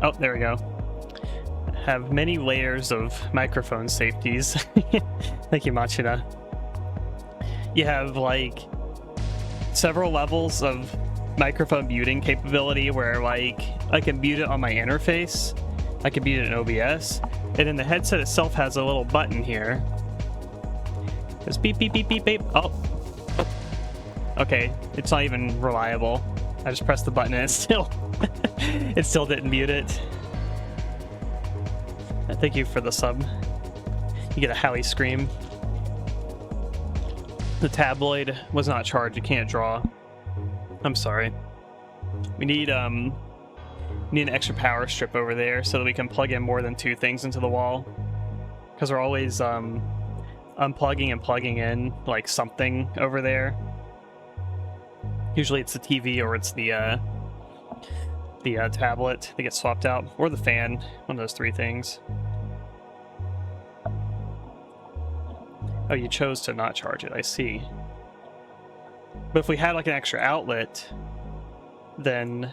Oh, there we go. Have many layers of microphone safeties. Thank you, Machina. You have like several levels of microphone muting capability where like I can mute it on my interface, I can mute it in OBS, and then the headset itself has a little button here. It's beep beep beep beep beep. Oh, okay, it's not even reliable. I just pressed the button and it still didn't mute it. Thank you for the sub. You get a Hallie scream. The tabloid was not charged. You can't draw. I'm sorry. We need an extra power strip over there so that we can plug in more than 2 things into the wall. Because we're always unplugging and plugging in like something over there. Usually it's the TV or it's the tablet that gets swapped out, or the fan, one of those 3 things. Oh, you chose to not charge it, I see. But if we had like an extra outlet, then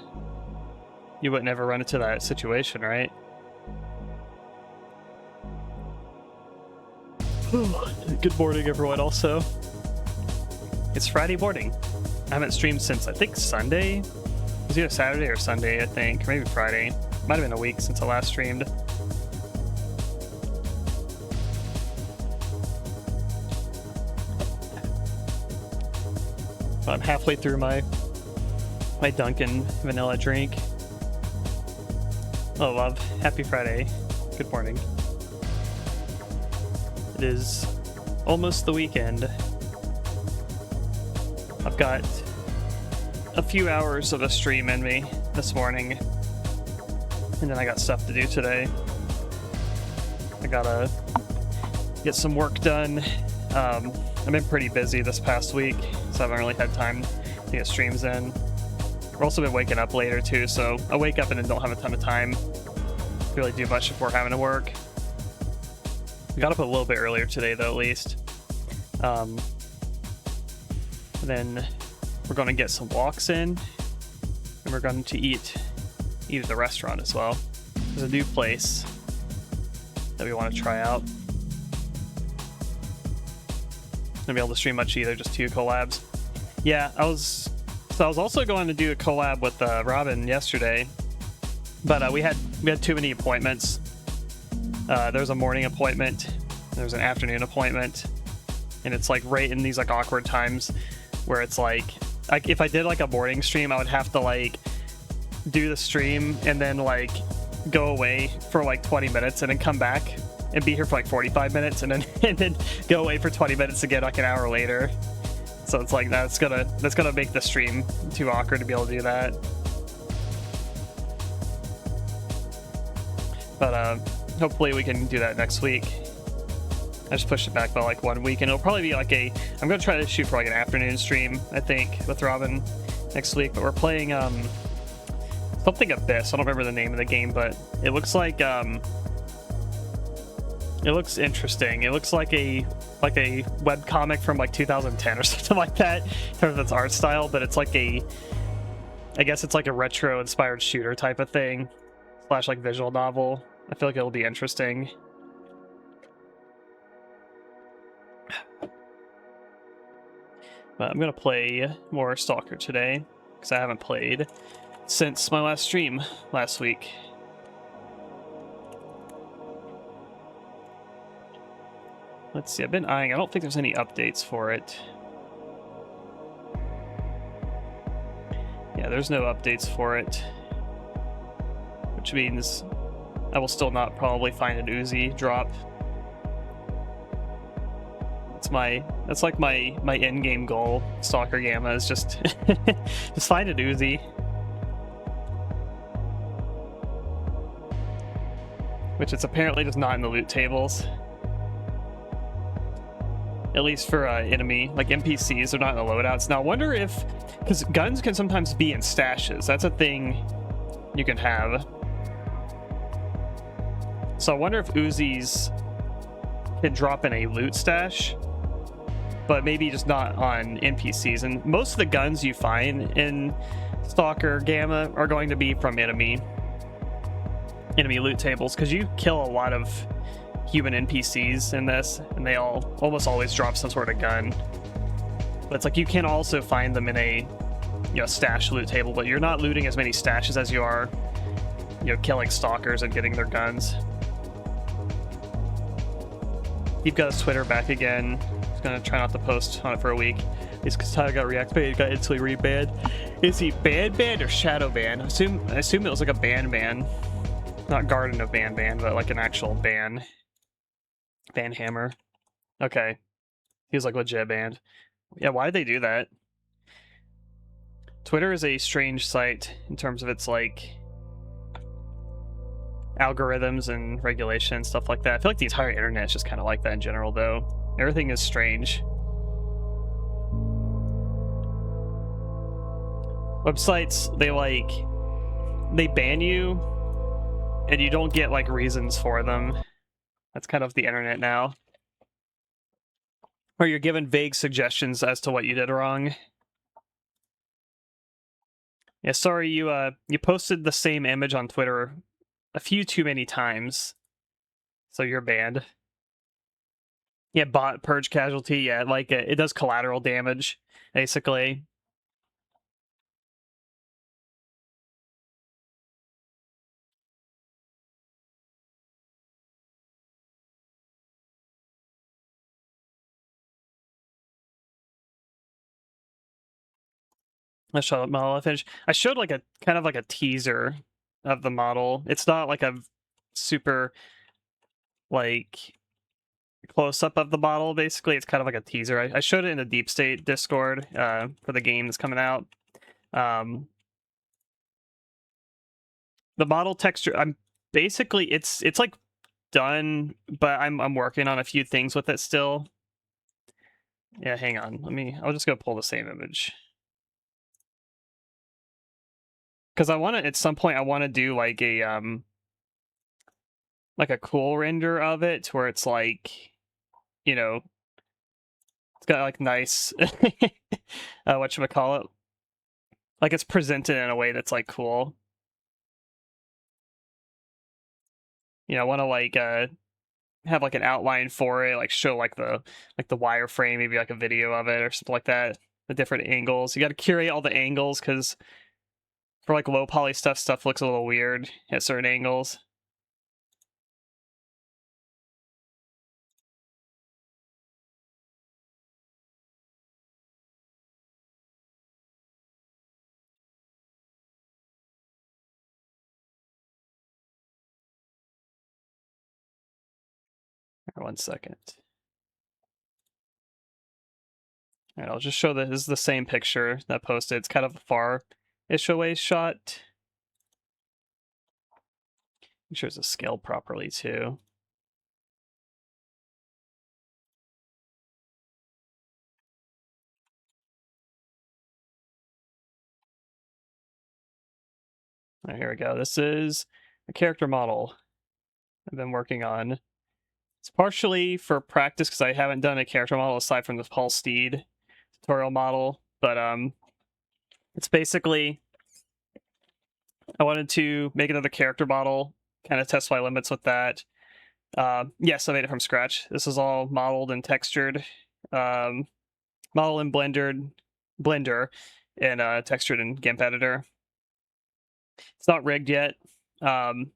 you wouldn't ever run into that situation, right? Good morning, everyone, also. It's Friday morning. I haven't streamed since, I think, Sunday? It was either Saturday or Sunday, I think. Or maybe Friday. Might have been a week since I last streamed. But I'm halfway through my Dunkin' vanilla drink. Oh, love. Happy Friday. Good morning. It is almost the weekend. I've got a few hours of a stream in me this morning, and then I got stuff to do today. I gotta get some work done. I've been pretty busy this past week, so I haven't really had time to get streams in. I've also been waking up later too, so I wake up and then don't have a ton of time to really do much before having to work. We got up a little bit earlier today, though, at least. Then we're going to get some walks in, and we're going to eat at the restaurant as well. There's a new place that we want to try out. Gonna be able to stream much either, just 2 collabs. Yeah, I was also going to do a collab with Robin yesterday, but we had too many appointments. There's a morning appointment, there's an afternoon appointment, and it's like right in these like awkward times where it's like if I did like a morning stream, I would have to like do the stream and then like go away for like 20 minutes and then come back and be here for like 45 minutes and then go away for 20 minutes again like an hour later. So it's like that's gonna make the stream too awkward to be able to do that. But hopefully we can do that next week. I just pushed it back by like 1 week, and it'll probably be like I'm gonna try to shoot for like an afternoon stream, I think, with Robin next week. But we're playing something Abyss. I don't remember the name of the game, but it looks like it looks interesting. It looks like a webcomic from like 2010 or something like that in terms of its art style, but it's like I guess it's like a retro inspired shooter type of thing / like visual novel. I feel like it'll be interesting. But I'm gonna play more Stalker today because I haven't played since my last stream last week. Let's see, I've been eyeing. I don't think there's any updates for it. Yeah, there's no updates for it, which means I will still not probably find an Uzi drop. That's like my end game goal. Stalker Gamma is just just find an Uzi, which it's apparently just not in the loot tables. At least for enemy, like NPCs, they're not in the loadouts. Now I wonder if, because guns can sometimes be in stashes. That's a thing you can have. So I wonder if Uzis can drop in a loot stash, but maybe just not on NPCs. And most of the guns you find in Stalker Gamma are going to be from enemy loot tables, because you kill a lot of human NPCs in this, and they almost always drop some sort of gun. But it's like you can also find them in a stash loot table, but you're not looting as many stashes as you are killing stalkers and getting their guns. You've got his Twitter back again. He's gonna try not to post on it for a week. It's because Tyler got reactivated, got instantly rebanned. Is he banned or shadow banned? I assume it was like a ban. Not Garden of ban, but like an actual ban. Ban hammer. Okay. He was like legit banned. Yeah, why did they do that? Twitter is a strange site in terms of its like algorithms and regulation and stuff like that. I feel like the entire internet is just kind of like that in general, though. Everything is strange. Websites, they ban you and you don't get like reasons for them. That's kind of the internet now. Or you're given vague suggestions as to what you did wrong. Yeah, sorry, you posted the same image on Twitter a few too many times, so you're banned. Yeah, bot purge casualty. Yeah, like it does collateral damage, basically. I showed the model finish. I showed like a kind of like a teaser of the model. It's not like a super like close up of the model. Basically, it's kind of like a teaser. I showed it in the Deep State Discord for the game that's coming out. The model texture. I'm basically it's like done, but I'm working on a few things with it still. Yeah, hang on. I'll just go pull the same image. Because I want to, at some point, I want to do like a cool render of it where it's like, you know, it's got like nice, whatchamacallit, like it's presented in a way that's like cool. You know, I want to like have like an outline for it, like show like the wireframe, maybe like a video of it or something like that. The different angles. You got to curate all the angles because for like low poly stuff looks a little weird at certain angles. Right, 1 second. All right, I'll just show that this is the same picture that posted. It's kind of a far-ish away shot. Make sure it's scaled properly too. All right, here we go. This is a character model I've been working on. It's partially for practice because I haven't done a character model aside from the Paul Steed tutorial model, but it's basically I wanted to make another character model, kind of test my limits with that. Yes, I made it from scratch. This is all modeled and textured. Model in Blender, and textured in GIMP editor. It's not rigged yet, and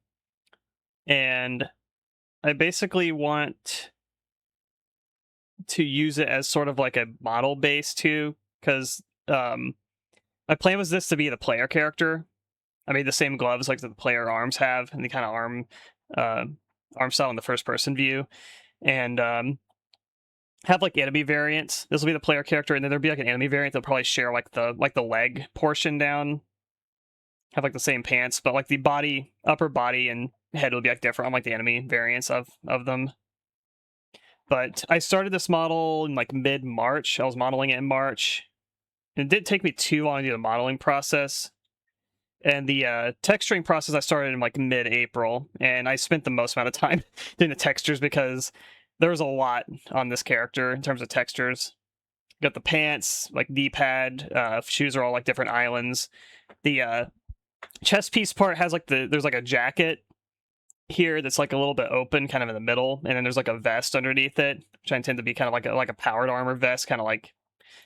I basically want to use it as sort of like a model base too, because my plan was this to be the player character. I made the same gloves like the player arms have, and the kind of arm style in the first person view, and have like enemy variants. This will be the player character, and then there'll be like an enemy variant that'll probably share like the leg portion down. Have like the same pants, but like the body, upper body, and head will be like different on like the enemy variants of them. But I started this model in like mid-March. I was modeling it in March. And it didn't take me too long to do the modeling process. And the texturing process I started in like mid-April, and I spent the most amount of time doing the textures because there was a lot on this character in terms of textures. You got the pants, like D-pad, shoes are all like different islands. The chest piece part has like there's like a jacket here that's like a little bit open, kind of in the middle, and then there's like a vest underneath it, which I intend to be kind of like a powered armor vest, kind of like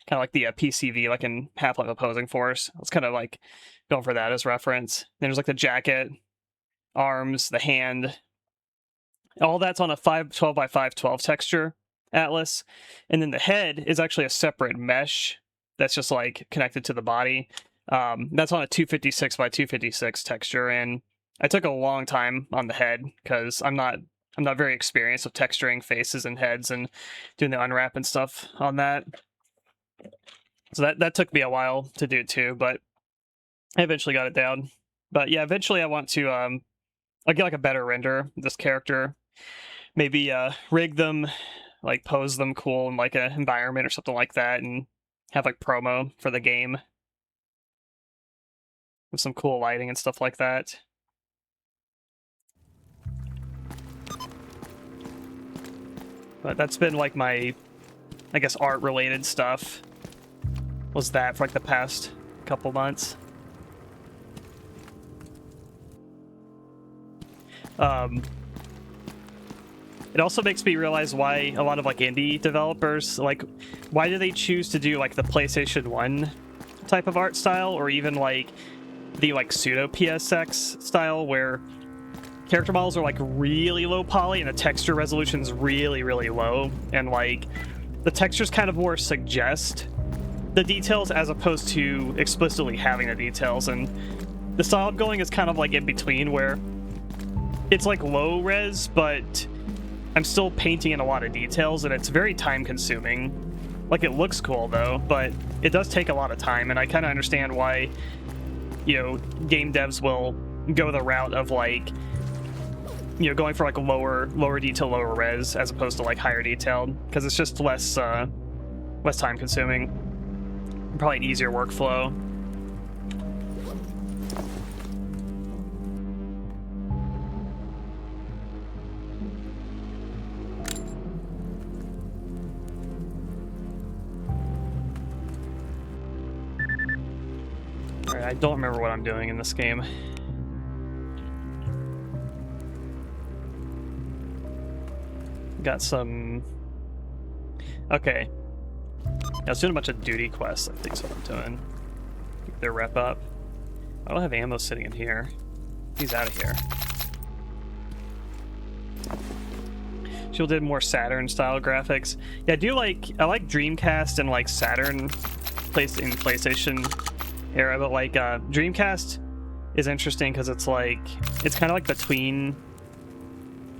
the PCV, like in Half-Life Opposing Force. I was kind of like going for that as reference. Then there's like the jacket, arms, the hand. All that's on a 512 by 512 texture atlas, and then the head is actually a separate mesh that's just like connected to the body. That's on a 256 by 256 texture, and I took a long time on the head because I'm not very experienced with texturing faces and heads and doing the unwrap and stuff on that. So that took me a while to do too, but I eventually got it down. But yeah, eventually I want to I'll get like a better render of this character. Maybe rig them, like pose them cool in like an environment or something like that, and have like promo for the game with some cool lighting and stuff like that. But that's been like my, I guess, art related stuff. Was that for like the past couple months. It also makes me realize why a lot of like indie developers, like, why do they choose to do like the PlayStation 1 type of art style, or even like the like pseudo PSX style where character models are like really low poly and the texture resolution's really, really low, and like the textures kind of more suggest the details as opposed to explicitly having the details. And the style I'm going is kind of like in between, where it's like low res, but I'm still painting in a lot of details, and it's very time consuming. Like, it looks cool though, but it does take a lot of time, and I kind of understand why, you know, game devs will go the route of like, you know, going for like lower detail, lower res, as opposed to like higher detailed, because it's just less time consuming, probably an easier workflow. Alright, I don't remember what I'm doing in this game. Got some... Okay. I was doing a bunch of duty quests, I think is what I'm doing. Keep their rep up. I don't have ammo sitting in here. He's out of here. She'll did more Saturn style graphics. Yeah, I like Dreamcast and like Saturn placed in PlayStation era, but like Dreamcast is interesting because it's kind of like between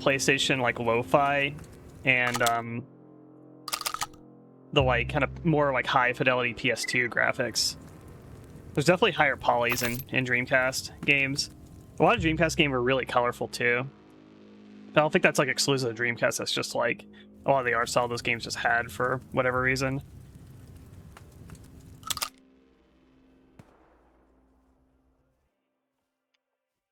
PlayStation like lo-fi and the like kind of more like high fidelity PS2 graphics. There's definitely higher polys in Dreamcast games. A lot of Dreamcast games are really colorful too. I don't think that's like exclusive to Dreamcast. That's just like a lot of the art style those games just had for whatever reason.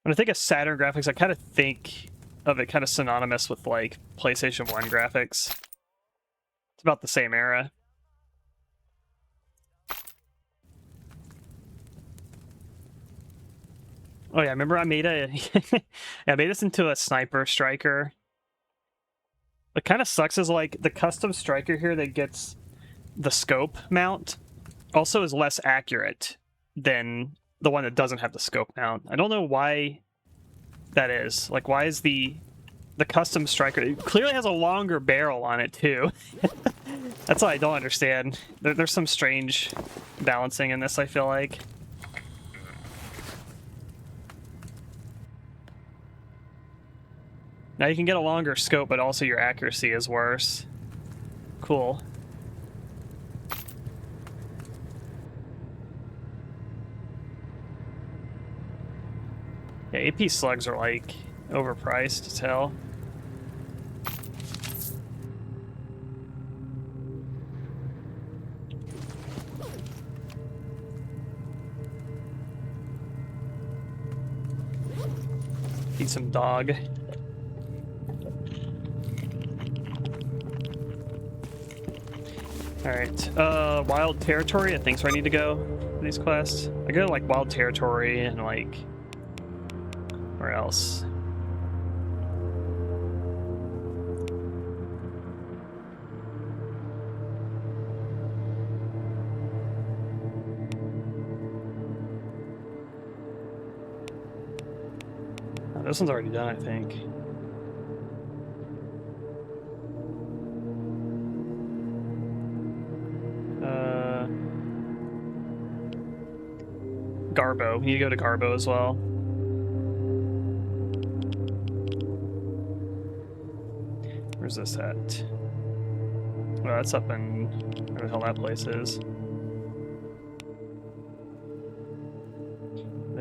When I think of Saturn graphics, I kind of think of it kind of synonymous with like PlayStation 1 graphics. It's about the same era. Oh yeah, remember I made I made this into a sniper striker. What kind of sucks is like the custom striker here that gets the scope mount also is less accurate than the one that doesn't have the scope mount. I don't know why that is. Like, why is the custom striker, it clearly has a longer barrel on it too. That's what I don't understand. There's some strange balancing in this, I feel like. Now you can get a longer scope, but also your accuracy is worse. Cool. Yeah, AP slugs are like overpriced as hell. Eat some dog. Alright, Wild Territory, I think is where I need to go for these quests. I go to, like, Wild Territory and, like, where else? Oh, this one's already done, I think. Garbo. We need to go to Garbo as well. Where's this at? Well, that's up in... where the hell that place is.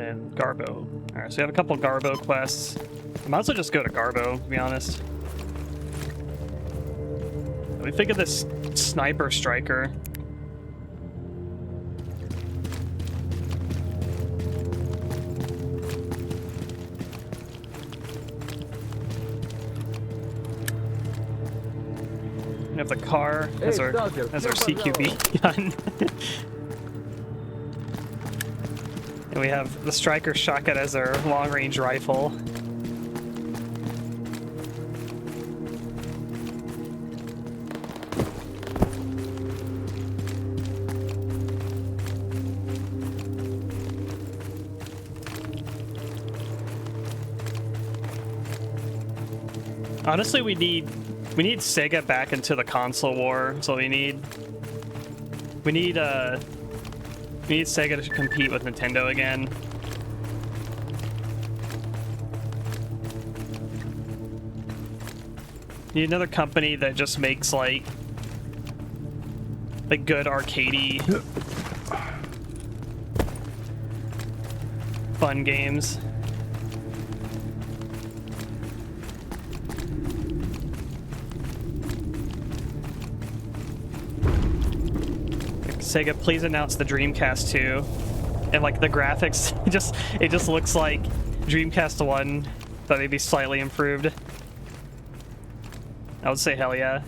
And Garbo. Alright, so we have a couple Garbo quests. I might as well just go to Garbo, to be honest. What do you think of this sniper striker? We have the car as our CQB gun. And we have the striker shotgun as our long-range rifle. Honestly, we need Sega back into the console war, so we need Sega to compete with Nintendo again. Need another company that just makes like good arcadey fun games. Sega, please announce the Dreamcast 2. And like the graphics, it just looks like Dreamcast 1, but maybe slightly improved. I would say hell yeah.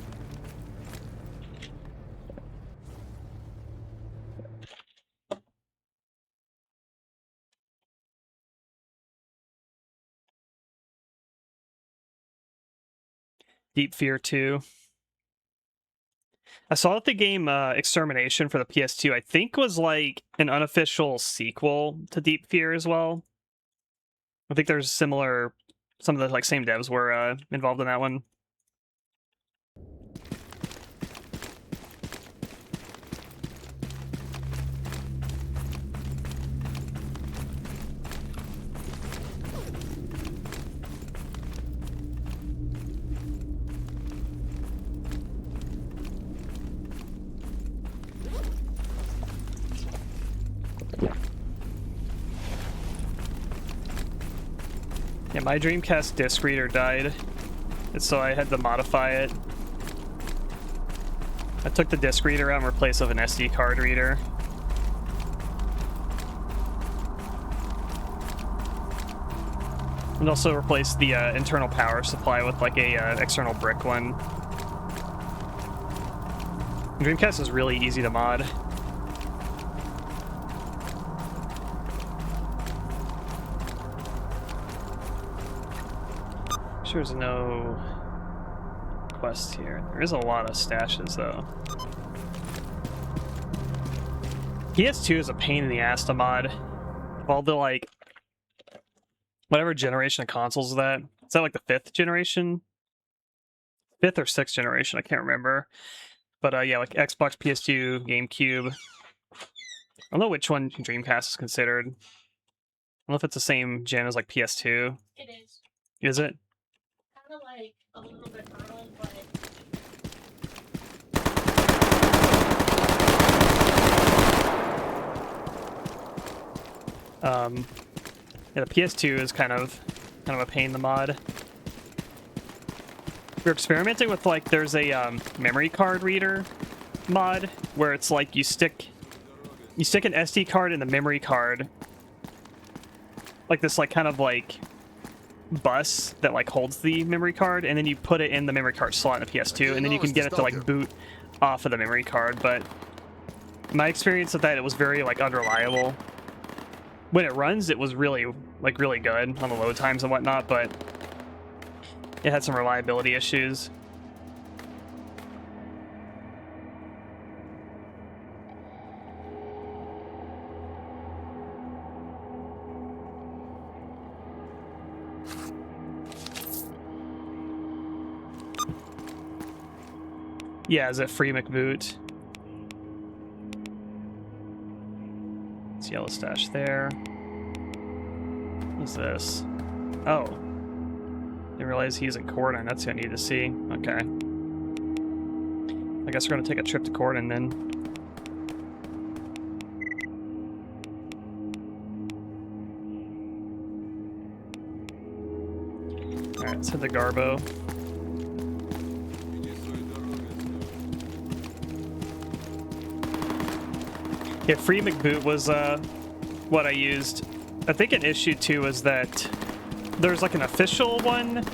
Deep Fear 2. I saw that the game Extermination for the PS2, I think, was like an unofficial sequel to Deep Fear as well. I think there's some of the like same devs were involved in that one. Yeah, my Dreamcast disc reader died, and so I had to modify it. I took the disc reader out and replaced it with an SD card reader. And also replaced the internal power supply with like a external brick one. Dreamcast is really easy to mod. There's no quest here. There is a lot of stashes though. PS2 is a pain in the ass to mod. All the like whatever generation of consoles is that like the 5th generation? 5th or 6th generation, I can't remember. But yeah, like Xbox, PS2, GameCube. I don't know which one Dreamcast is considered. I don't know if it's the same gen as like PS2. It is. Is it? Kind of like a little bit early, but yeah, the PS2 is kind of a pain in the mod. We're experimenting with like there's a memory card reader mod where it's like you stick an SD card in the memory card, like this like kind of like bus that like holds the memory card, and then you put it in the memory card slot in the PS2, and then you can get it to like boot off of the memory card. But my experience with that, it was very like unreliable. When it runs, it was really good on the load times and whatnot, but it had some reliability issues. Yeah, is it free McBoot? It's yellow stash there. What's this? Oh. Didn't realize he's at Corden. That's who I need to see. Okay. I guess we're gonna take a trip to Corden then. To the Garbo. Yeah, Free McBoot was what I used. I think an issue too was that there's like an official one,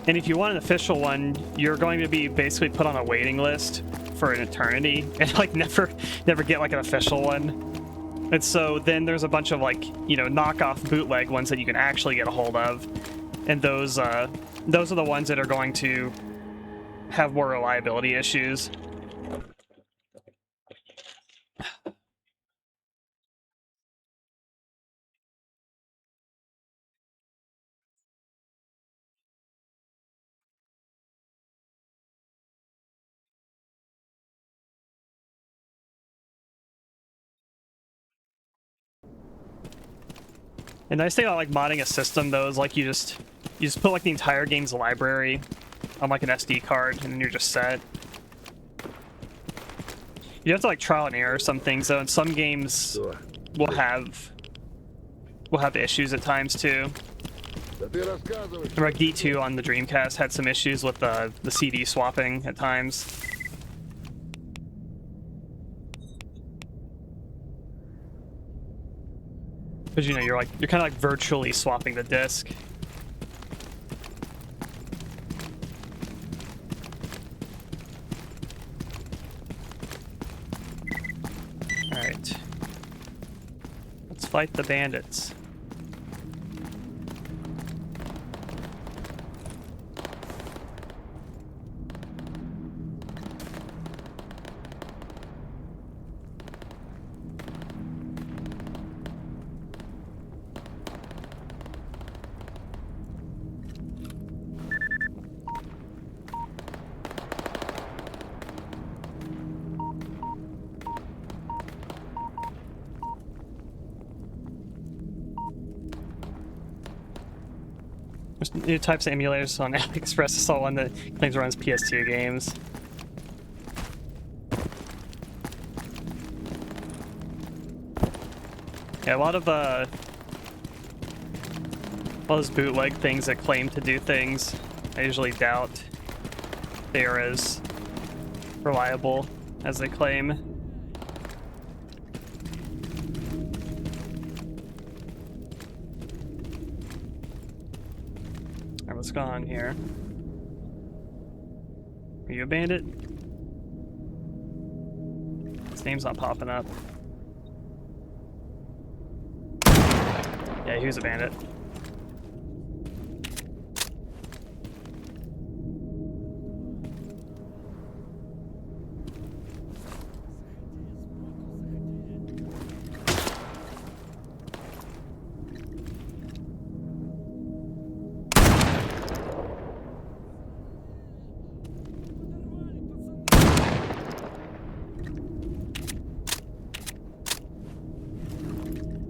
and if you want an official one, you're going to be basically put on a waiting list for an eternity, and like never get like an official one. And so then there's a bunch of like, you know, knockoff bootleg ones that you can actually get a hold of, and those are the ones that are going to have more reliability issues. The nice thing about like modding a system though is like you just put like the entire game's library on like an SD card, and then you're just set. You have to like trial and error some things though, and some games will have issues at times too. Remember Geek 2 on the Dreamcast had some issues with the CD swapping at times. Because, you know, you're kind of like virtually swapping the disc. All right, let's fight the bandits. There's new types of emulators on AliExpress. I saw one that claims it runs PS2 games. Yeah, a lot of those bootleg things that claim to do things, I usually doubt they are as reliable as they claim. What's going on here? Are you a bandit? His name's not popping up. Yeah, he was a bandit.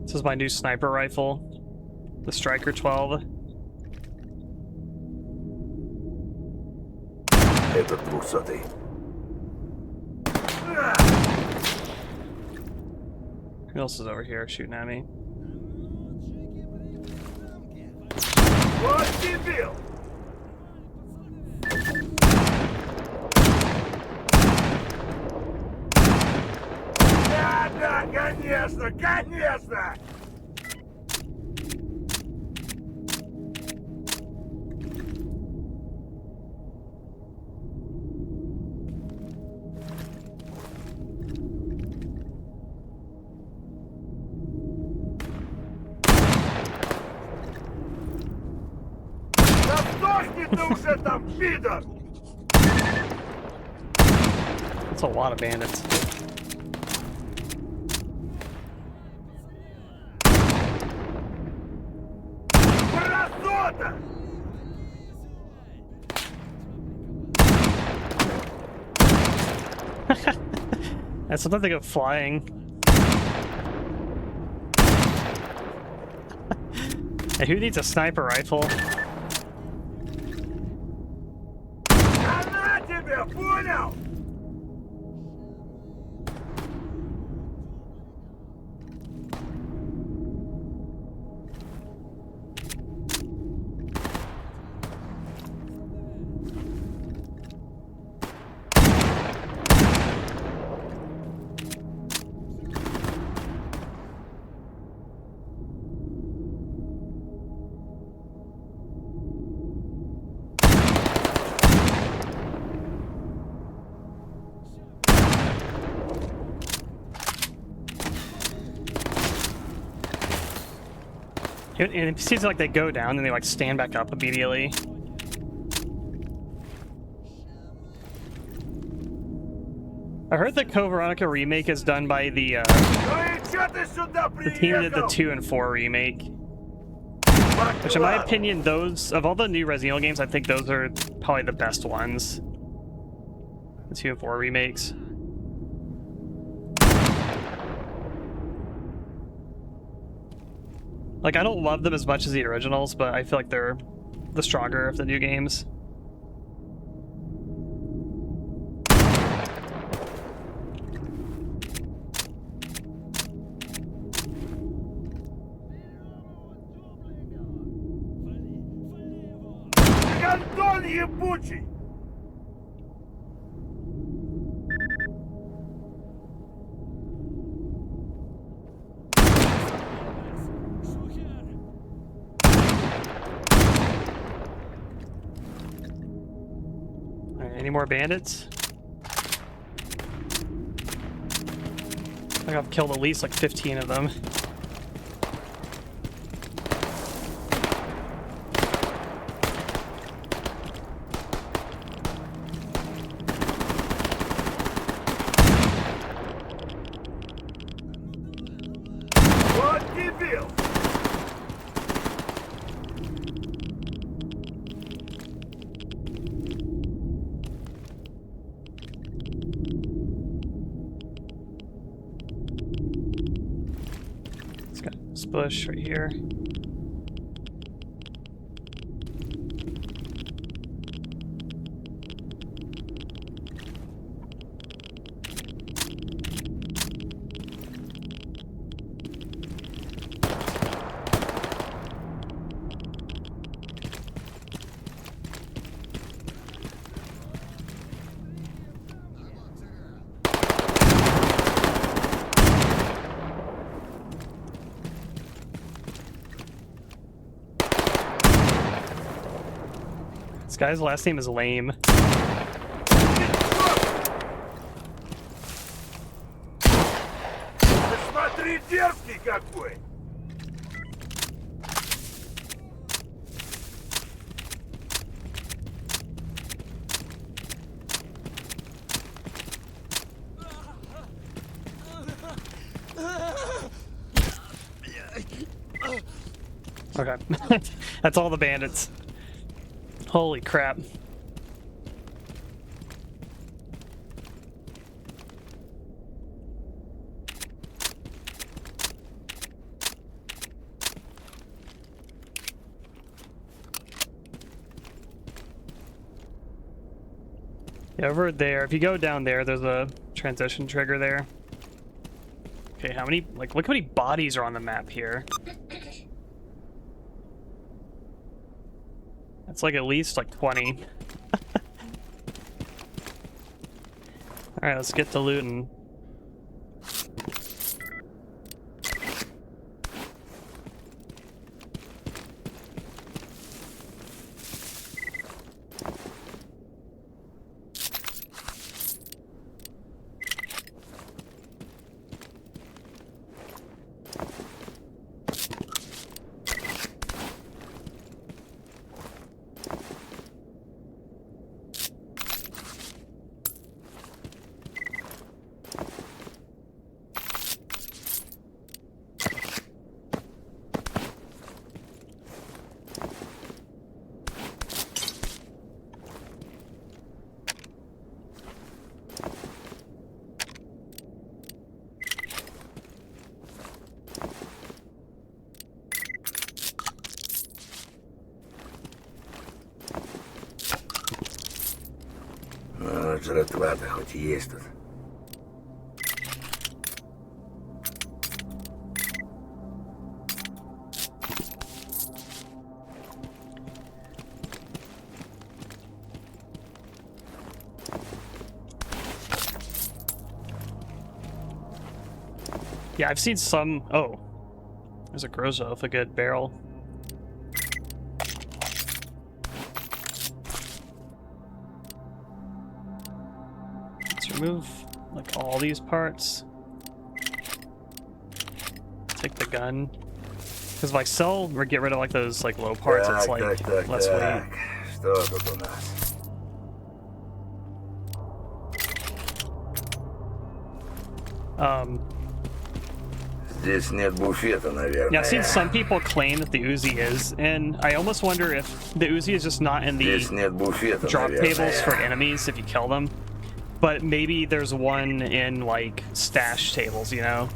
This is my new sniper rifle, the Striker 12. Этот 200-й. Who else is over here shooting at me? Вот дебил! Да, конечно, конечно! Да сдохни ты уже там, пидор! That's a lot of bandits. Мразота! And sometimes they go flying. Hey, who needs a sniper rifle? Она тебе, понял? And it seems like they go down and they like stand back up immediately. I heard the Code Veronica remake is done by the team that did the 2 and 4 remake. Which, in my opinion, those, of all the new Resident Evil games, I think those are probably the best ones. The 2 and 4 remakes. Like, I don't love them as much as the originals, but I feel like they're the stronger of the new games. Гандон ебучий! Any more bandits? I think I've killed at least like 15 of them. Вот дебил! It's got this bush right here. This guy's last name is Lame. Ты смотри, дерзкий какой! Okay. That's all the bandits. Holy crap. Yeah, over there, if you go down there, there's a transition trigger there. Okay, how many, like, look how many bodies are on the map here. That's like at least like 20. Alright, let's get to looting. Жратва-то хоть и есть тут. Yeah, I've seen some. Oh, there's a Groza with a good barrel. Let's remove like all these parts. Take the gun. Because if I sell or get rid of like those like low parts, it's like less weight. Что тут у нас? Здесь нет буфета, наверное. Yeah, I've seen some people claim that the Uzi is, and I almost wonder if the Uzi is just not in the Здесь нет буфета, drop наверное. tables for enemies if you kill them. But maybe there's one in like stash tables, you know?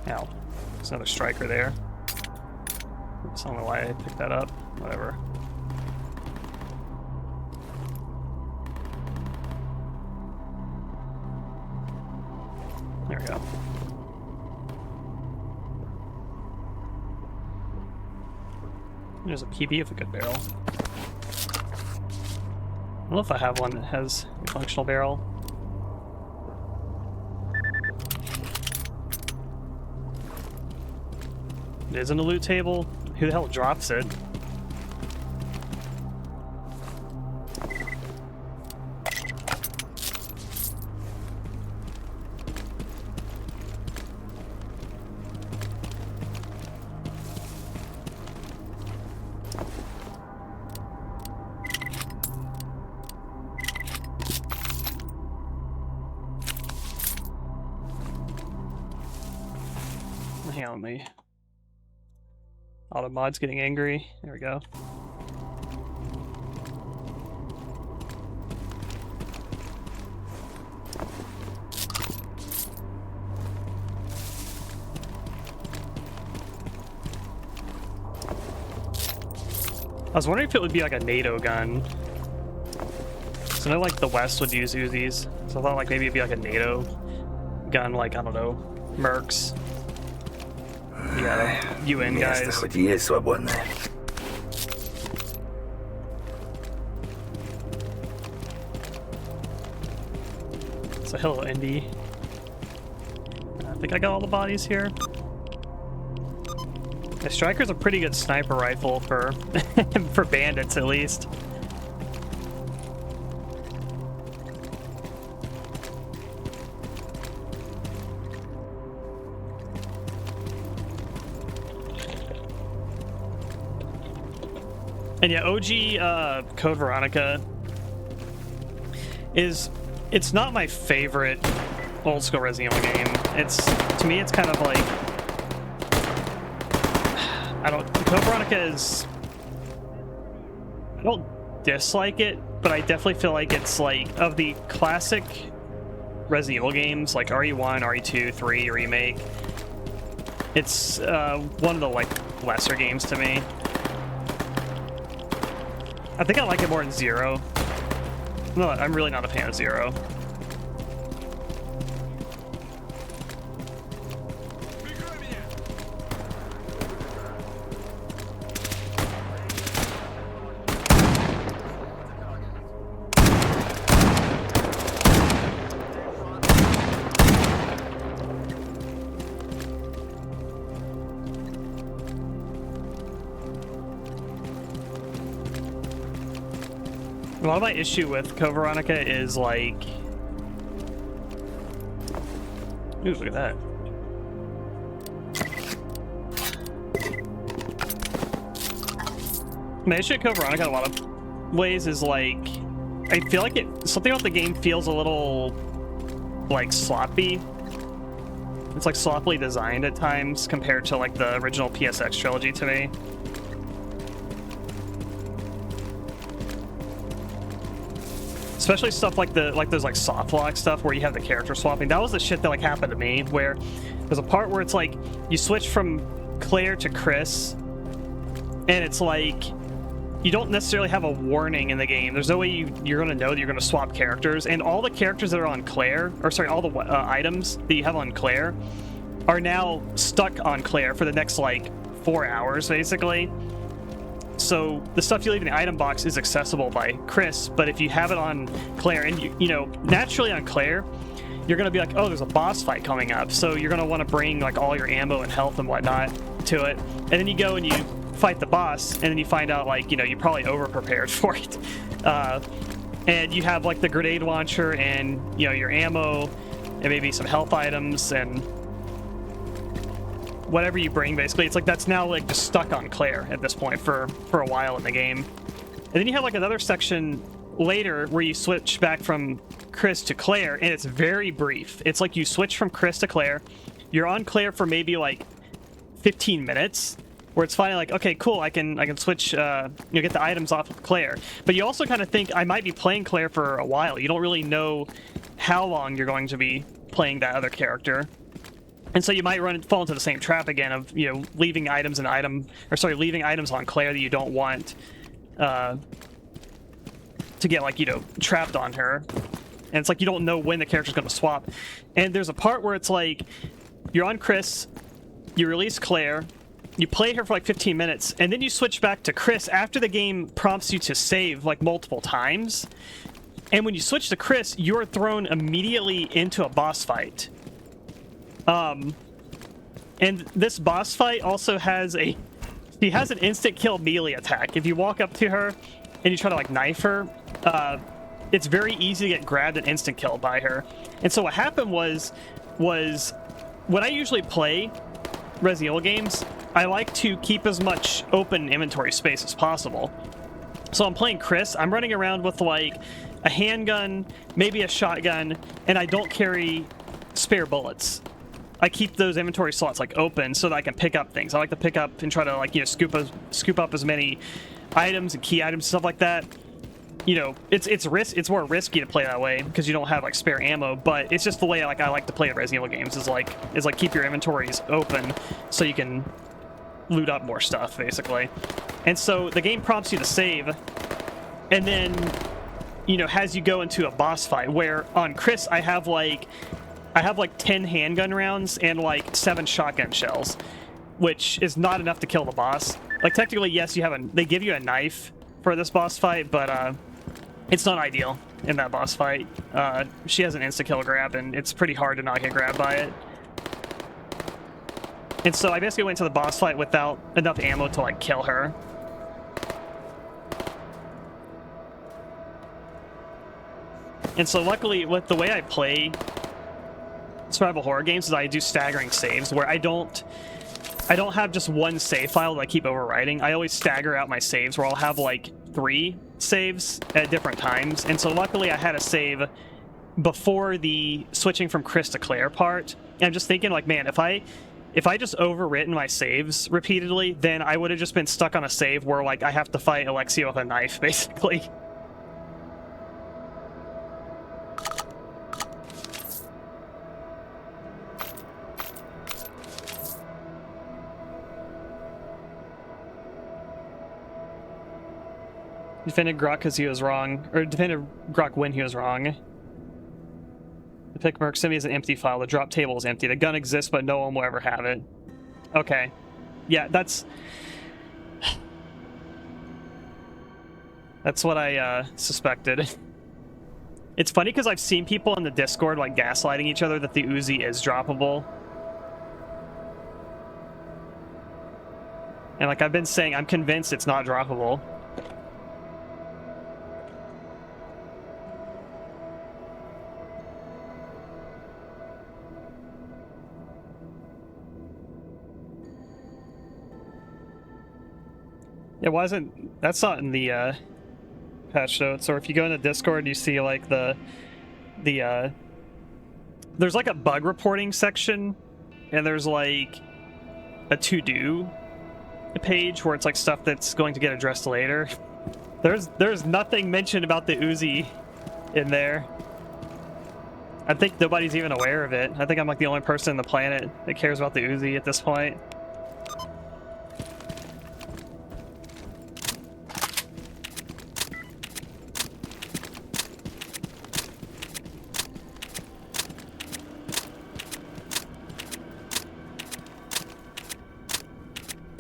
Ow. There's another striker there. I don't know why I picked that up. Whatever. There we go. There's a PB with a good barrel. I don't know if I have one that has a functional barrel. It is in the loot table. Who the hell drops it? Hang on, me. Auto mod's getting angry. There we go. I was wondering if it would be like a NATO gun. So I know like the West would use Uzis. So I thought like maybe it'd be like a NATO gun, like, I don't know, Mercs. Yeah, UN Место guys. хоть есть свободное. So hello, Indy. I think I got all the bodies here. The Striker's a pretty good sniper rifle for for bandits, at least. And yeah, OG Code Veronica it's not my favorite old school Resident Evil game. To me it's kind of like, Code Veronica is, I don't dislike it, but I definitely feel like it's like, of the classic Resident Evil games like RE1, RE2, 3 Remake, it's one of the like lesser games to me. I think I like it more than Zero. No, I'm really not a fan of Zero. A lot of my issue with Code Veronica is like, ooh, look at that. My issue with Code Veronica in a lot of ways is like, I feel like something about the game feels a little like sloppy. It's like sloppily designed at times compared to like the original PSX trilogy to me. Especially stuff like those like soft lock stuff where you have the character swapping. That was the shit that like happened to me, where there's a part where it's like you switch from Claire to Chris, and it's like you don't necessarily have a warning in the game. There's no way you're gonna know that you're gonna swap characters, and all the characters that are on Claire, or sorry, all the items that you have on Claire are now stuck on Claire for the next like 4 hours basically. So the stuff you leave in the item box is accessible by Chris, but if you have it on Claire, and you know, naturally on Claire, you're gonna be like, oh, there's a boss fight coming up, so you're gonna want to bring like all your ammo and health and whatnot to it, and then you go and you fight the boss, and then you find out like, you know, you probably over prepared for it, and you have like the grenade launcher and, you know, your ammo and maybe some health items, and whatever you bring, basically, it's like that's now like just stuck on Claire at this point for a while in the game. And then you have like another section later where you switch back from Chris to Claire, and it's very brief. It's like you switch from Chris to Claire, you're on Claire for maybe like 15 minutes, where it's finally like, okay, cool, I can switch, get the items off of Claire. But you also kind of think, I might be playing Claire for a while. You don't really know how long you're going to be playing that other character. And so you might fall into the same trap again of, leaving items leaving items on Claire that you don't want to get, like, trapped on her. And it's like you don't know when the character's going to swap. And there's a part where it's like, you're on Chris, you release Claire, you play her for like 15 minutes, and then you switch back to Chris after the game prompts you to save like multiple times. And when you switch to Chris, you're thrown immediately into a boss fight. And this boss fight also has she has an instant kill melee attack. If you walk up to her and you try to like knife her, it's very easy to get grabbed and instant killed by her. And so what happened was when I usually play Resident Evil games, I like to keep as much open inventory space as possible. So I'm playing Chris, I'm running around with like a handgun, maybe a shotgun, and I don't carry spare bullets. I keep those inventory slots like open so that I can pick up things. I like to pick up and try to like, scoop up as many items and key items and stuff like that. It's more risky to play that way because you don't have like spare ammo, but it's just the way I like to play Resident Evil games is like keep your inventories open so you can loot up more stuff basically. And so the game prompts you to save, and then has you go into a boss fight where on Chris I have like 10 handgun rounds and like 7 shotgun shells, which is not enough to kill the boss. Like technically yes, they give you a knife for this boss fight, but it's not ideal in that boss fight. She has an insta-kill grab, and it's pretty hard to not get grabbed by it. And so I basically went to the boss fight without enough ammo to, like, kill her. And so luckily, with the way I play survival horror games is I do staggering saves, where I don't have just one save file that I keep overwriting. I always stagger out my saves, where I'll have, like, 3 saves at different times. And so luckily I had a save before the switching from Chris to Claire part. And I'm just thinking, like, man, if I just overwritten my saves repeatedly, then I would have just been stuck on a save where, like, I have to fight Alexia with a knife, basically. Defended Grok because he was wrong, or defended Grok when he was wrong. The pick Mercsimi is an empty file. The drop table is empty. The gun exists, but no one will ever have it. Okay. Yeah, that's what I suspected. It's funny because I've seen people in the Discord like gaslighting each other that the Uzi is droppable. And like I've been saying, I'm convinced it's not droppable. Yeah, why isn't... That's not in the patch notes. Or if you go into Discord, you see like the there's like a bug reporting section, and there's like a to-do page where it's like stuff that's going to get addressed later. There's nothing mentioned about the Uzi in there. I think nobody's even aware of it. I think I'm like the only person on the planet that cares about the Uzi at this point.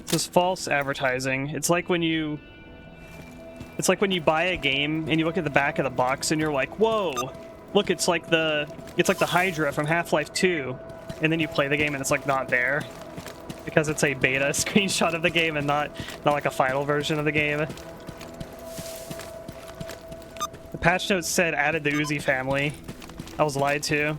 This false advertising. It's like when you buy a game and you look at the back of the box and you're like, whoa, look, it's like the Hydra from Half-Life 2, and then you play the game and it's like not there because it's a beta screenshot of the game and not like a final version of the game. The patch notes said added the Uzi family. I was lied to.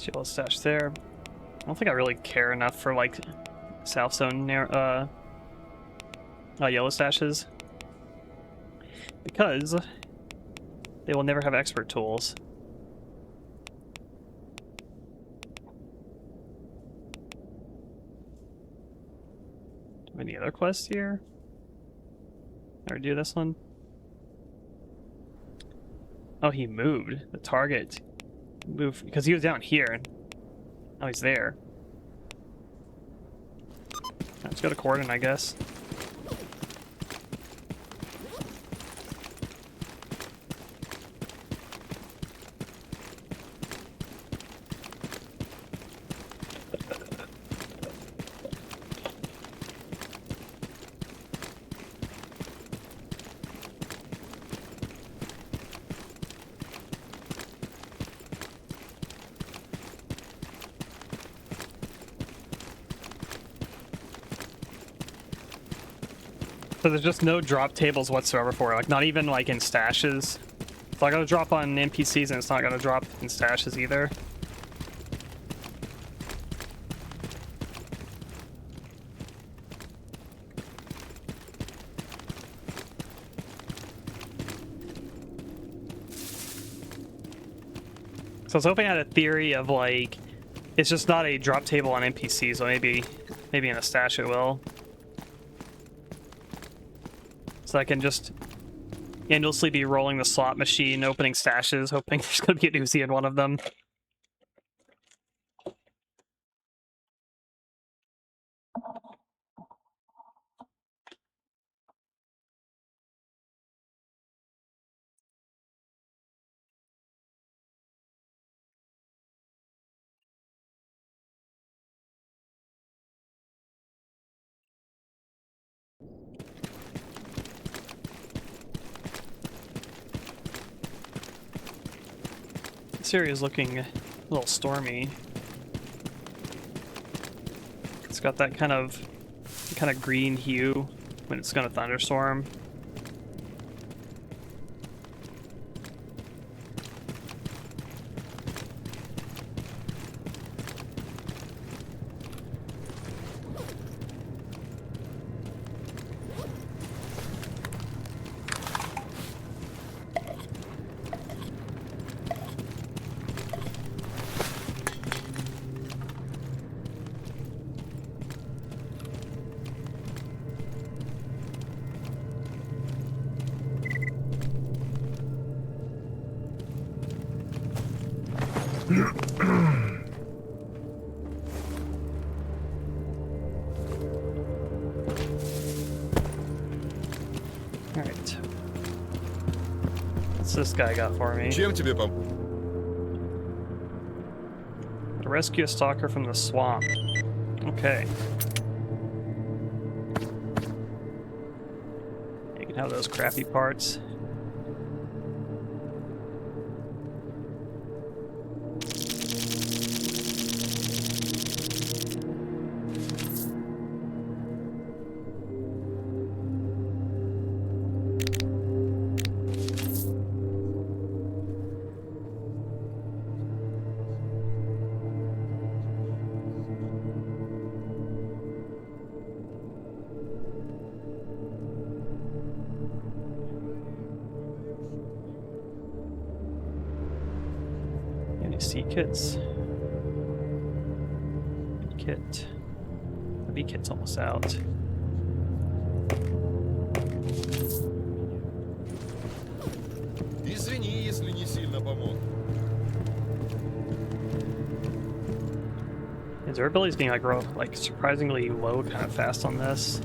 Yellow stash there. I don't think I really care enough for like South Zone yellow stashes because they will never have expert tools. Do we have any other quests here? Or do this one? Oh, he moved. The target moved because he was down here and now he's there. Let's go to Corden, I guess. So there's just no drop tables whatsoever for it, like not even like in stashes. It's not gonna drop on NPCs and it's not gonna drop in stashes either. So I was hoping I had a theory of like, it's just not a drop table on NPCs, so maybe in a stash it will. So I can just endlessly be rolling the slot machine, opening stashes, hoping there's going to be a Uzi in one of them. This area is looking a little stormy. It's got that kind of green hue when it's going to thunderstorm. Alright. What's this guy got for me? Чем тебе помочь? To rescue a stalker from the swamp. Okay. You can have those crappy parts. C kits. Kit. The B kit's almost out. Извини, если не сильно помог. His durability's being like surprisingly low kind of fast on this.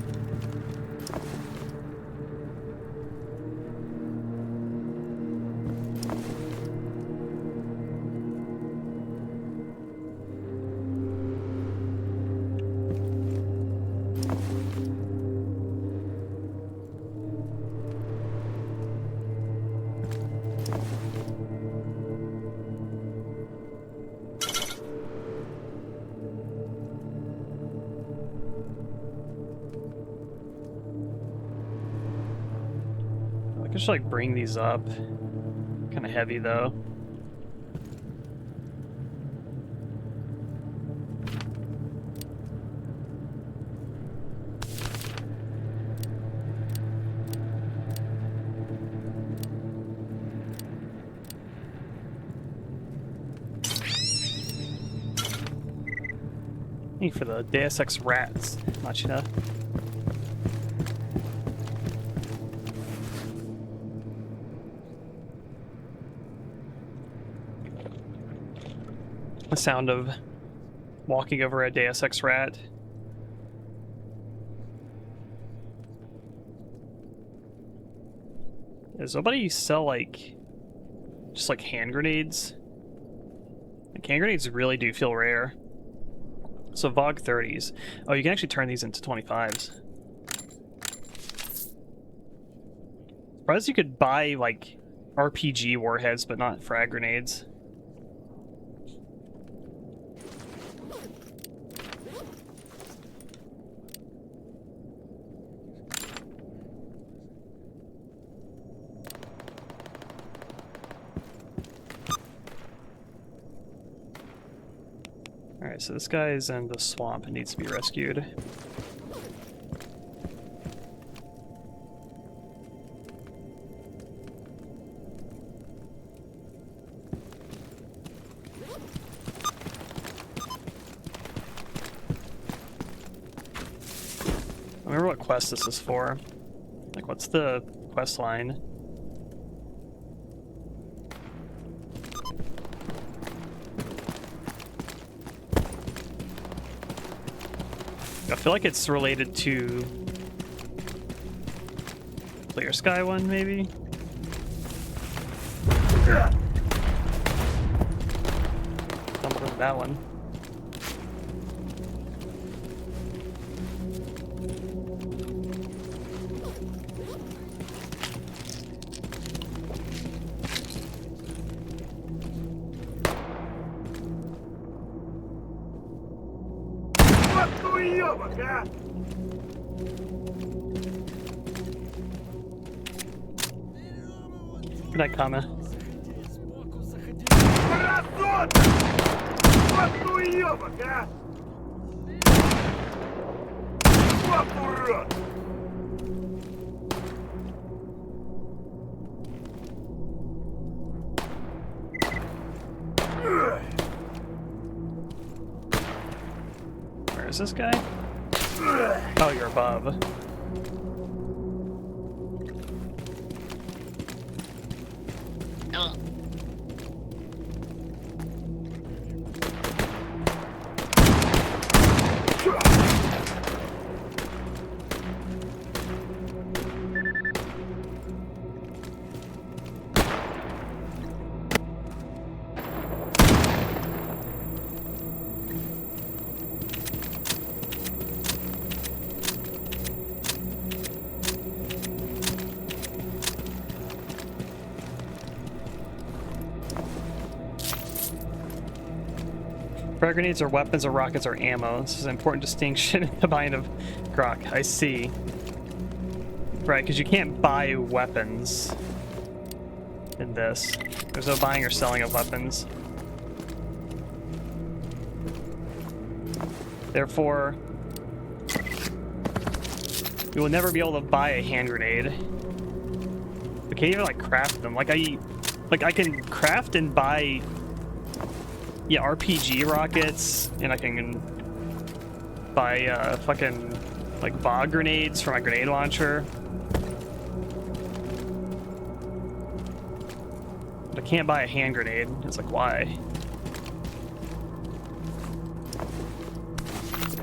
I should like bring these up. Kind of heavy though. Need for the Deus Ex rats, Machina. The sound of walking over a Deus Ex rat. Does nobody sell like just like hand grenades? Like hand grenades really do feel rare. So VOG 30s. Oh, you can actually turn these into 25s. Surprised you could buy like RPG warheads, but not frag grenades. Alright, so this guy is in the swamp and needs to be rescued. I remember what quest this is for. Like, what's the quest line? I feel like it's related to Clear Sky one, maybe? Something with that one. Good night, Kama. Where is this guy? Oh, you're above. Frag grenades are weapons or rockets or ammo. This is an important distinction in the buying of grok. I see. Right, because you can't buy weapons in this. There's no buying or selling of weapons. Therefore, you will never be able to buy a hand grenade. You can't even like craft them. Like I can craft and buy, yeah, RPG rockets, and I can buy fucking like VOG grenades for my grenade launcher. But I can't buy a hand grenade. It's like, why?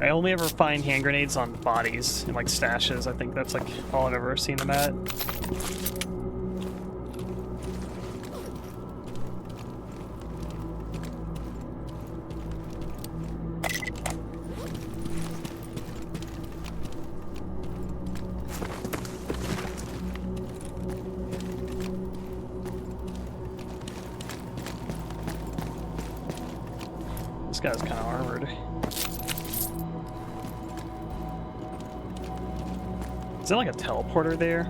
I only ever find hand grenades on bodies and like stashes. I think that's like all I've ever seen them at. This guy's kind of armored. Is that like a teleporter there?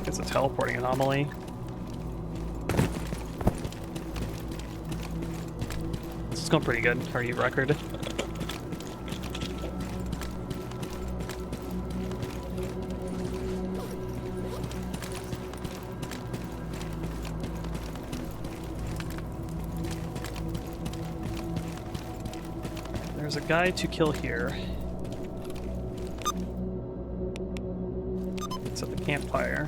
It's a teleporting anomaly. This is going pretty good. Already record. There's a guy to kill here. It's at the campfire.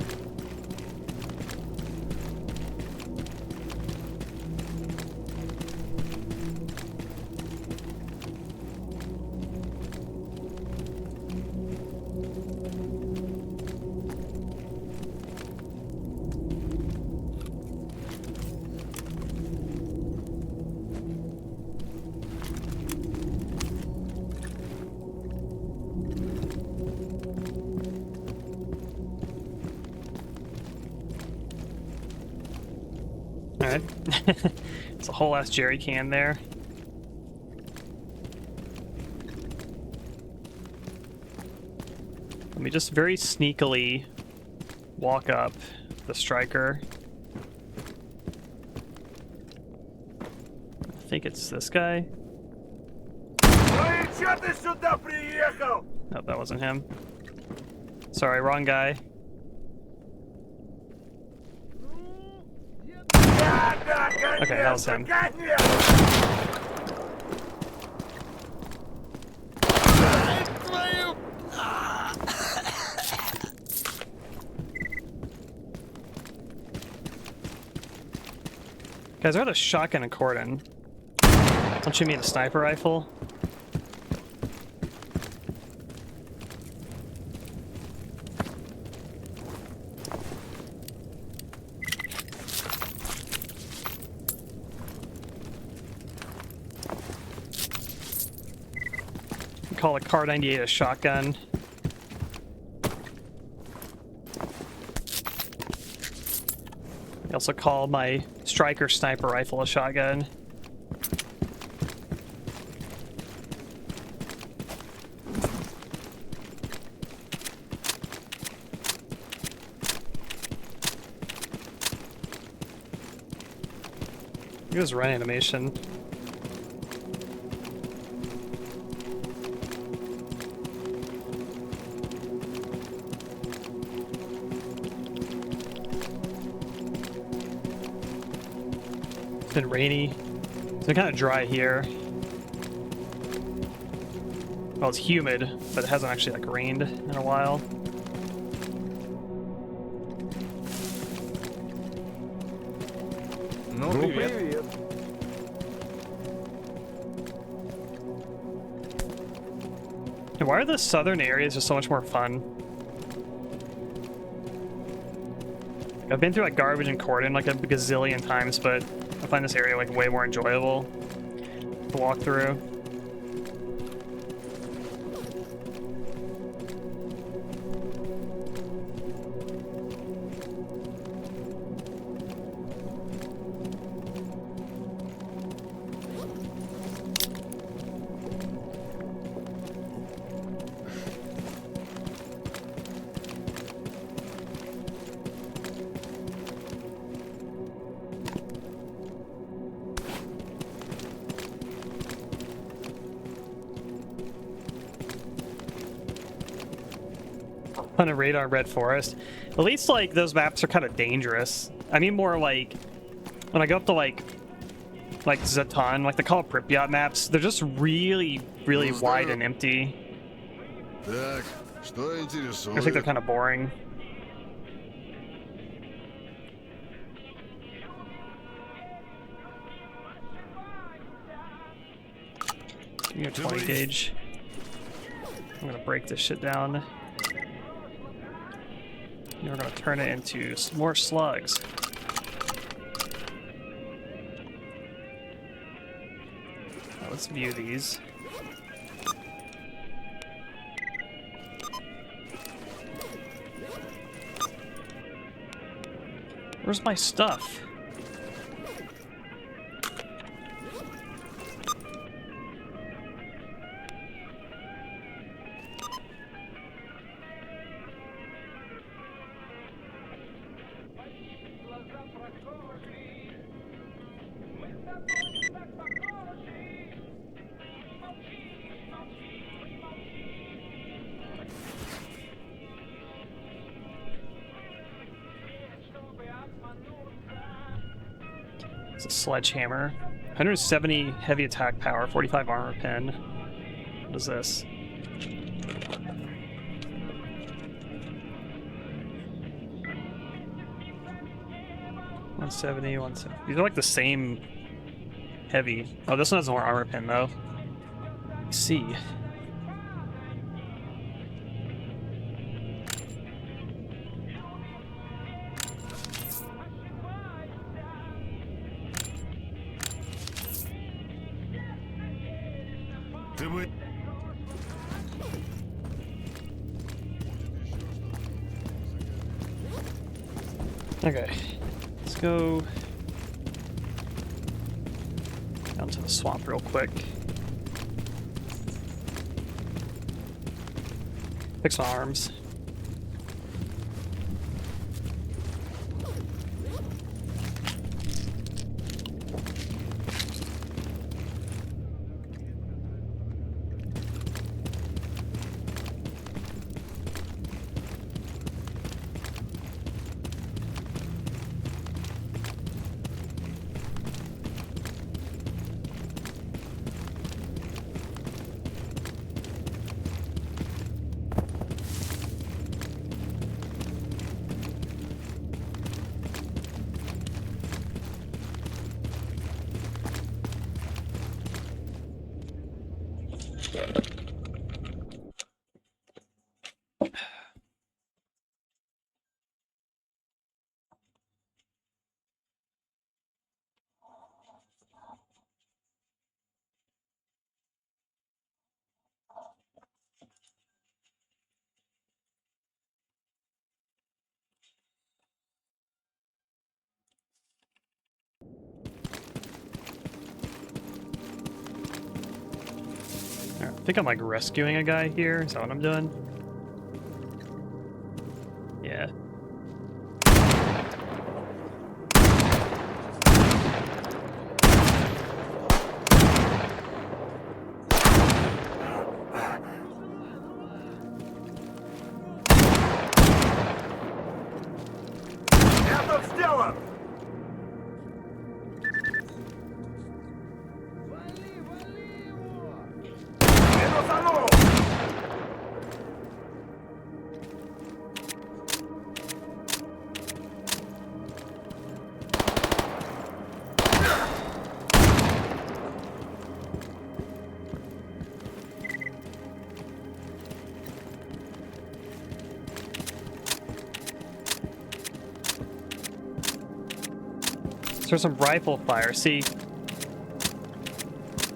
Alright. It's a whole ass jerry can there. Let me just very sneakily walk up the striker. I think it's this guy. Чё ты сюда приехал? No, that wasn't him. Sorry, wrong guy. Okay, that was him. Guys, I had a shotgun and cordon. Don't you mean a sniper rifle? Call a Car 98 a shotgun. I also call my striker sniper rifle a shotgun. Look at this run animation. It's been rainy. It's been kind of dry here. Well, it's humid, but it hasn't actually like rained in a while. Ну, привет. And why are the southern areas just so much more fun? I've been through like Garbage and Cordon like a gazillion times, but I find this area like way more enjoyable to walk through. On a radar Red Forest. At least like those maps are kind of dangerous. I mean more like when I go up to like Zatan, like the Call of Pripyat maps, they're just really wide and empty. Так, что I think интересует? they're kind of boring. Give me a 20 gauge. I'm gonna break this shit down. And we're gonna turn it into some more slugs. Now let's view these. Where's my stuff? It's a sledgehammer. 170 heavy attack power, 45 armor pen. What is this? $170, 170. These are like the same heavy. Oh, this one has more armor pin though. Let's see. Ты бы... Okay, let's go down to the swamp real quick. Fix my arms. I think I'm like rescuing a guy here. Is that what I'm doing? Yeah. Это сделано! Минусанул! There's some rifle fire. See,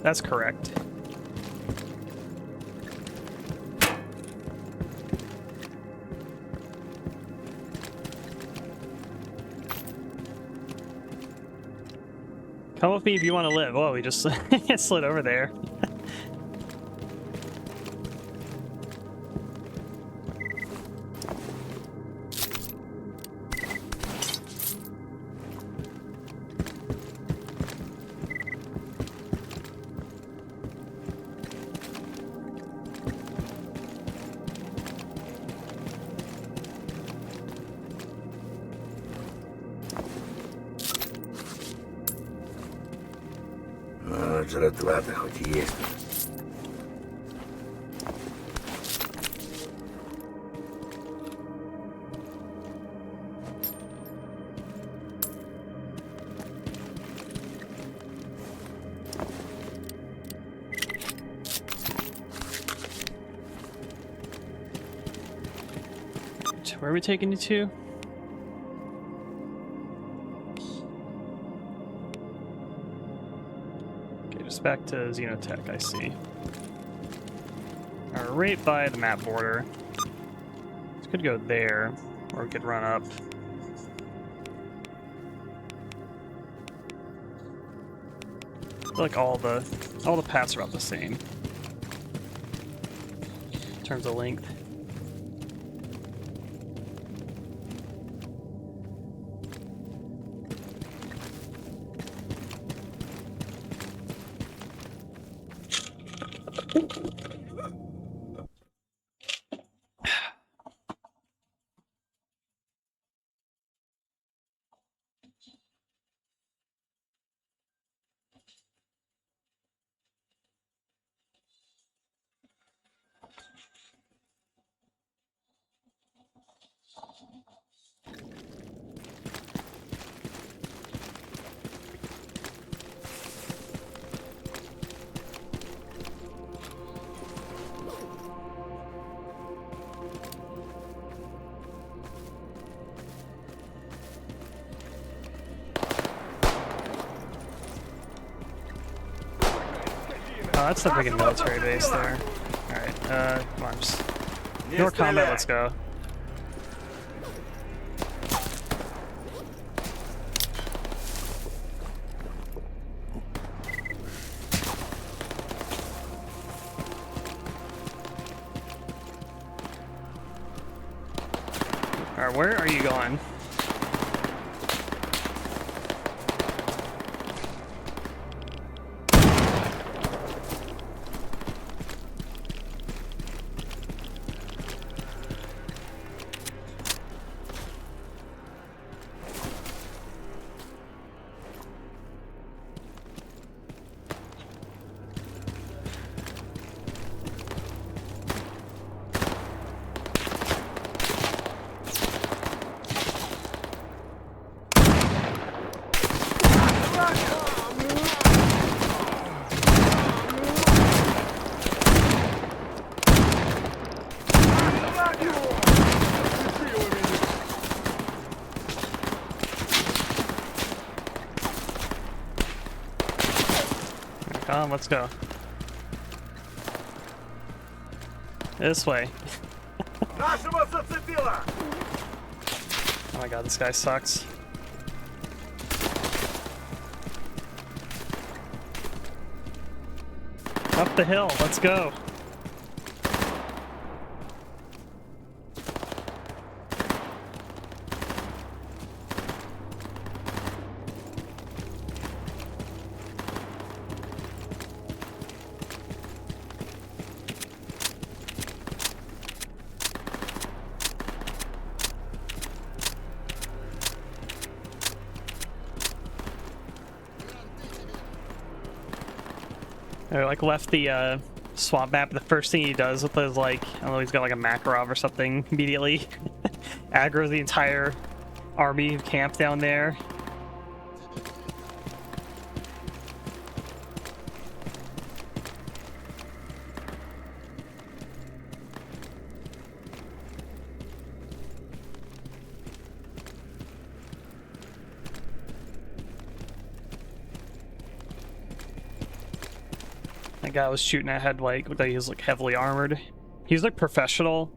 that's correct. Come with me if you want to live. Oh, we just slid over there. Жратва-то хоть и есть. Where are we taking you to? Okay, just back to Xenotech, I see. We're right by the map border. This could go there, or we could run up. I feel like all the paths are about the same in terms of length. that's the freaking military base there. Alright, come on, just... More combat, let's go. Alright, where are you going? Come on, let's go. This way. Нашего зацепило! Oh my god, this guy sucks. Up the hill, let's go. I like left the swamp map. The first thing he does with his like, I don't know, he's got like a MeenaCrowe or something. Immediately aggroes the entire army camp down there. That guy was shooting at had like looked like he was like heavily armored. He was like professional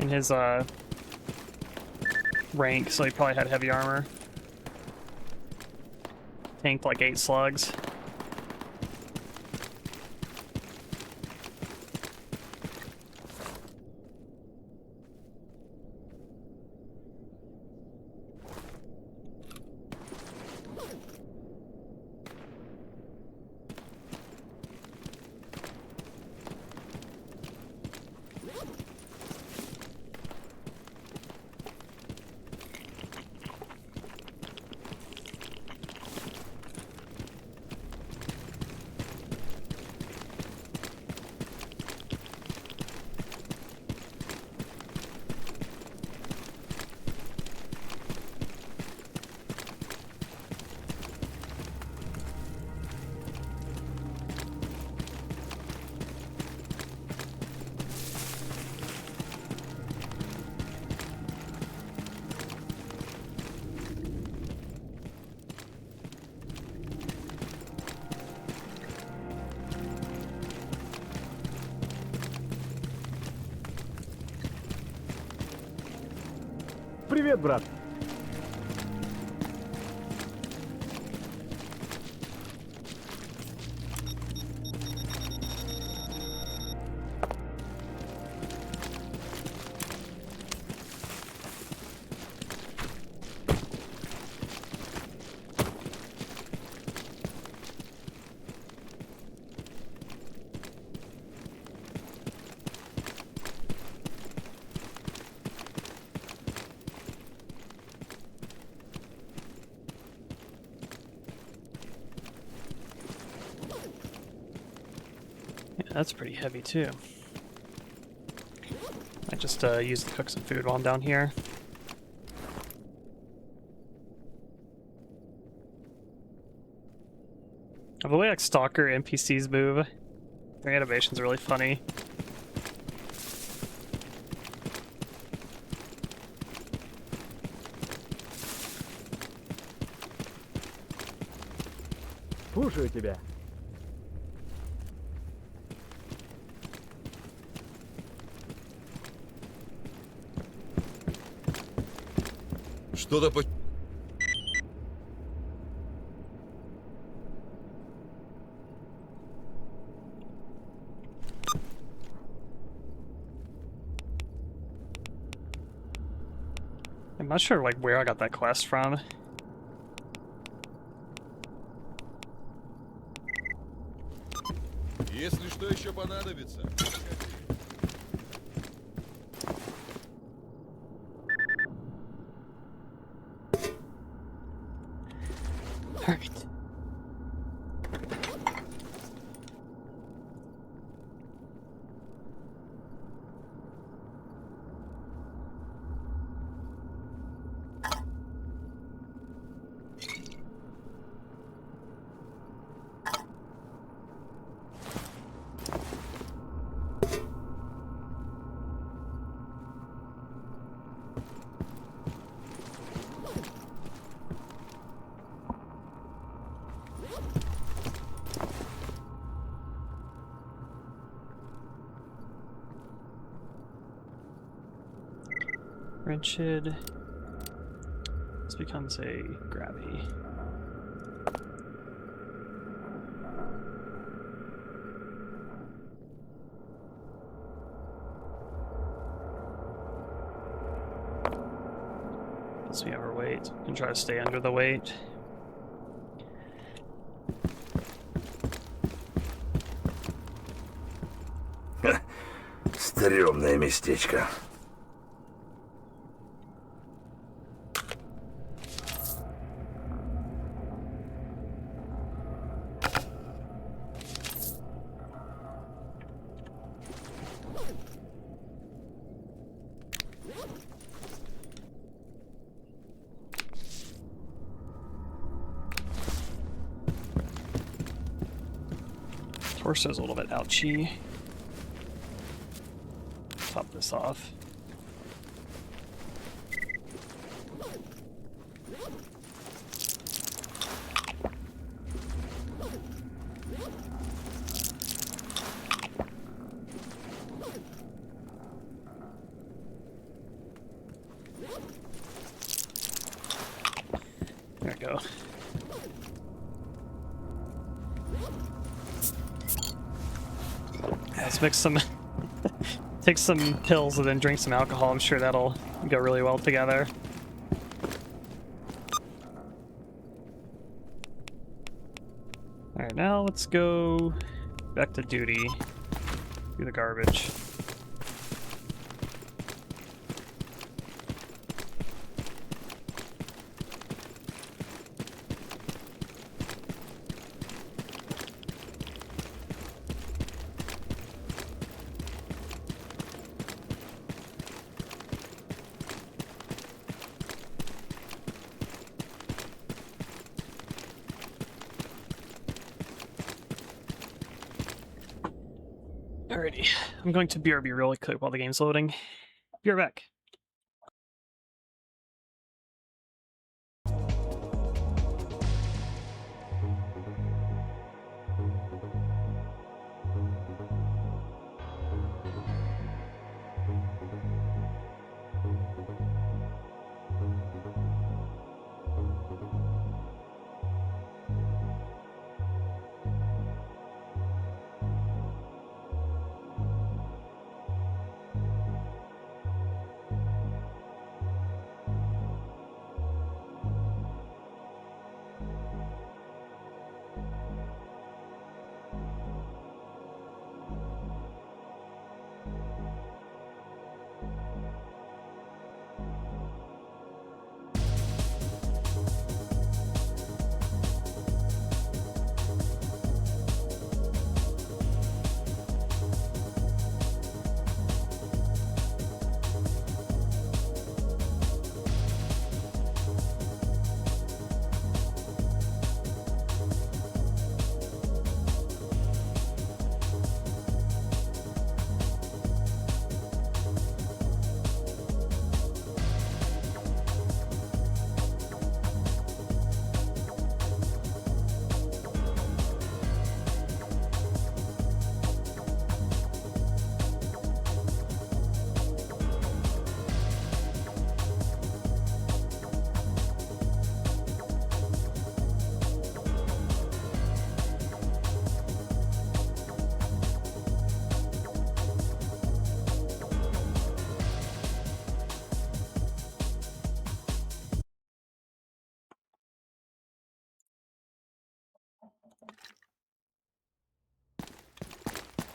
in his rank, so he probably had heavy armor. Tanked like 8 slugs. Привет, брат. That's pretty heavy too. I just use to cook some food while I'm down here. The way like Stalker NPCs move, their animation's really funny. Слушаю тебя. Что-то по... I'm not sure like where I got that quest from. Если что еще понадобится, заходи. Alright. Wretched. This becomes a grabby. Plus we have our weight. We can try to stay under the weight. Стрёмное местечко. Torso's a little bit ouchy. Top this off. There we go. Let's mix some, take some pills and then drink some alcohol. I'm sure that'll go really well together. Alright, now let's go back to duty. Do the garbage. Alrighty, I'm going to BRB really quick while the game's loading. Be right back.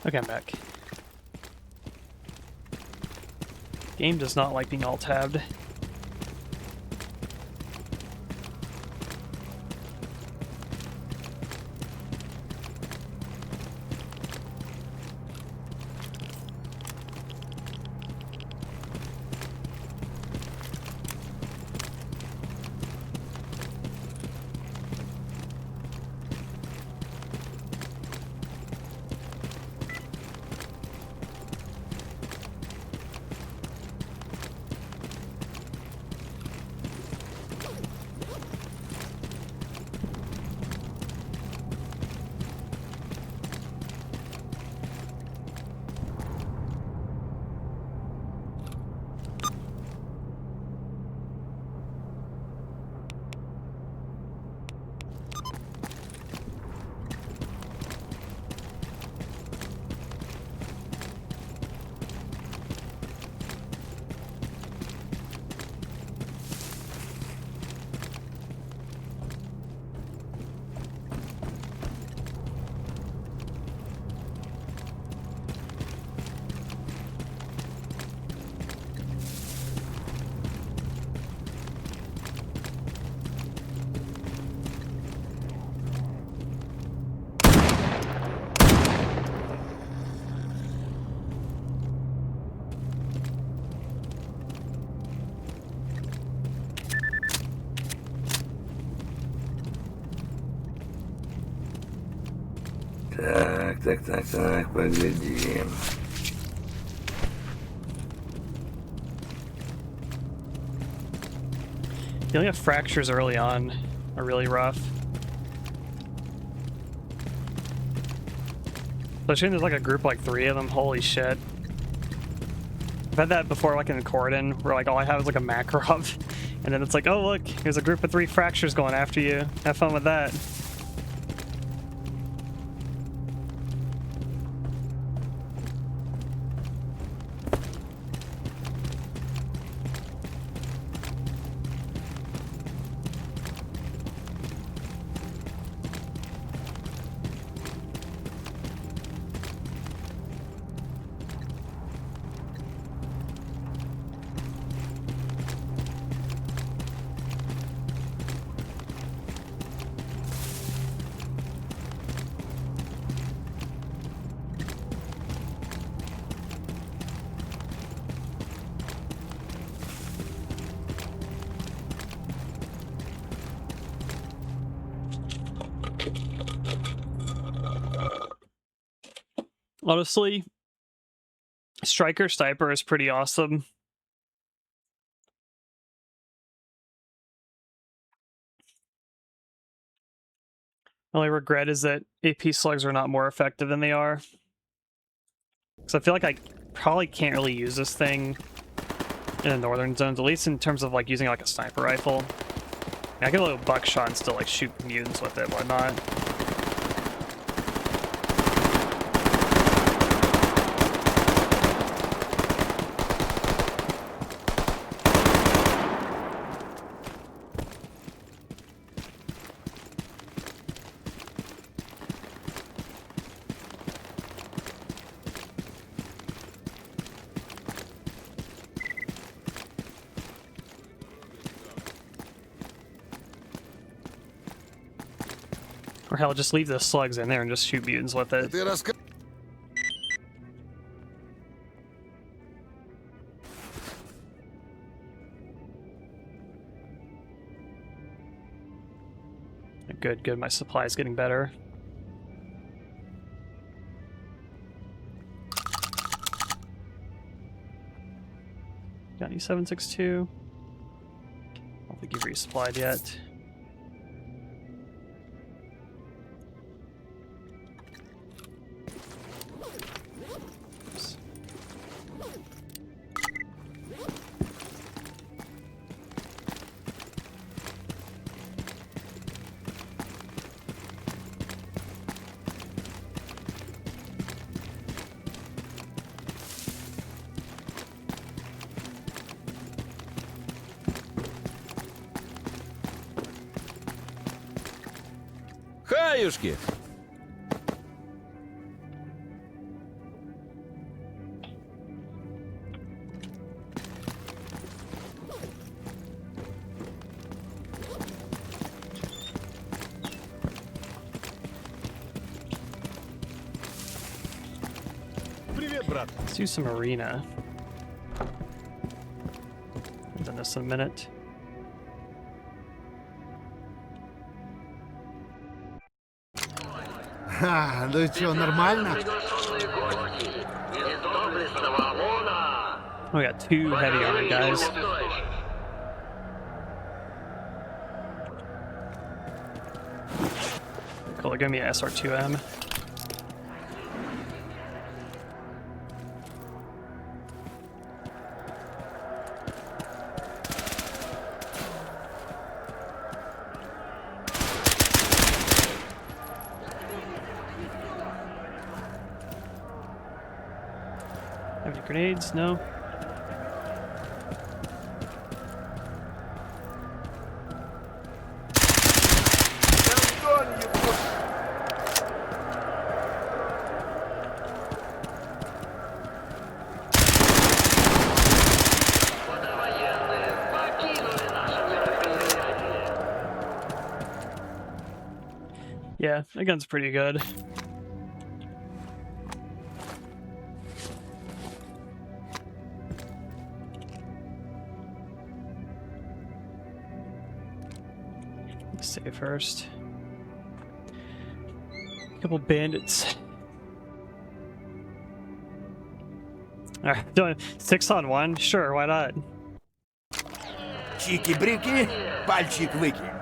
Okay, I'm back. Game does not like being alt-tabbed. Так, погоди. Feeling like fractures early on are really rough. Especially when there's like a group like 3 of them, holy shit. I've had that before, like in Corden, where like all I have is like a Makarov, and then it's like, oh look, here's a group of 3 fractures going after you. Have fun with that. Honestly, Striker Sniper is pretty awesome. Only regret is that AP slugs are not more effective than they are. Because I feel like I probably can't really use this thing in the northern zones, at least in terms of like using like a sniper rifle. I can a little buckshot and still like shoot mutants with it, whatnot. Or hell, just leave the slugs in there and just shoot mutants with it. Ты раска... Good, good. My supply is getting better. Got any 762? I don't think you've resupplied yet. Oops. Хаюшки! обратно. Let's do some arena. I've done this in a minute. Ха, ну что, нормально? We got 2 heavy armor guys. Cool, give me an SR2M. Have any grenades? No. Yeah, that gun's pretty good. Let's save first. Couple bandits. Alright, doing 6-on-1? Sure, why not? Чики-брики, пальчик-выки.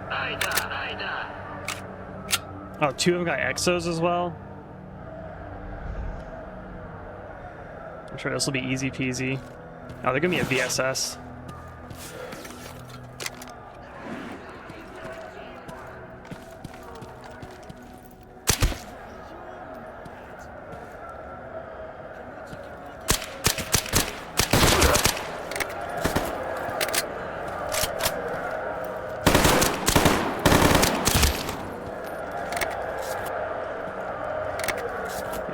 Oh, 2 of them got exos as well. I'm sure this will be easy peasy. Oh, they're gonna be a VSS.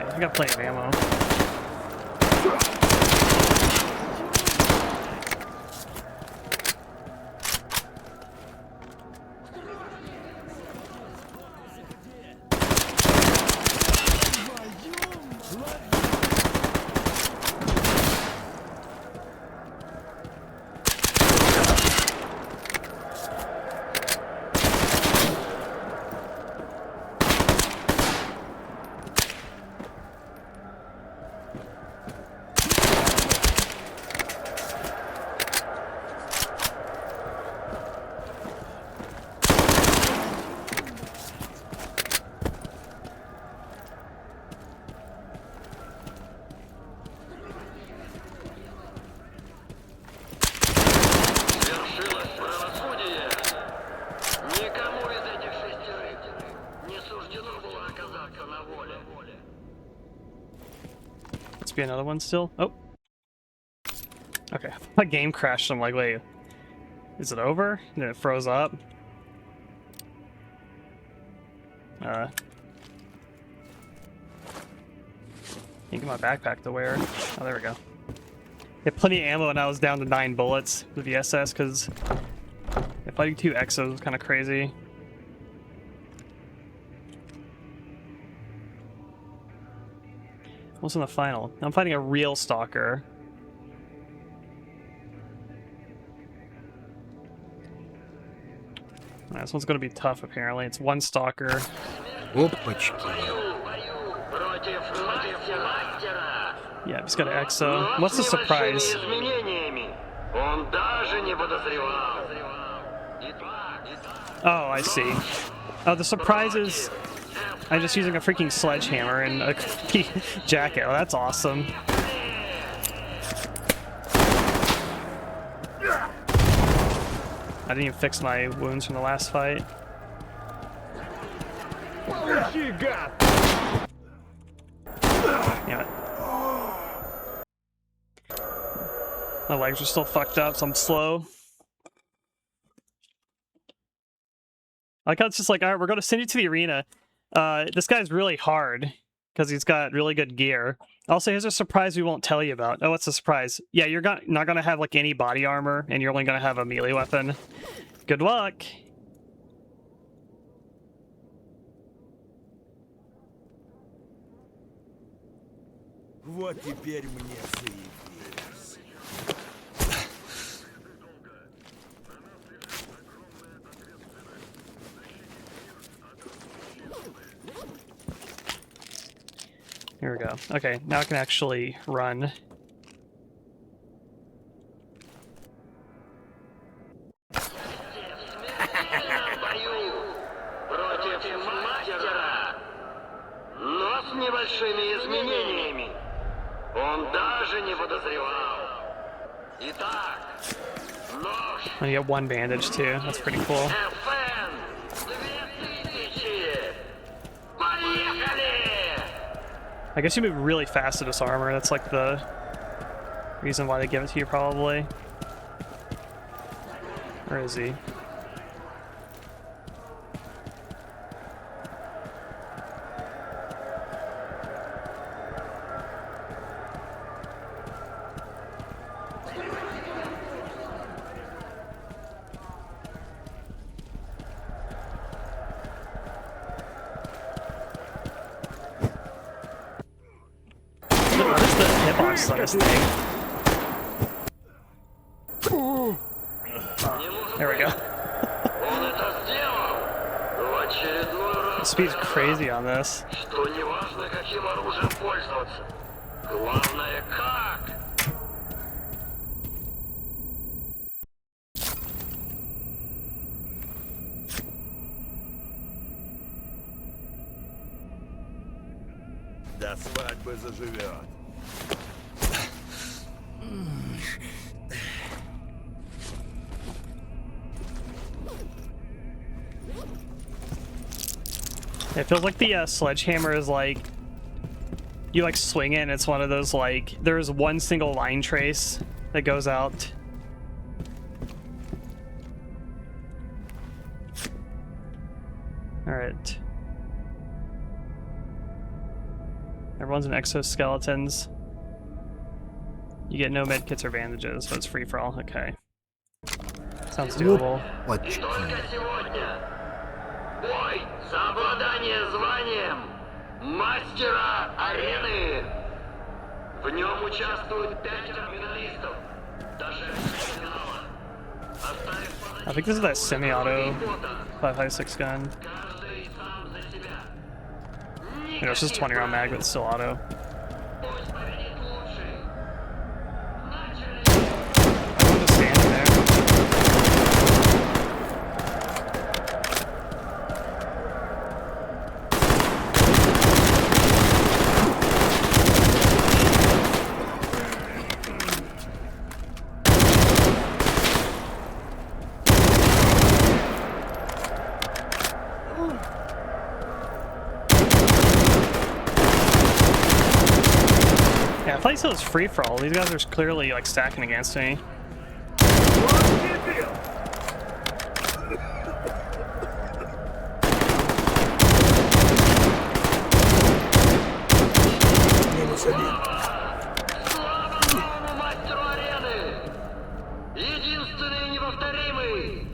I got plenty of ammo. Let's be another one still. Oh. Okay. My game crashed. I'm like, wait. Is it over? And then it froze up. Get my backpack to wear. Oh, there we go. Had plenty of ammo and I was down to 9 bullets with the SS because fighting 2 exos was kind of crazy. What's in the final? I'm fighting a real Stalker. This one's gonna be tough apparently. It's 1 Stalker. Опачки. Yeah, he's got an exo. What's the surprise? Oh, I see. Oh, the surprise is I'm just using a freaking sledgehammer and a jacket. Oh, that's awesome. I didn't even fix my wounds from the last fight. Damn it. My legs are still fucked up, so I'm slow. I like how it's just like, alright, we're gonna send you to the arena. This guy's really hard because he's got really good gear. Also, here's a surprise we won't tell you about. Oh, what's the surprise? Yeah, you're not gonna have like any body armor, and you're only gonna have a melee weapon. Good luck. Вот теперь мне заебись. Here we go. Okay, now I can actually run. Но с небольшими изменениями. Он даже не подозревал. Итак, нож And you get one bandage too. That's pretty cool. FN 2000. Поехали! I guess you move really fast to disarm her. That's like the reason why they give it to you, probably. Where is he? What is the hitbox on this thing? There we go. Он это сделал! В очередной раз Speed's crazy on this. что неважно, каким оружием пользоваться. Главное, как! До свадьбы заживет. It feels like the sledgehammer is like, you like swing it and it's one of those like, there's one single line trace that goes out. Alright. Everyone's in exoskeletons. You get no medkits or bandages, so it's free for all. Okay. Sounds doable. И только сегодня бой за обладание званием мастера арены. В нем участвуют 5 финалистов. Даже финала. Оставив I think this is that semi-auto 5.56 gun. каждый сам за себя. You know, it's just 20 round mag, but it's still auto. Пусть победит лучший. Начали. I'm just standing there. Yeah, I thought you said it was free for all. These guys are clearly like stacking against me. Слава новому мастеру арены! Единственный и неповторимый!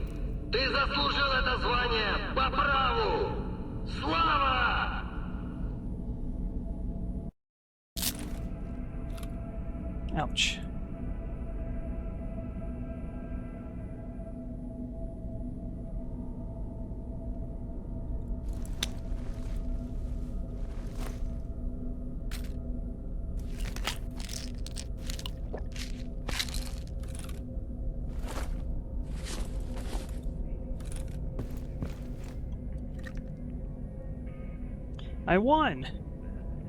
Ты заслужил это звание по праву! Слава! Ouch. I won!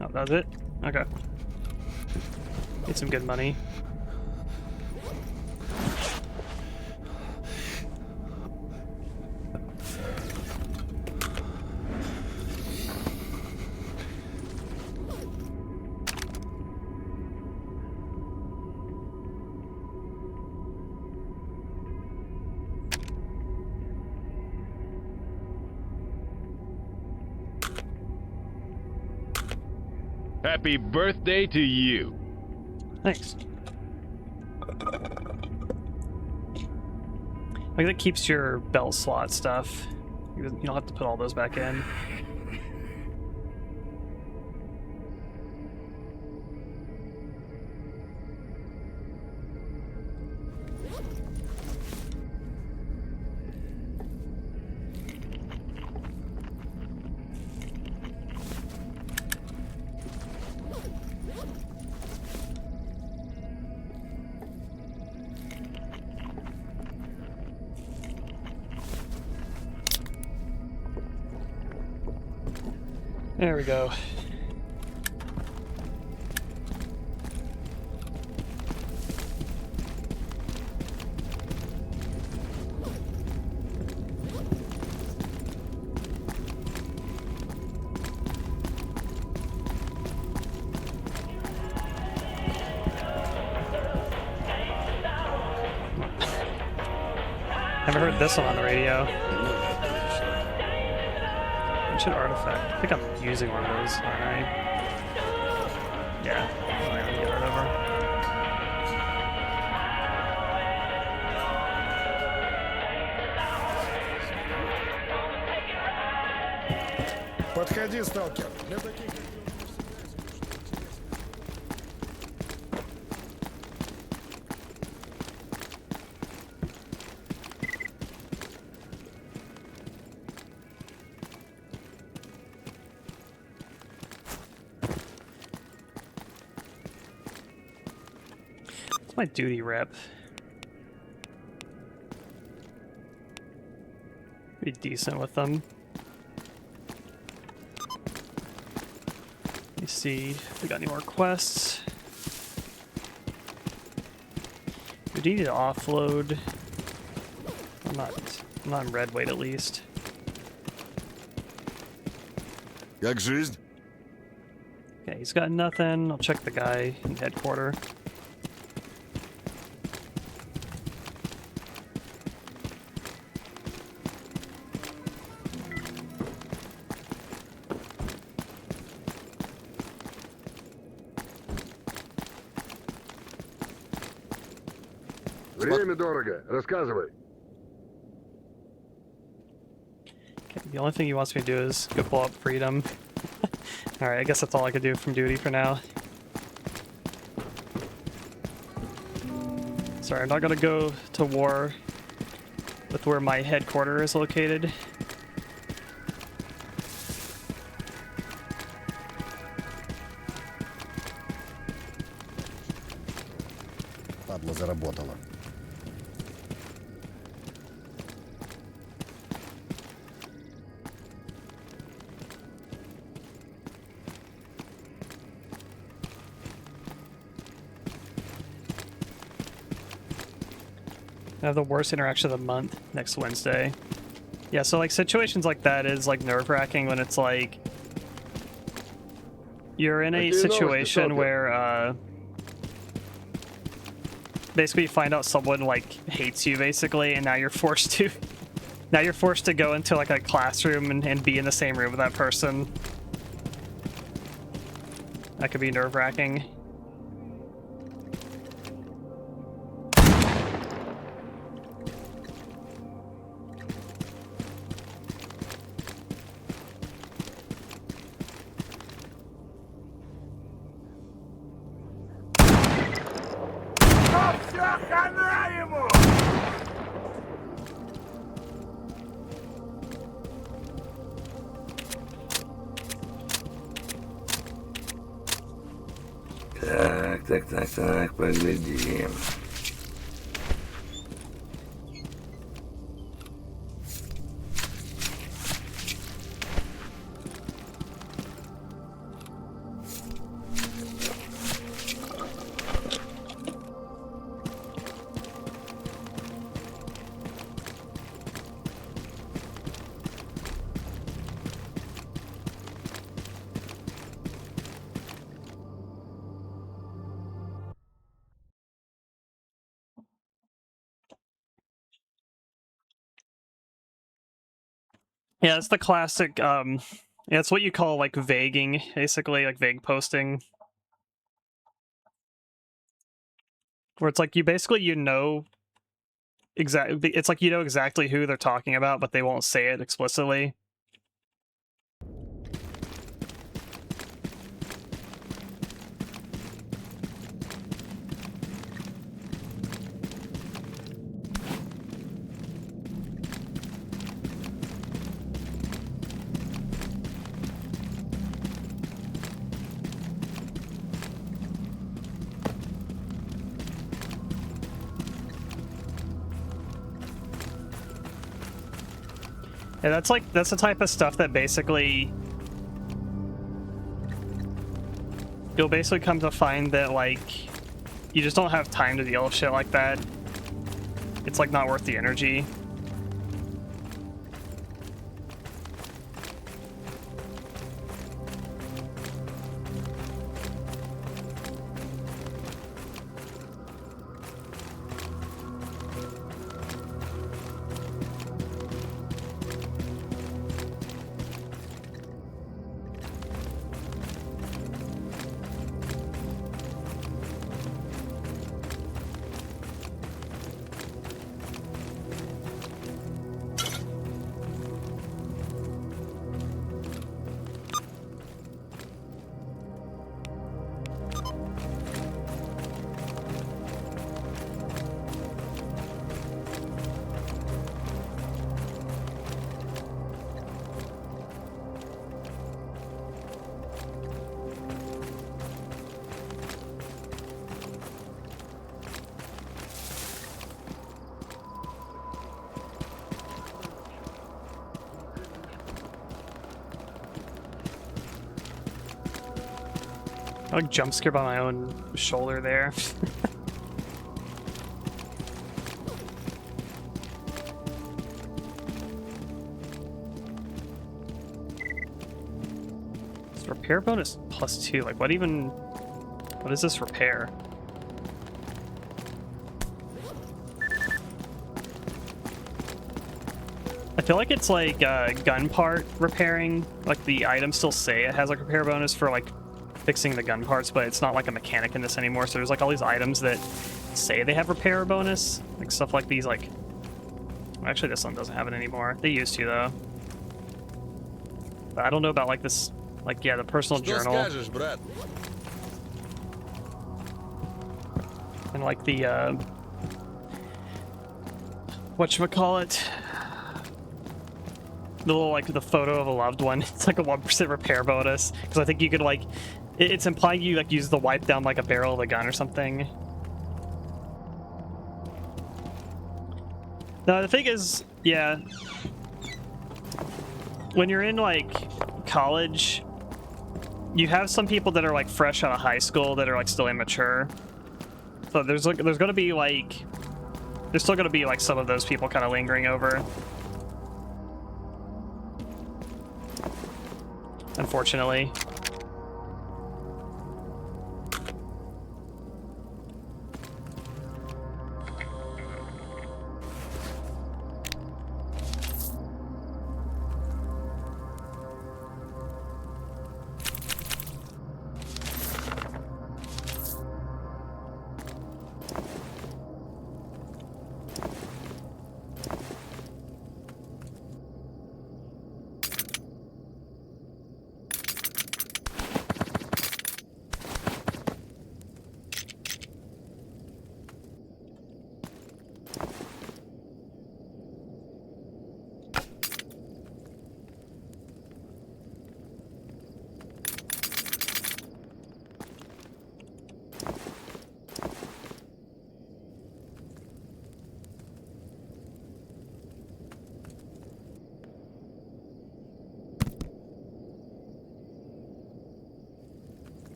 Oh, that's it? Okay. Get some good money. Happy birthday to you. Thanks. Like that keeps your belt slot stuff. You don't have to put all those back in. There we go. Never heard this one on the radio. Ancient artifact. I think I'm using one of those, aren't I? Yeah. I'm gonna get rid of her. Подходи, сталкер. Для таких... What's my duty rep? Be decent with them. Let me see if we got any more quests. We do need to offload. I'm not in red weight at least. Как жизнь? Okay, he's got nothing. I'll check the guy in headquarters. Время дорого. Рассказывай. Okay, the only thing he wants me to do is go pull up freedom. Alright, I guess that's all I could do from duty for now. Sorry, I'm not gonna go to war with where my headquarters is located. Падла заработала. I have the worst interaction of the month next Wednesday. Yeah, so like situations like that is like nerve-wracking when it's like you're in a situation where basically you find out someone like hates you basically, and now you're forced to go into like a classroom and be in the same room with that person. That could be nerve-wracking. Вся хана ему! Так, поглядим. Yeah, it's the classic, yeah, it's what you call, like, vaguing, basically, like, vague posting. Where it's like, you know exactly, it's like you know exactly who they're talking about, but they won't say it explicitly. Yeah, that's the type of stuff that basically you'll basically come to find that, like, you just don't have time to deal with shit like that. It's, like, not worth the energy. I like jump scared by my own shoulder there. It's repair bonus +2. Like, what is this repair? I feel like it's like gun part repairing. Like, the items still say it has like repair bonus for like fixing the gun parts, but it's not like a mechanic in this anymore. So there's like all these items that say they have repair bonus, like stuff like these. Like, actually, this one doesn't have it anymore. They used to though. But I don't know about like this, like, yeah, the personal Что journal скажешь, брат? and like the whatchamacallit, the little, like, the photo of a loved one. It's like a 1% repair bonus, because I think you could, like, it's implying you like use the wipe down like a barrel of a gun or something. No, the thing is, yeah, when you're in like college, you have some people that are like fresh out of high school that are like still immature. So there's gonna be like, there's still gonna be like some of those people kind of lingering over, unfortunately.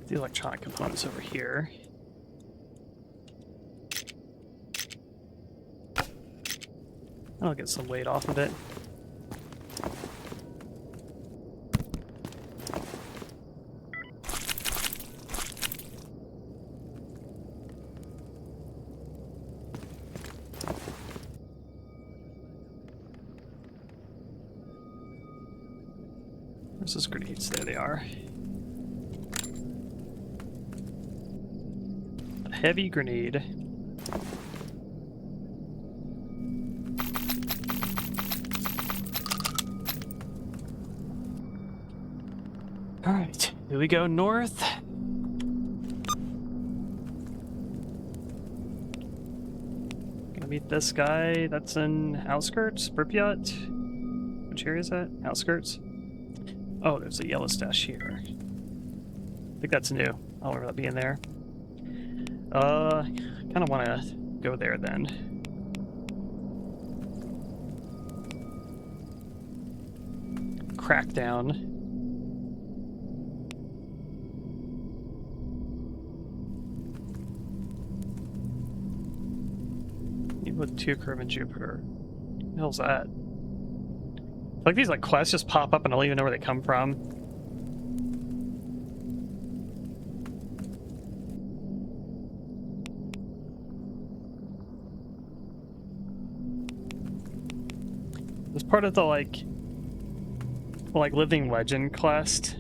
The electronic components over here. I'll get some weight off of it. Where's those grenades? There they are. Heavy grenade. All right, here we go north. Gonna meet this guy that's in outskirts, Pripyat. Which area is that? Outskirts? Oh, there's a yellow stash here. I think that's new. I don't remember that being there. Kind of want to go there then. Crackdown. With 2 Curve and Jupiter. What the hell's that? Like these like quests just pop up and I don't even know where they come from. It's part of the like Living Legend quest.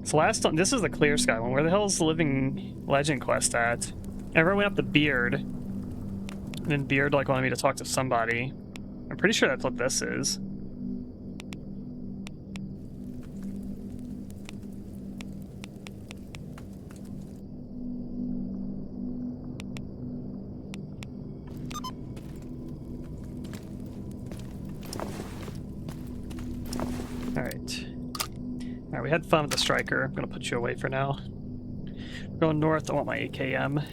So last time, this is the Clear Sky one. Where the hell is the Living Legend quest at? I ever went up to Beard. And then Beard like wanted me to talk to somebody. I'm pretty sure that's what this is. Alright, we had fun with the Striker. I'm gonna put you away for now. We're going north. I want my AKM.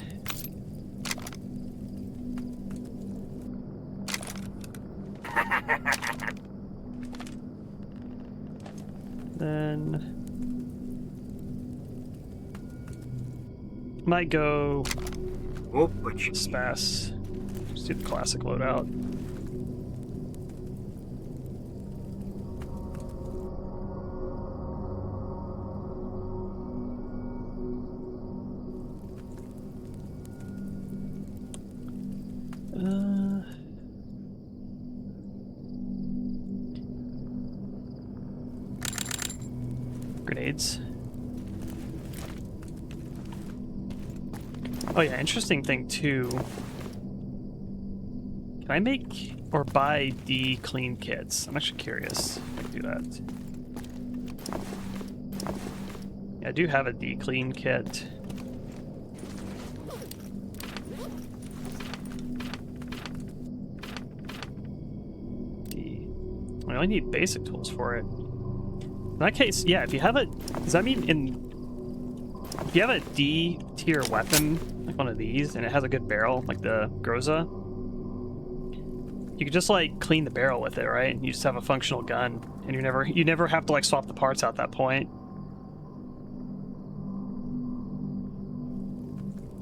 Then might go Spas. Just do the classic loadout. Grenades. Oh yeah, interesting thing too. Can I make or buy D-clean kits? I'm actually curious if I can do that. Yeah, I do have a D-clean kit. I only need basic tools for it. In that case, yeah, if you have a... Does that mean if you have a D tier weapon, like one of these, and it has a good barrel, like the Groza, you could just like clean the barrel with it, right? You just have a functional gun, and you never have to like swap the parts out at that point.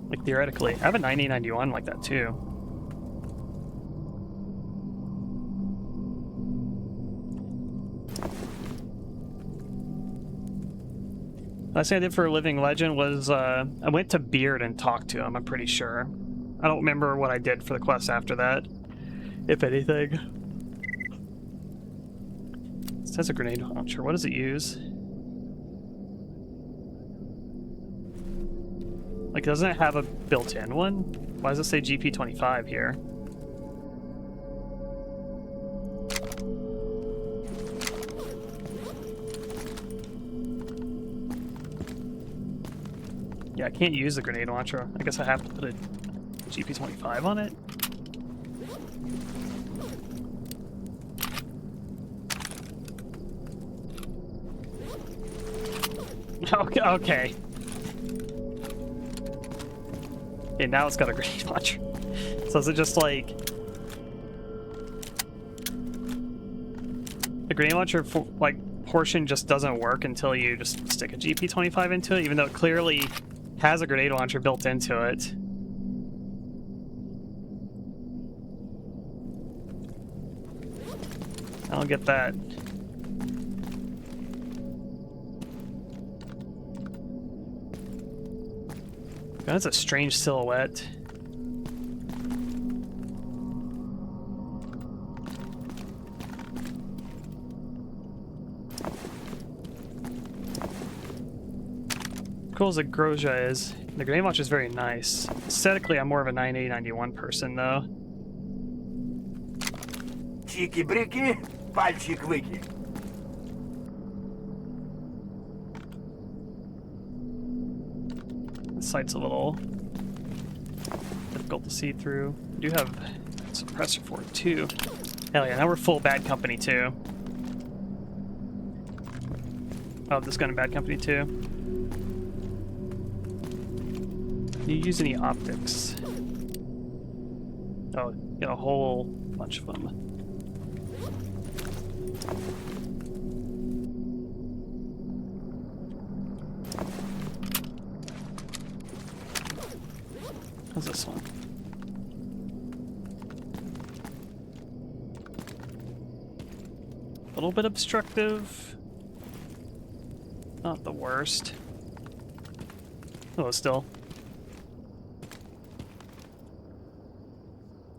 Like theoretically, I have a 9091 like that too. Last thing I did for Living Legend was I went to Beard and talked to him, I'm pretty sure. I don't remember what I did for the quest after that, if anything. This has a grenade launcher. What does it use? Like, doesn't it have a built-in one? Why does it say GP25 here? Yeah, I can't use the grenade launcher. I guess I have to put a GP25 on it. Okay. Okay, now it's got a grenade launcher. So is it just like... The grenade launcher, portion just doesn't work until you just stick a GP25 into it, even though it clearly has a grenade launcher built into it. I don't get that. That's a strange silhouette. Cool as a Grozha is. The grenade launcher is very nice. Aesthetically, I'm more of a 9091 person, though. Чики-брики, пальчик-выки. The sight's a little difficult to see through. We do have suppressor for it too. Hell yeah, now we're full bad company too. Oh, this gun in bad company too. Do you use any optics? Oh, get a whole bunch of them. How's this one? A little bit obstructive. Not the worst. Oh, still.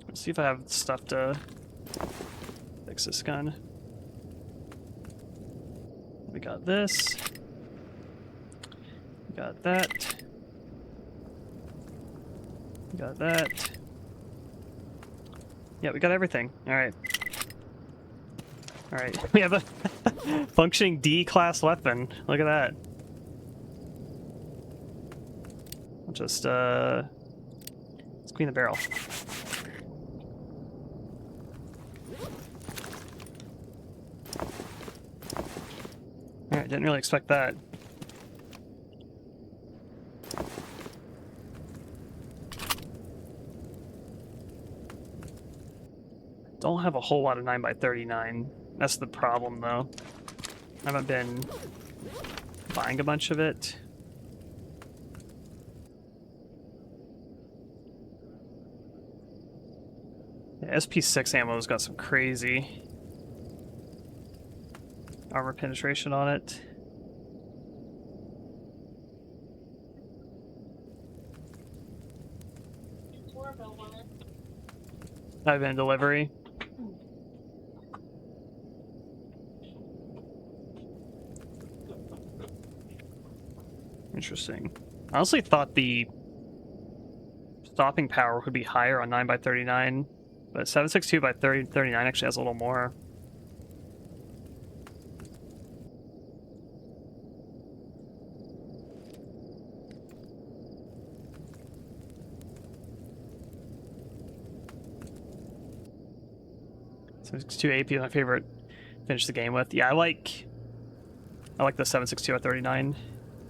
Let's see if I have stuff to fix this gun. We got this. We got that. We got that. Yeah, we got everything. Alright. Alright, we have a functioning D-class weapon. Look at that. I'll just, let's clean the barrel. Alright, didn't really expect that. Don't have a whole lot of 9x39. That's the problem, though. I haven't been buying a bunch of it. Yeah, SP6 ammo's got some crazy armor penetration on it. Doorbell on it. I've been in delivery. Interesting. I honestly thought the stopping power would be higher on 9x39, but 7.62x39 actually has a little more. So 2 AP is my favorite to finish the game with. Yeah, I like the 7.62x39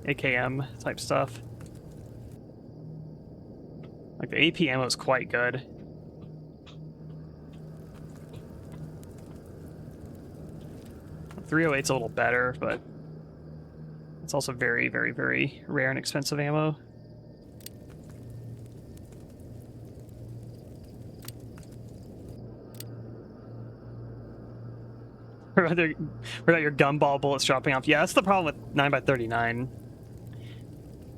AKM type stuff. Like the AP ammo is quite good. The 308's a little better, but it's also very, very, very rare and expensive ammo. What about your gumball bullets dropping off? Yeah, that's the problem with 9x39.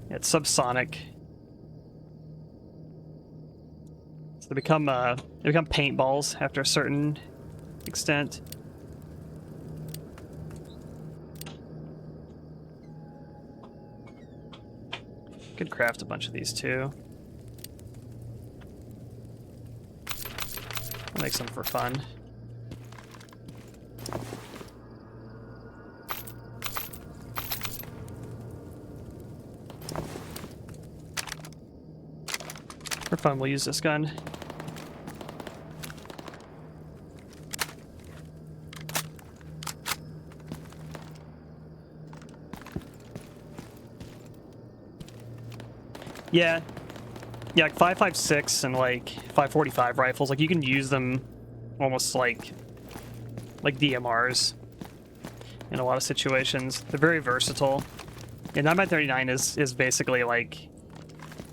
It's subsonic. So they become paintballs after a certain extent. Could craft a bunch of these too. I'll make some for fun. For fun, we'll use this gun. Yeah, like 5.56 and like 5.45 rifles, like you can use them almost like DMRs in a lot of situations. They're very versatile. Yeah, 9x39 is basically like,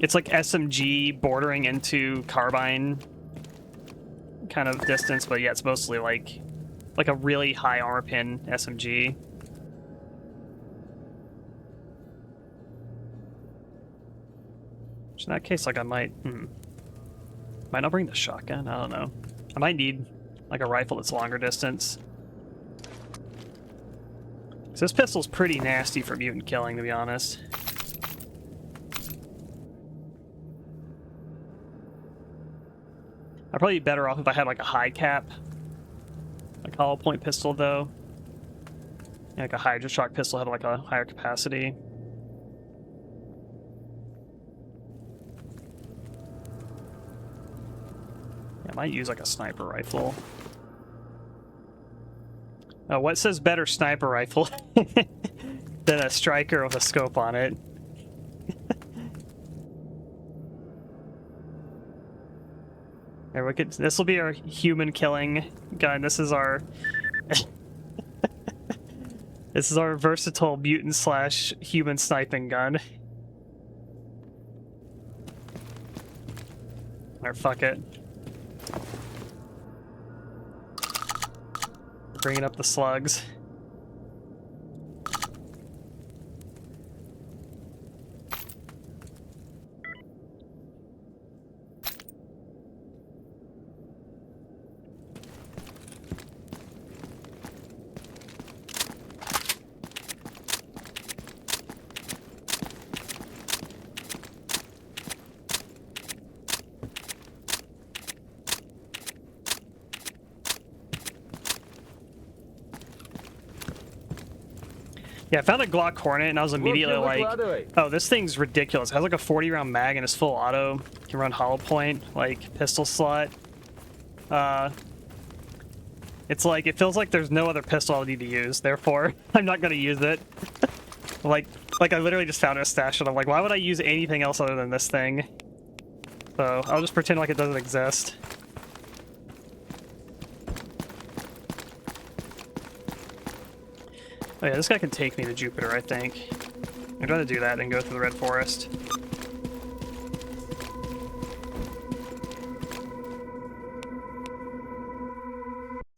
it's like SMG bordering into carbine kind of distance, but yeah, it's mostly like a really high armor pin SMG. Which in that case, like I might not bring the shotgun. I don't know. I might need like a rifle that's longer distance. So this pistol's pretty nasty for mutant killing, to be honest. I'd probably be better off if I had like a high cap, like hollow point pistol though. Yeah, like a Hydra shock pistol had like a higher capacity. I might use like a sniper rifle. What says better sniper rifle than a striker with a scope on it? Here, we could, this will be our human killing gun. This is our this is our versatile mutant slash human sniping gun. Or fuck it. Bringing up the slugs. Yeah, I found a Glock Hornet and I was immediately like, oh, this thing's ridiculous. It has like a 40-round mag and it's full auto. You can run hollow point, like pistol slot. It's like, it feels like there's no other pistol I need to use, therefore I'm not gonna use it. like I literally just found a stash and I'm like, why would I use anything else other than this thing? So I'll just pretend like it doesn't exist. Oh yeah, this guy can take me to Jupiter, I think. I'd rather do that than go through the Red Forest.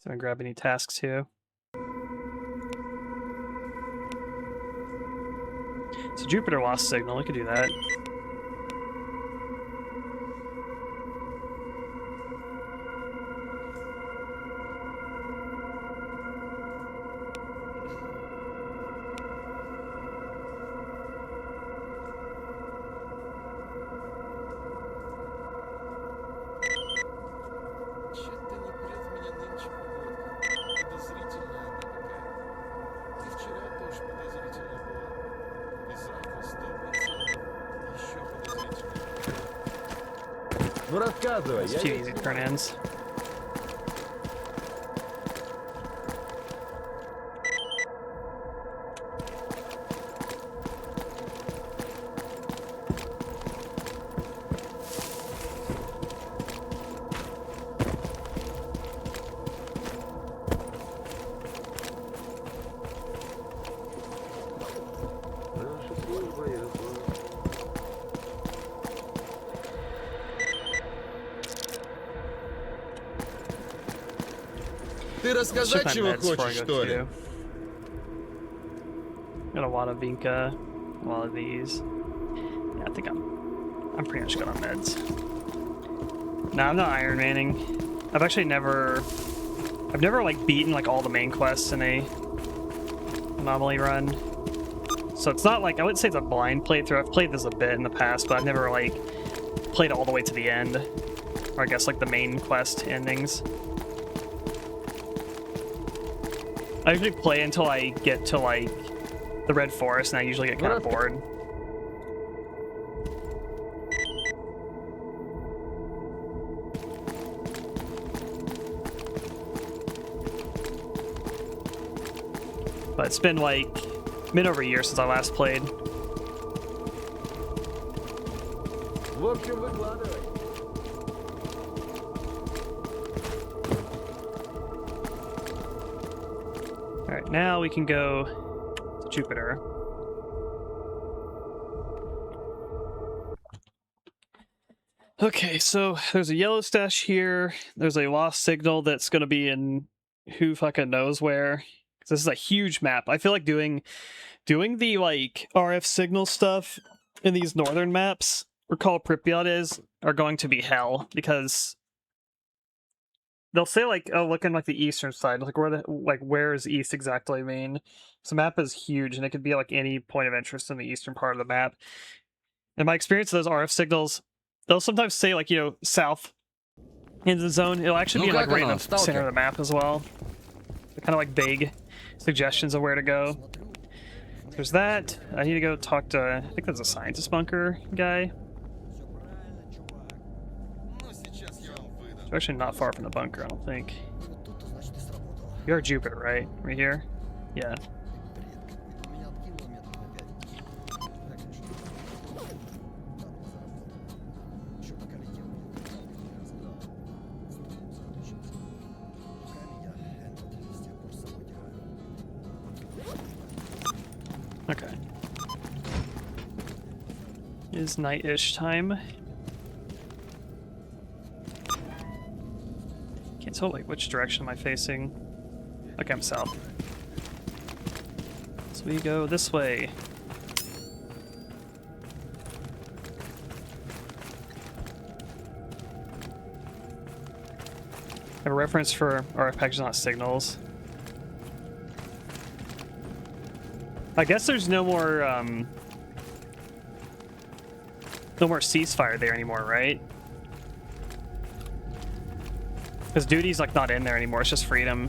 So I grab any tasks here. So Jupiter lost signal, we could do that. Чё-то не прет меня нынче погодка. Подозрительная она какая. И вчера тоже подозрительно было. И завтра 100%. Еще подозрительнее. Ну рассказывай, It's too easy turn-ins. Ты рассказать чего хочешь, что ли? Got a lot of Vinca, a lot of these. Yeah, I think I'm pretty much good on meds. No, I'm not Iron Manning. I've actually never like beaten like all the main quests in a anomaly run. So it's not like, I wouldn't say it's a blind playthrough. I've played this a bit in the past, but I've never like played it all the way to the end. Or I guess like the main quest endings. I usually play until I get to like the Red Forest and I usually get kind of bored. But it's been over a year since I last played. В общем, выкладывай. Alright, now we can go to Jupiter. Okay, so there's a yellow stash here. There's a lost signal that's going to be in who fucking knows where. This is a huge map. I feel like doing the like RF signal stuff in these northern maps, or call Pripyat is, are going to be hell, because they'll say like, oh, look in like the eastern side, like where is east exactly mean? So the map is huge and it could be like any point of interest in the eastern part of the map. In my experience of those RF signals, they'll sometimes say like, you know, south in the zone. It'll actually be like right in the Stalker? center of the map as well. They're kind of like vague suggestions of where to go. There's that. I need to go talk to, I think there's a scientist bunker guy. Ну, сейчас я вам выдам. actually not far from the bunker, I don't think. You're Jupiter, right? Right here? Yeah. Okay. It is night-ish time. Can't tell like which direction am I facing. Okay, I'm south. So we go this way. Have a reference for RF packages, not signals. I guess there's no more ceasefire there anymore, right? Because duty's like not in there anymore, it's just freedom.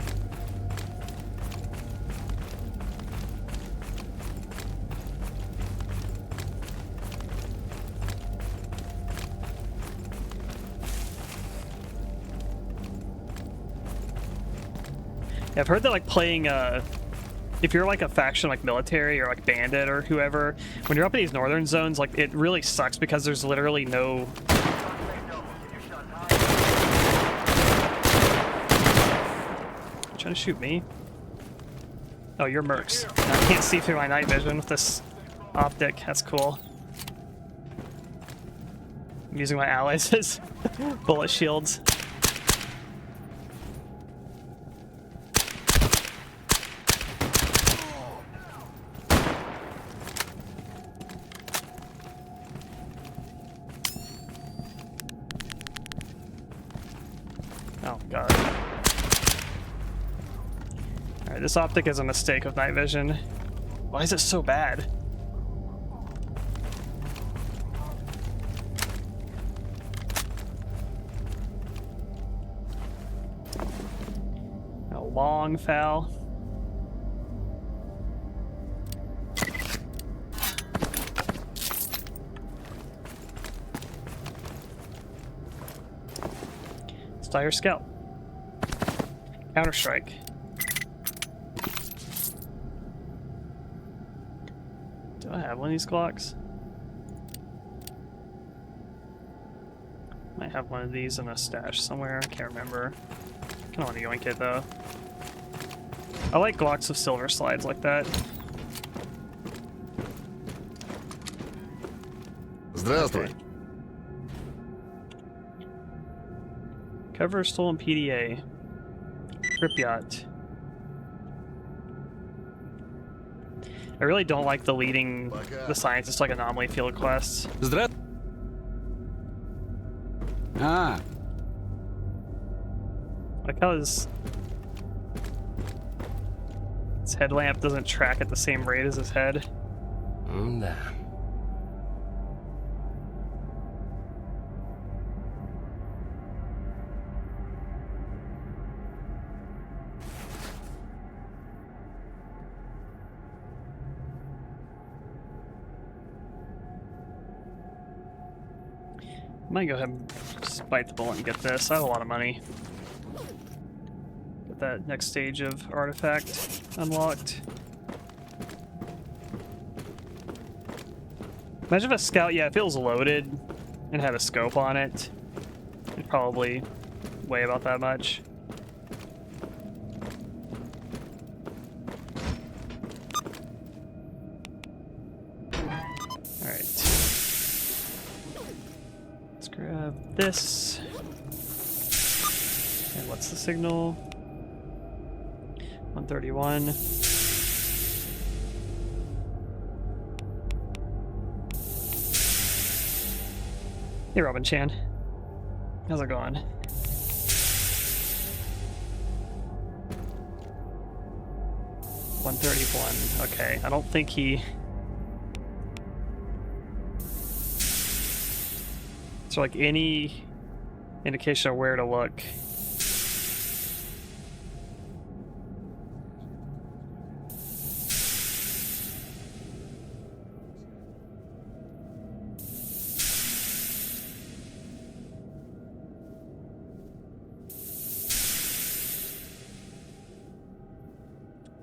Yeah, I've heard that like playing if you're like a faction like military or like bandit or whoever, when you're up in these northern zones, like it really sucks because there's literally no trying to shoot me. Oh, you're mercs. I can't see through my night vision with this optic. That's cool. I'm using my allies as bullet shields. Oh god. Alright, this optic is a mistake of night vision. Why is it so bad? A long foul. Dire Scout. Counter-Strike. Do I have one of these Glocks? Might have one of these in a stash somewhere. I can't remember. Kind of want to yoink it though. I like Glocks with silver slides like that. Здравствуй. Okay. Cover stolen PDA. Pripyat. I really don't like the leading the scientist like anomaly field quests. Ah, Like how his headlamp doesn't track at the same rate as his head. да. I might go ahead and just bite the bullet and get this. I have a lot of money. Get that next stage of artifact unlocked. Imagine if a scout, yeah, if it was loaded and had a scope on it, it'd probably weigh about that much. Alright. Let's grab this. And what's the signal? 131. Hey, Robin Chan. How's it going? $131. Okay, I don't think he... So, like, any indication of where to look?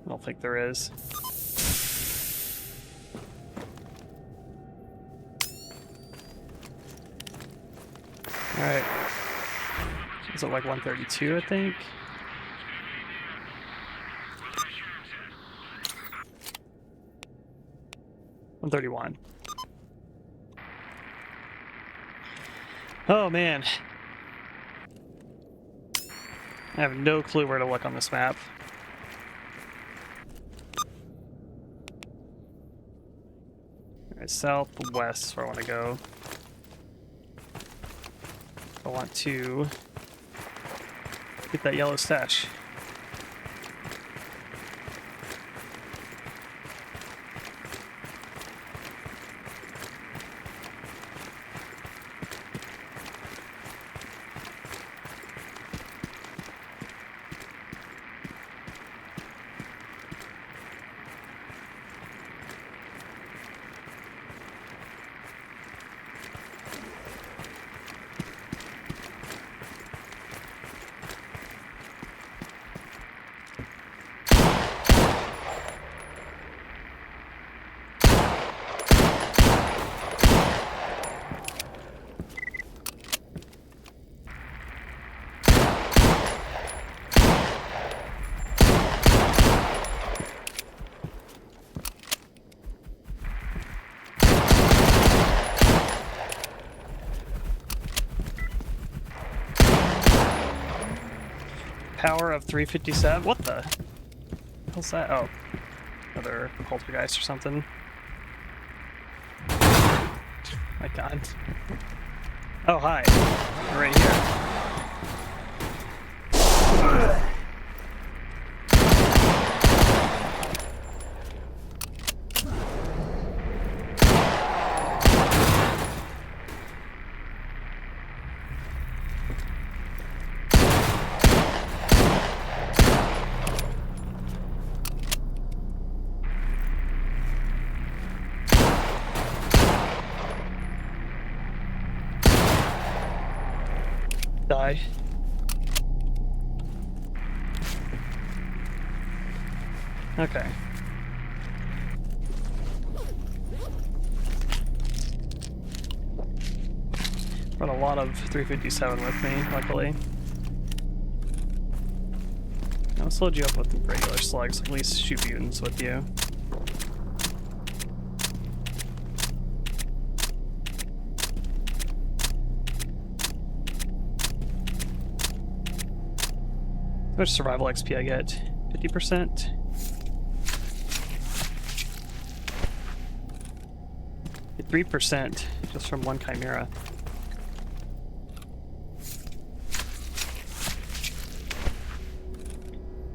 I don't think there is. Alright. Is it like 132, I think? $131. Oh man. I have no clue where to look on this map. Alright, southwest is where I want to go. I want to get that yellow stash. Power of 357. What the hell's that? Oh, another poltergeist or something. My God. Oh, hi. You're right here. Die. Okay. Brought a lot of 357 with me, luckily. I'll load you up with regular slugs, at least shoot mutants with you. How much survival XP I get? 50%? 3% just from one chimera.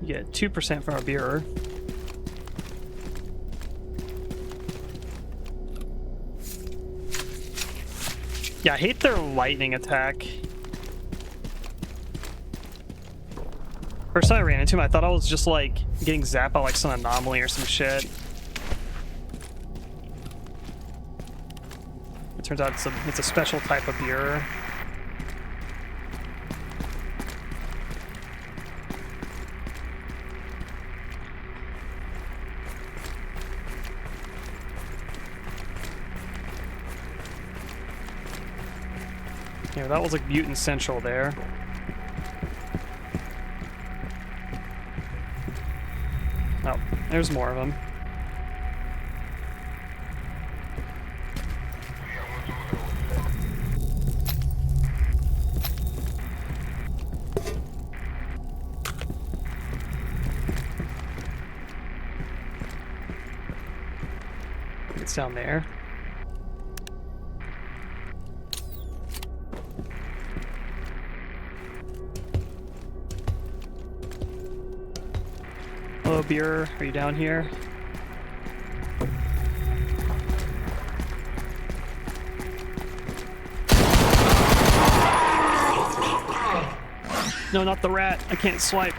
You get 2% from a bearer. Yeah, I hate their lightning attack. First time I ran into him, I thought I was just like getting zapped by like some anomaly or some shit. It turns out it's a special type of bearer. Yeah, that was like mutant central there. Oh, there's more of them. It's down there. Hello, beer. Are you down here? No, not the rat. I can't swipe.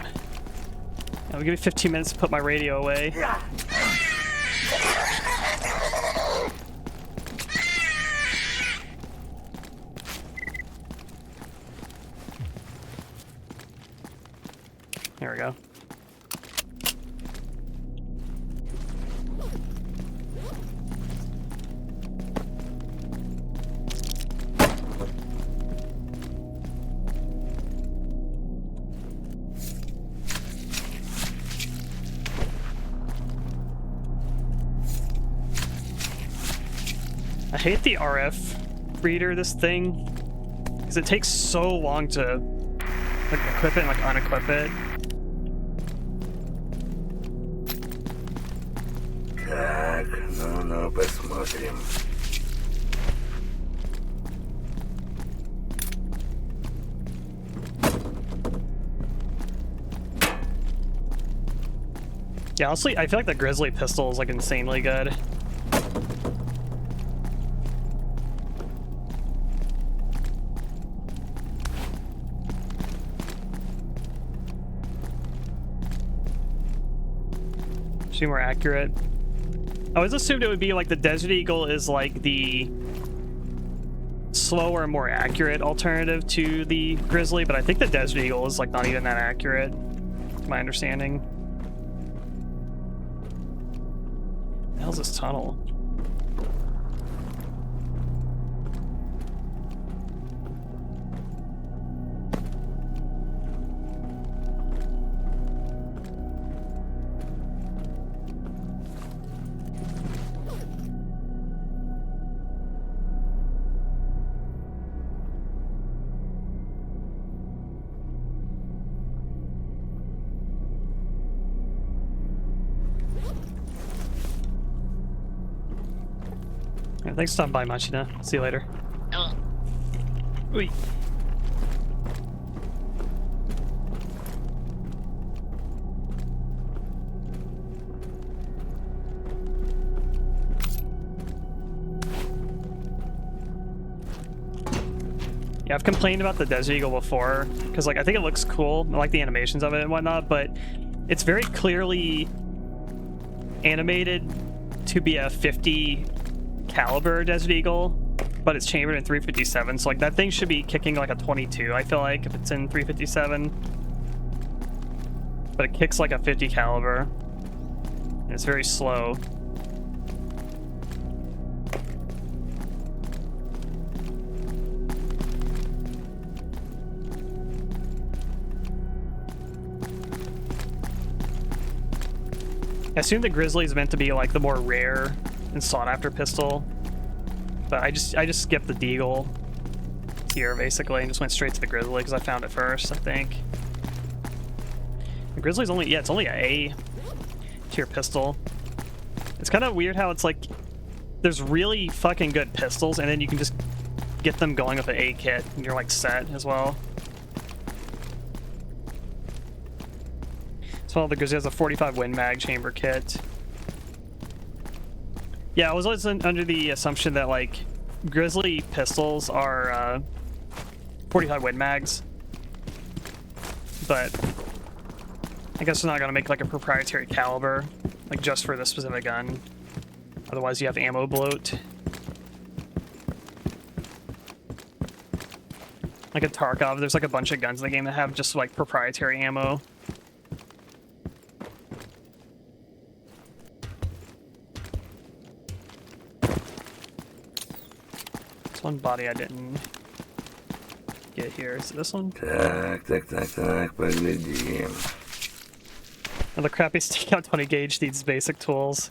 Give me 15 minutes to put my radio away. There we go. I hate the RF reader, this thing, because it takes so long to like equip it and like unequip it. Так, ну-ну, посмотрим. Yeah, honestly, I feel like the Grizzly pistol is like insanely good. Should be more accurate. I always assumed it would be like the Desert Eagle is like the slower, more accurate alternative to the Grizzly, but I think the Desert Eagle is like not even that accurate, to my understanding. What the hell's this tunnel? Yeah, thanks for stopping by, Machina. See you later. Wait. Yeah, I've complained about the Desert Eagle before, because like I think it looks cool. I like the animations of it and whatnot, but it's very clearly animated to be a 50 caliber Desert Eagle, but it's chambered in 357, so like that thing should be kicking like a 22, I feel like, if it's in 357. But it kicks like a 50 caliber. And it's very slow. I assume the Grizzly is meant to be like the more rare and sought after pistol, but I just skipped the Deagle here basically and just went straight to the Grizzly because I found it first, I think. The Grizzly's only, yeah, it's only a tier pistol. It's kind of weird how it's like there's really fucking good pistols and then you can just get them going with an A kit and you're like set as well. So the Grizzly has a 45 Win Mag chamber kit. Yeah, I was always under the assumption that like Grizzly pistols are 45 Win Mags, but I guess they're not gonna make like a proprietary caliber like just for this specific gun. Otherwise, you have ammo bloat. Like a Tarkov, there's like a bunch of guns in the game that have just like proprietary ammo. One body I didn't get here. Is it this one? Так, поглядим. And the crappy stakeout 20 gauge needs basic tools.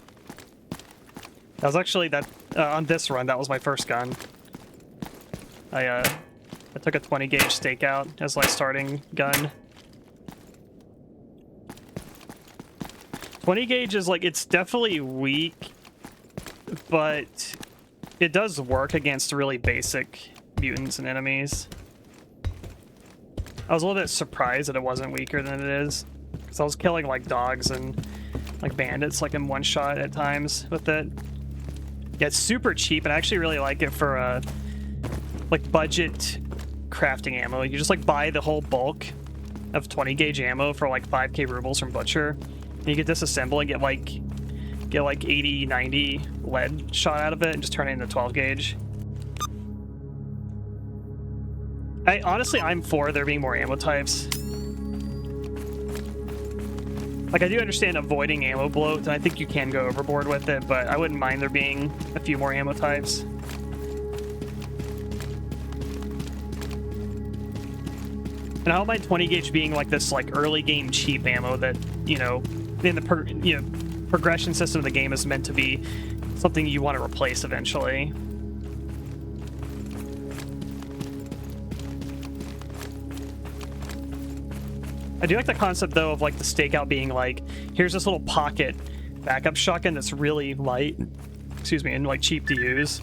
That was actually that on this run. That was my first gun. I took a 20 gauge stakeout as my starting gun. 20 gauge is like, it's definitely weak, but it does work against really basic mutants and enemies. I was a little bit surprised that it wasn't weaker than it is, because I was killing like dogs and like bandits like in one shot at times with it. Yeah, it's super cheap, and I actually really like it for like budget crafting ammo. You just like buy the whole bulk of 20 gauge ammo for like 5k rubles from Butcher, and you can disassemble and get like 80, 90 lead shot out of it and just turn it into 12 gauge. Honestly, I'm for there being more ammo types. Like, I do understand avoiding ammo bloat, and I think you can go overboard with it, but I wouldn't mind there being a few more ammo types. And I don't mind 20 gauge being like this like early game cheap ammo that, you know, in the progression system of the game is meant to be something you want to replace eventually. I do like the concept though of like the stakeout being like, here's this little pocket backup shotgun that's really light, excuse me, and like cheap to use.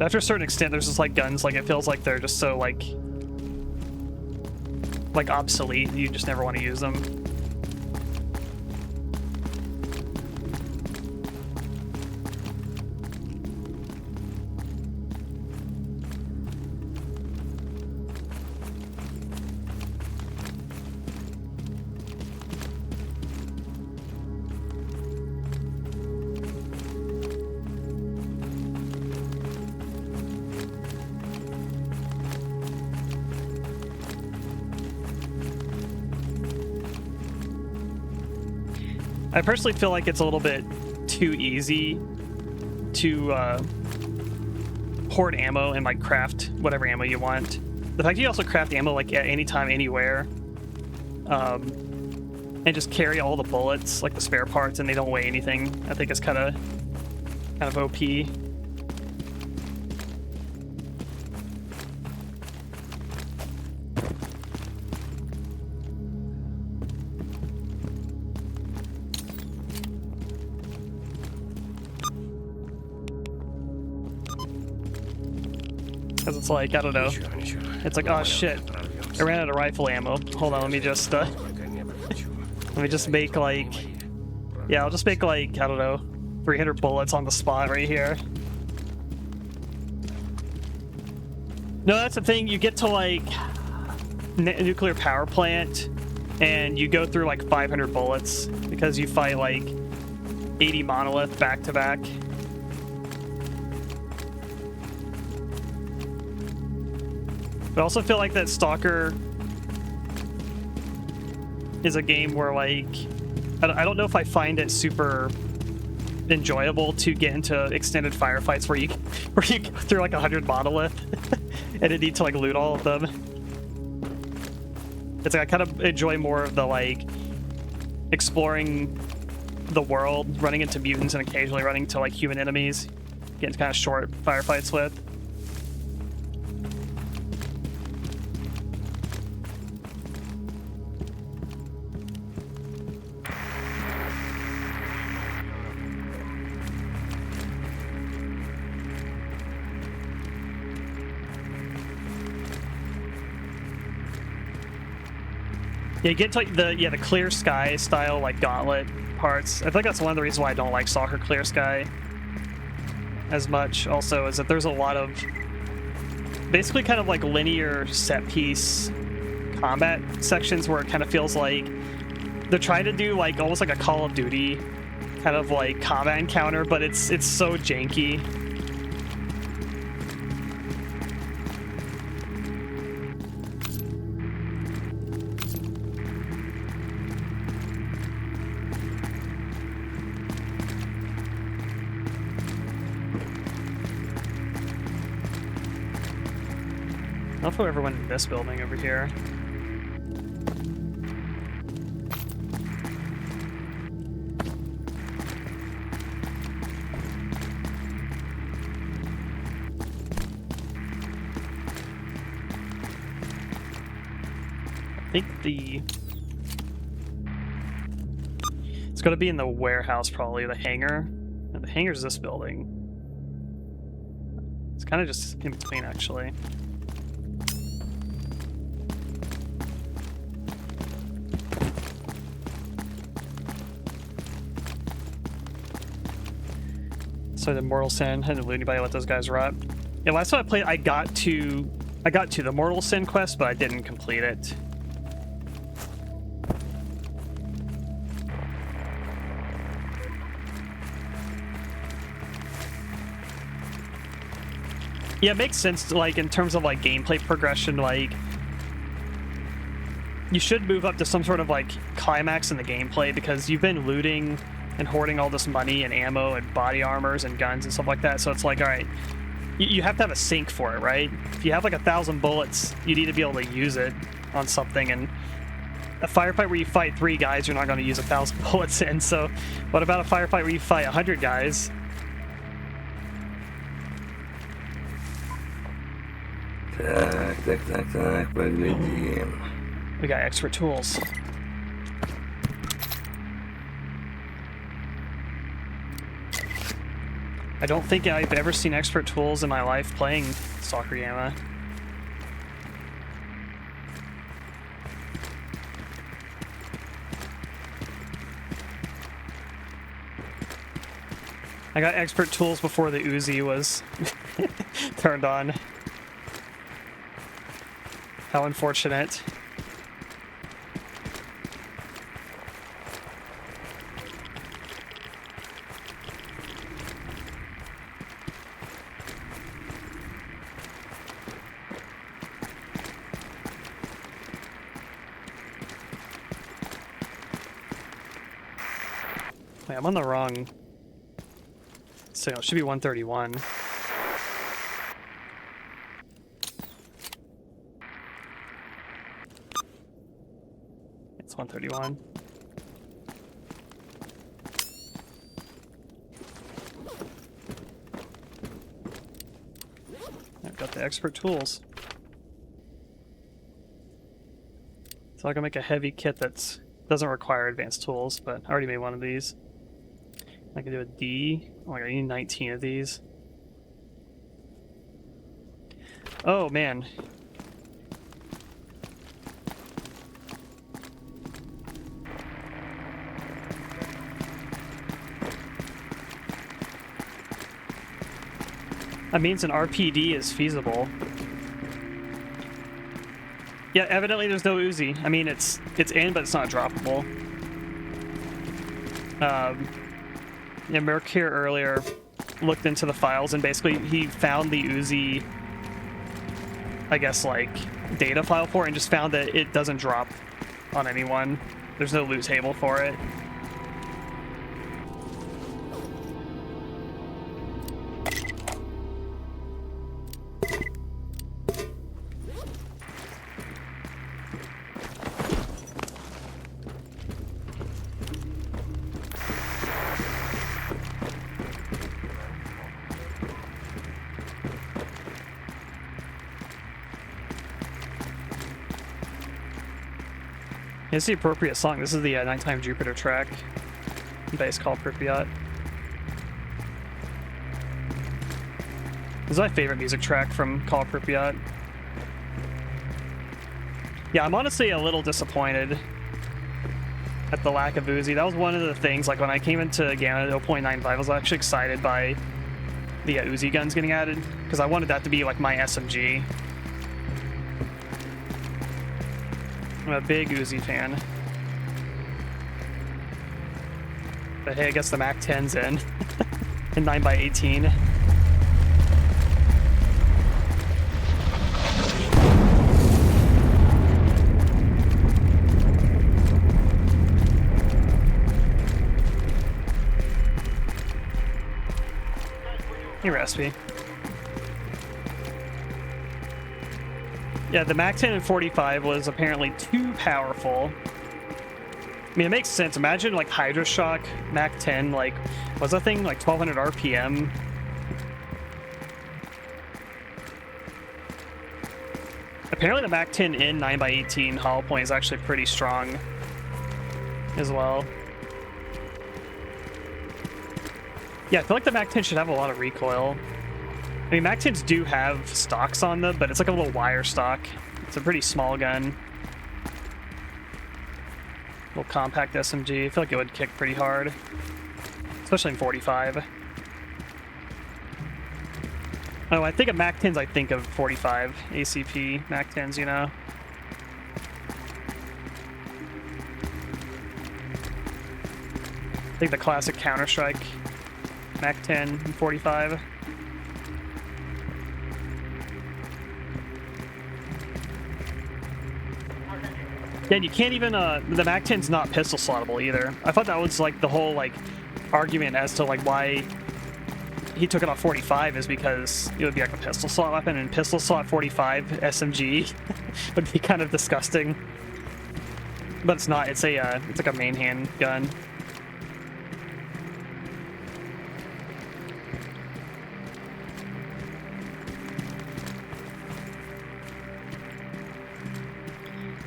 After a certain extent, there's just like guns, like it feels like they're just so like obsolete, you just never want to use them. I personally feel like it's a little bit too easy to hoard ammo and like craft whatever ammo you want. The fact you also craft ammo like at any time, anywhere, and just carry all the bullets, like the spare parts, and they don't weigh anything, I think is kind of OP. Because it's like, I don't know. It's like, oh shit, I ran out of rifle ammo. Hold on, let me just make like, yeah, I'll just make like, I don't know, 300 bullets on the spot right here. No, that's the thing. You get to like nuclear power plant, and you go through like 500 bullets because you fight like 80 monolith back to back. But I also feel like that Stalker is a game where, like, I don't know if I find it super enjoyable to get into extended firefights where you go through like 100 monolith and you need to like loot all of them. It's like I kind of enjoy more of the like exploring the world, running into mutants and occasionally running into like human enemies, getting kind of short firefights with. Yeah, you get to like, the clear sky style like gauntlet parts. I think that's one of the reasons why I don't like Stalker Clear Sky as much. Also, is that there's a lot of basically kind of like linear set piece combat sections where it kind of feels like they're trying to do like almost like a Call of Duty kind of like combat encounter, but it's so janky. I'll throw everyone in this building over here. I think it's going to be in the warehouse, probably the hangar. And the hangar's this building. It's kind of just in between, actually. So the Mortal Sin, I didn't loot anybody, let those guys rot. Yeah, last time I played, I got to the Mortal Sin quest, but I didn't complete it. Yeah, it makes sense to, like, in terms of like gameplay progression, like you should move up to some sort of like climax in the gameplay because you've been looting and hoarding all this money and ammo and body armors and guns and stuff like that. So it's like, all right, you have to have a sink for it, right? If you have like 1,000 bullets, you need to be able to use it on something. And a firefight where you fight 3 guys, you're not going to use 1,000 bullets in. So what about a firefight where you fight 100 guys? Так, поглядим. We got expert tools. I don't think I've ever seen expert tools in my life playing Stalker Gamma. I got expert tools before the Uzi was turned on. How unfortunate. Wait, I'm on the wrong. So it should be 131. It's 131. I've got the expert tools. So I can make a heavy kit that doesn't require advanced tools, but I already made one of these. I can do a D. Oh my god, I need 19 of these. Oh man. That means an RPD is feasible. Yeah, evidently there's no Uzi. I mean, it's in, but it's not droppable. Yeah, Merc here earlier looked into the files, and basically he found the Uzi, I guess, like, data file for it, and just found that it doesn't drop on anyone. There's no loot table for it. It's the appropriate song. This is the Nighttime Jupiter track. Bass called Pripyat. This is my favorite music track from Call of Pripyat. Yeah, I'm honestly a little disappointed at the lack of Uzi. That was one of the things, like when I came into Gamma 0.95, I was actually excited by the Uzi guns getting added, because I wanted that to be like my SMG. I'm a big Uzi fan. But hey, I guess the Mac 10's in. And 9x18. Hey, Raspy. Yeah, the Mac 10 and 45 was apparently too powerful. I mean, it makes sense. Imagine, like, Hydra Shock Mac 10, like, was that thing, like, 1200 RPM? Apparently the Mac 10 in 9x18 hollow point is actually pretty strong as well. Yeah, I feel like the Mac 10 should have a lot of recoil. I mean, Mac 10s do have stocks on them, but it's like a little wire stock. It's a pretty small gun. Little compact SMG. I feel like it would kick pretty hard. Especially in 45. Oh, I think of Mac 10s, I think of 45 ACP Mac 10s, you know? I think the classic Counter-Strike Mac 10 and 45. Yeah, and you can't even, the Mac 10's not pistol slottable either. I thought that was, like, the whole, like, argument as to, like, why he took it off 45 is because it would be, like, a pistol slot weapon, and pistol slot 45 SMG would be kind of disgusting. But it's not. It's a, it's like a main hand gun.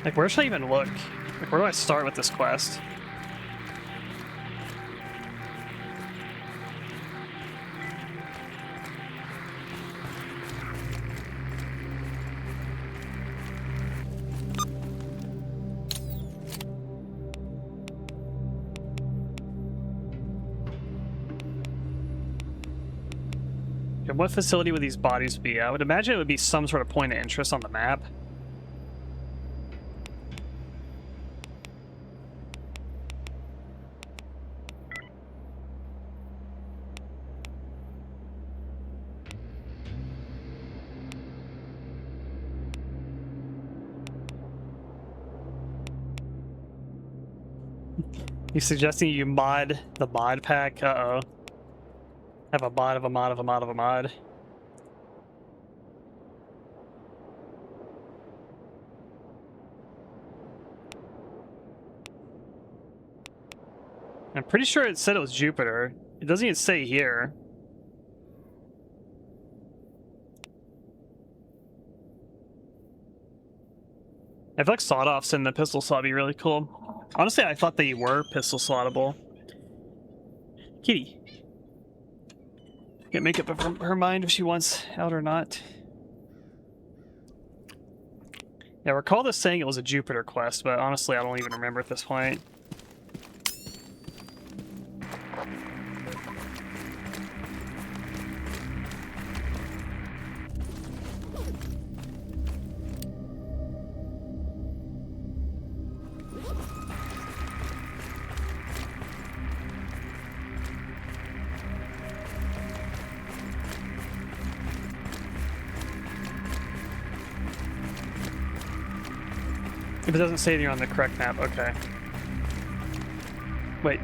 Like, where should I even look? Like, where do I start with this quest? And what facility would these bodies be? I would imagine it would be some sort of point of interest on the map. You suggesting you mod the mod pack? Uh-oh. Have a mod of a mod of a mod of a mod. I'm pretty sure it said it was Jupiter. It doesn't even say here. I feel like sawed-offs in the pistol slot would be really cool. Honestly, I thought they were pistol slottable. Kitty. Can't make up her mind if she wants out or not. Yeah, I recall this saying it was a Jupiter quest, but honestly, I don't even remember at this point. If it doesn't say you're on the correct map, okay. Wait.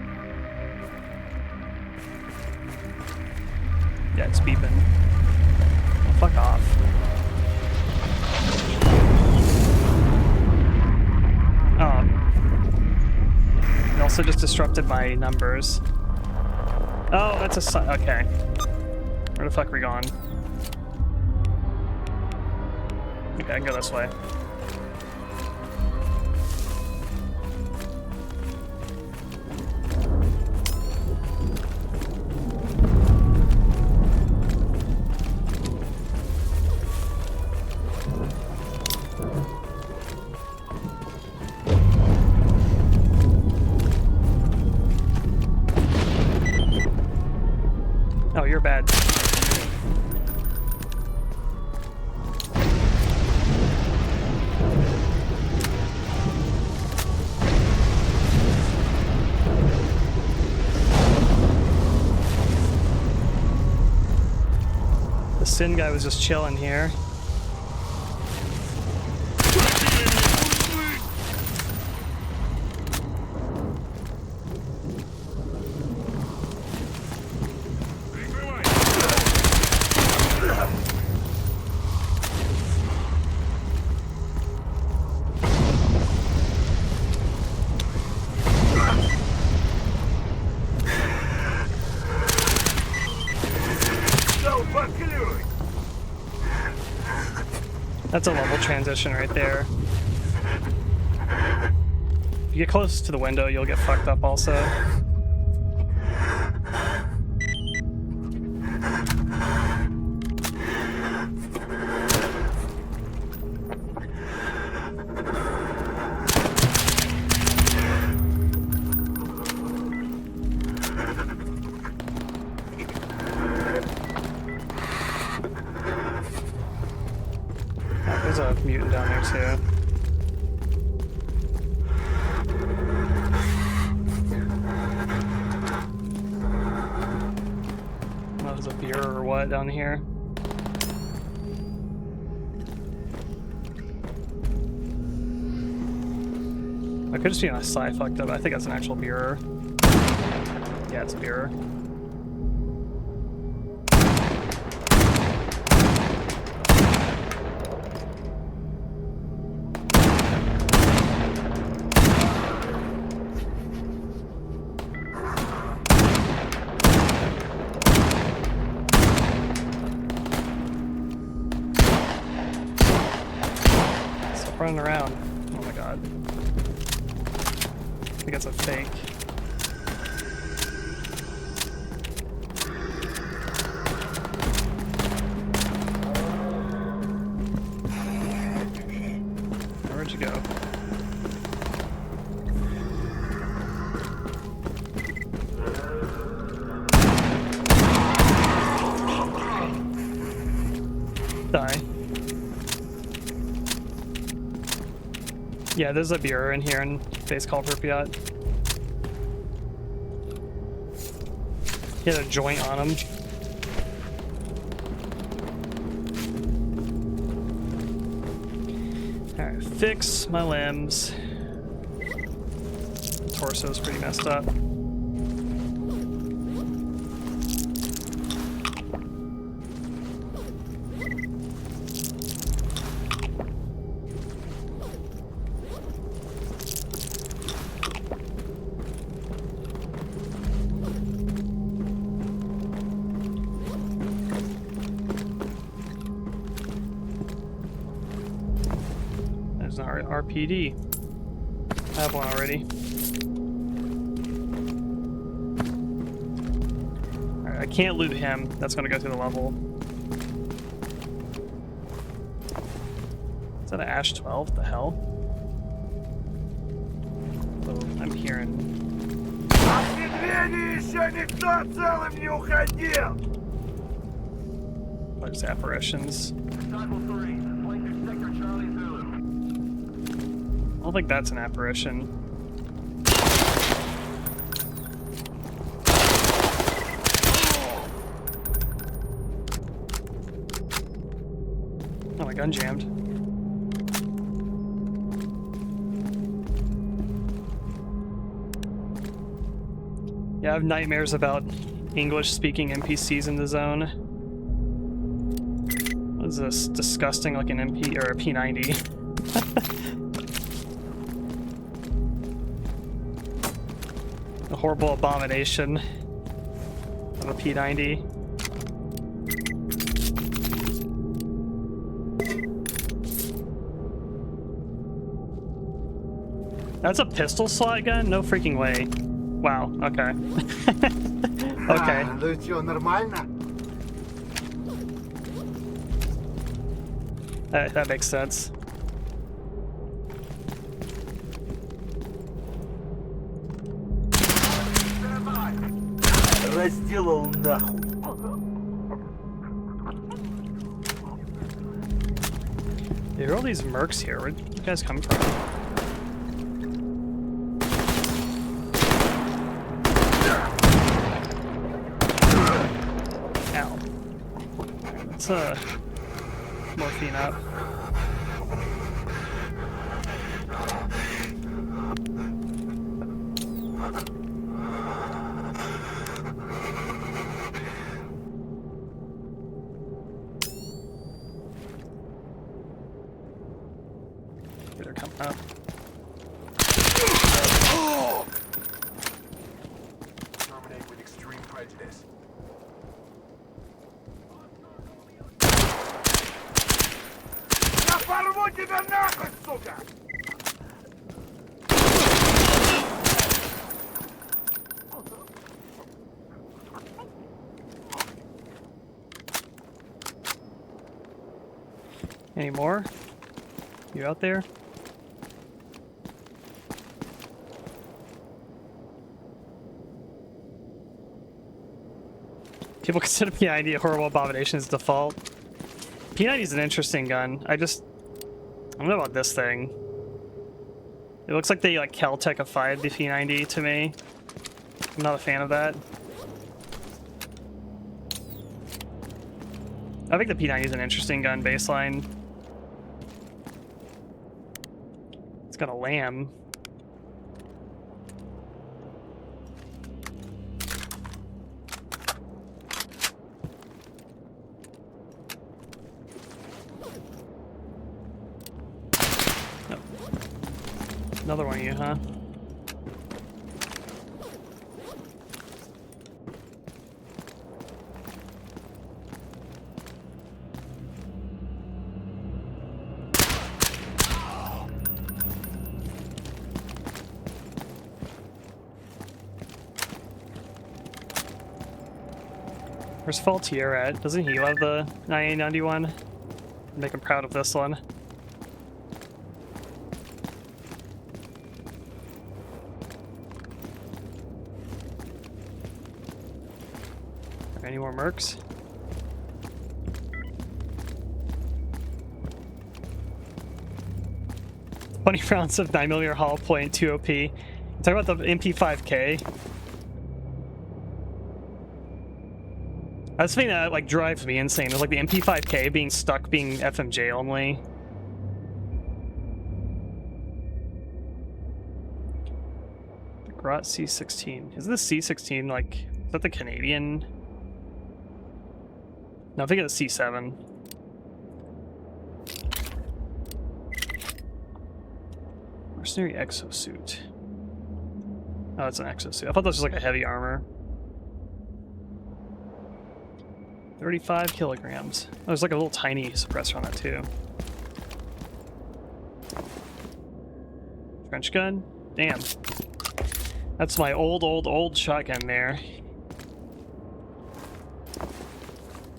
Yeah, it's beeping. Oh, fuck off. Oh. It also just disrupted my numbers. Oh, that's a sign. Okay. Where the fuck are we going? Okay, I can go this way. Oh, you're bad. The Sin guy was just chilling here. That's a level transition right there. If you get close to the window, you'll get fucked up also. There's a mutant down there too. Oh, there's a beer or what down here? I could just be on a sci fucked up. I think that's an actual beer. Yeah, it's a beer. Running around. Oh my god. I think it's a fake. Where'd you go? Die. Yeah, there's a bureau in here in a place called Pripyat. He had a joint on him. Alright, fix my limbs. Torso's pretty messed up. There's an RPD. I have one already. Alright, I can't loot him. That's gonna go through the level. Is that an Ash 12? The hell? Oh, I'm hearing. От медведя еще никто целым не уходил! There's apparitions. I don't think that's an apparition. Oh, my gun jammed. Yeah, I have nightmares about English-speaking NPCs in the zone. What is this? Disgusting looking MP or a P90. A horrible abomination of a P90. That's a pistol slot gun? No freaking way. Wow, okay. Okay. Ну что, нормально? That makes sense. Разделал нахуй. There are all these mercs here. Where'd you guys come from? Ow. Let's morphine up. They're coming up. Terminate with extreme prejudice. Я порву тебя нахуй, сука! Any more? You out there? People consider P90 a horrible abomination's default. P90 is an interesting gun. I don't know about this thing. It looks like they like Caltech-ified the P90 to me. I'm not a fan of that. I think the P90 is an interesting gun baseline. It's got a lamb. Nope. Another one of you, huh? Where's Faultier at? Doesn't he love the 9891? Make him proud of this one. Are there any more mercs? 20 rounds of 9mm hollow point, 2 OP. Talk about the MP5K. That's the thing that like drives me insane. It's like the MP5K being stuck being FMJ only. The Grot C16. Is this C16 like, is that the Canadian? No, I think it's C7. Mercenary exosuit. Oh, it's an exosuit. I thought that was just like a heavy armor. 35 kilograms. Oh, there's like a little tiny suppressor on that too. Trench gun? Damn. That's my old shotgun there.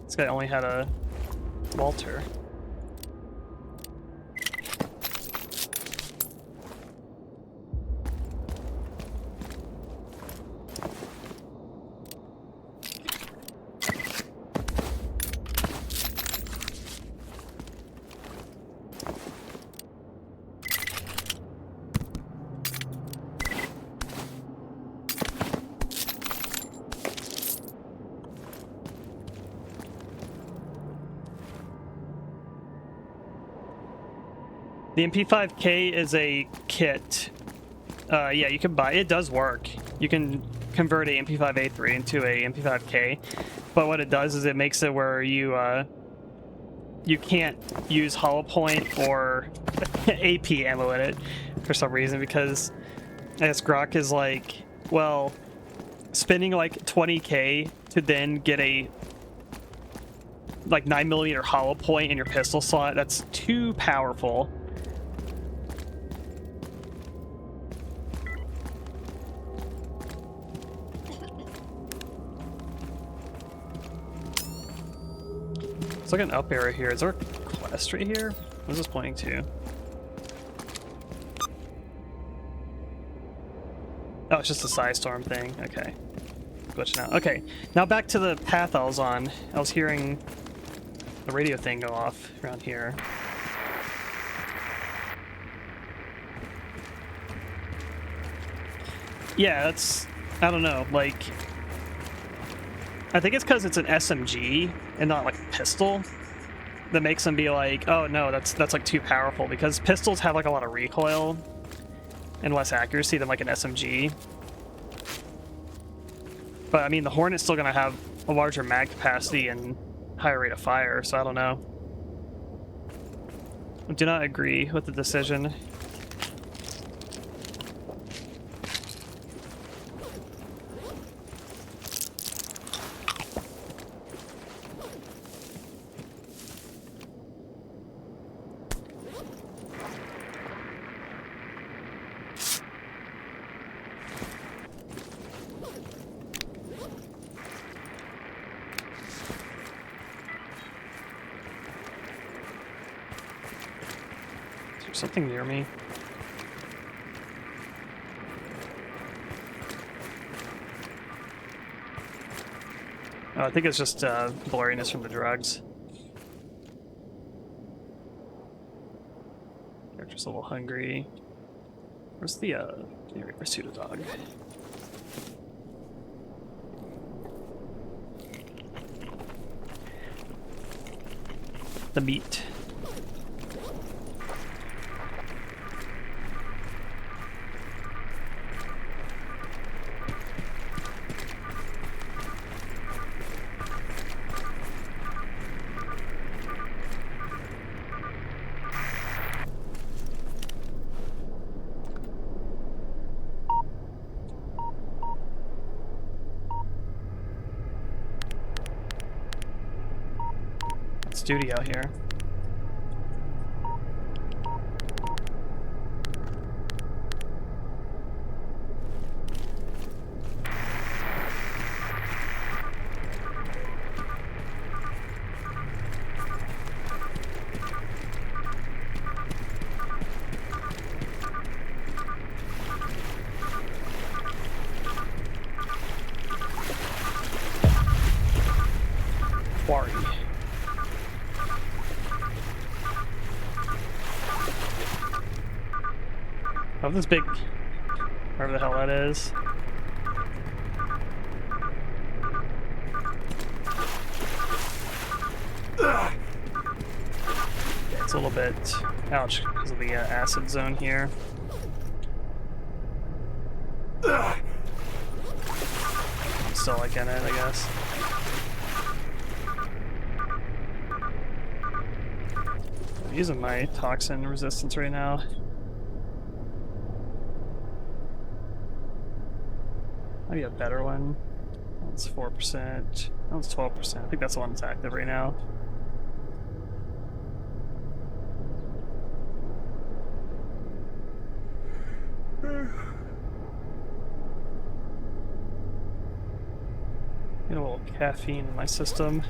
This guy only had a Walter. The MP5K is a kit. Yeah, you can buy it. It does work. You can convert a MP5A3 into a MP5K, but what it does is it makes it where you you can't use hollow point or AP ammo in it for some reason, because I guess Grok is like, well, spending like 20k to then get a like 9mm hollow point in your pistol slot, that's too powerful. It's like an up arrow here. Is there a quest right here? What is this pointing to? Oh, it's just a Psystorm thing. Okay. Glitching out. Okay, now back to the path I was on. I was hearing the radio thing go off around here. Yeah, that's... I don't know, like... I think it's because it's an SMG and not like a pistol that makes them be like, oh no, that's like too powerful, because pistols have like a lot of recoil and less accuracy than like an SMG. But I mean, the Hornet's still gonna have a larger mag capacity and higher rate of fire, so I don't know. I do not agree with the decision. Something near me. Oh, I think it's just blurriness from the drugs. Character's a little hungry. Where's the pursuit a dog? The meat. Studio here. Of this big, wherever the hell that is. It's a little bit, ouch, because of the acid zone here. I'm still like in it, I guess. I'm using my toxin resistance right now. Maybe a better one. That's 4%. That's 12%. I think that's the one that's active right now. Get a little caffeine in my system.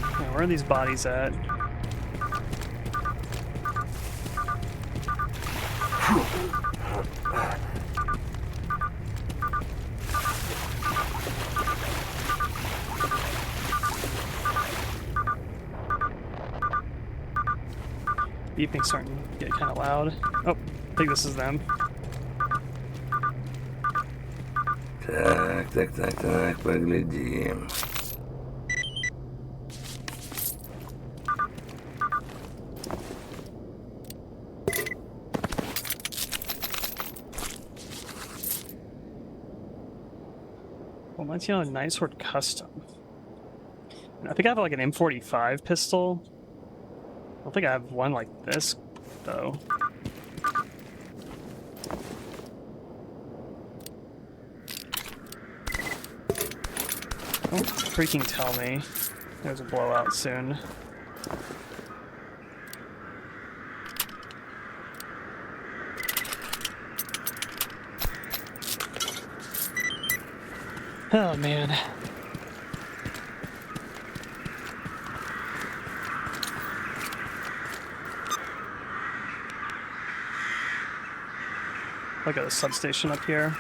Now, where are these bodies at? Beeping's starting to get kind of loud. Oh, I think this is them. Так, поглядим. Well, mine's on a Night Sword Custom. I think I have like an M45 pistol. I don't think I have one like this, though. Don't freaking tell me there's a blowout soon. Oh, man. Look at the substation up here.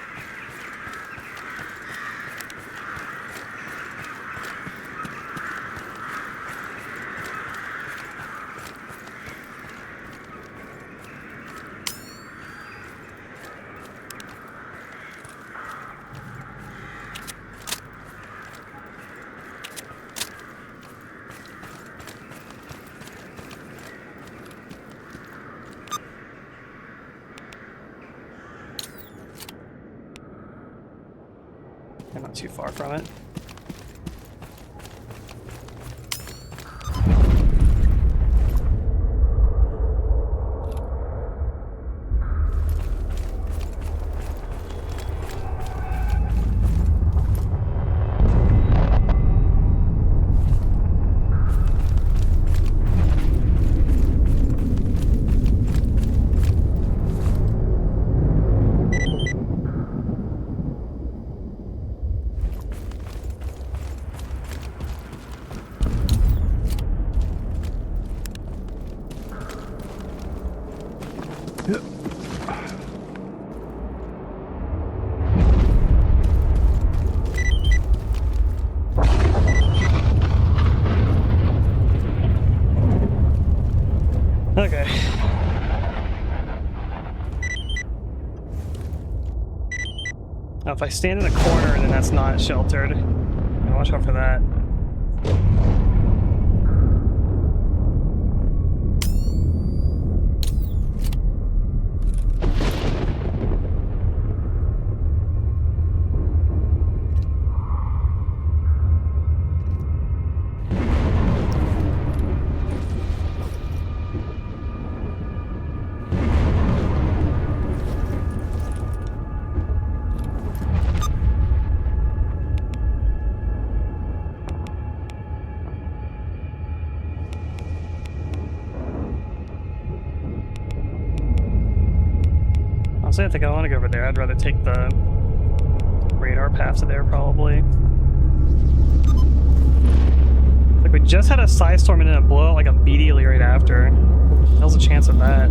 I'm not too far from it. Okay. Now, if I stand in a corner, then that's not sheltered. Watch out for that. Honestly, I think I want to go over there. I'd rather take the radar path to there, probably. Like, we just had a side storm and then a blowout like immediately right after. There's a chance of that.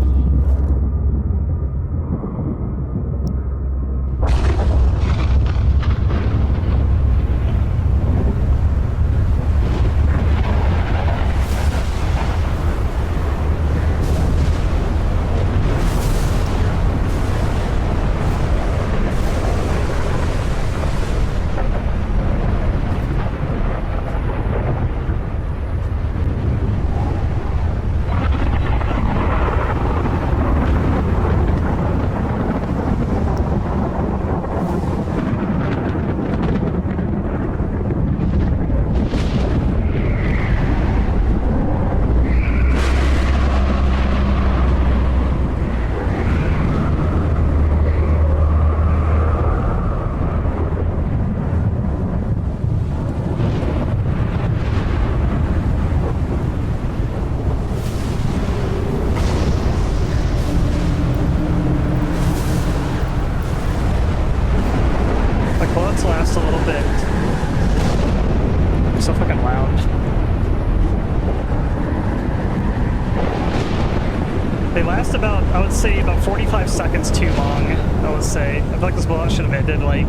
I would say about 45 seconds too long, I would say. I feel like this blowout should have ended like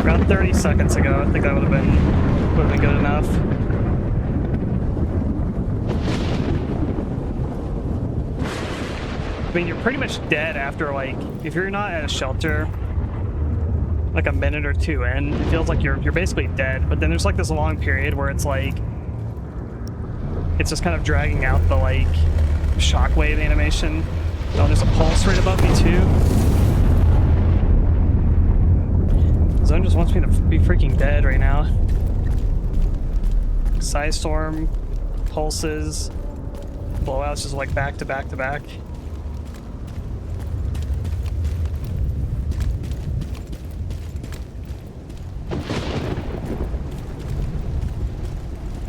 around 30 seconds ago. I think that would have been good enough. I mean, you're pretty much dead after, like, if you're not at a shelter like a minute or two in, it feels like you're basically dead. But then there's like this long period where it's like it's just kind of dragging out the like shockwave animation. Oh, there's a pulse right above me too. Zone just wants me to be freaking dead right now. Storm, pulses, blowouts just like back to back to back.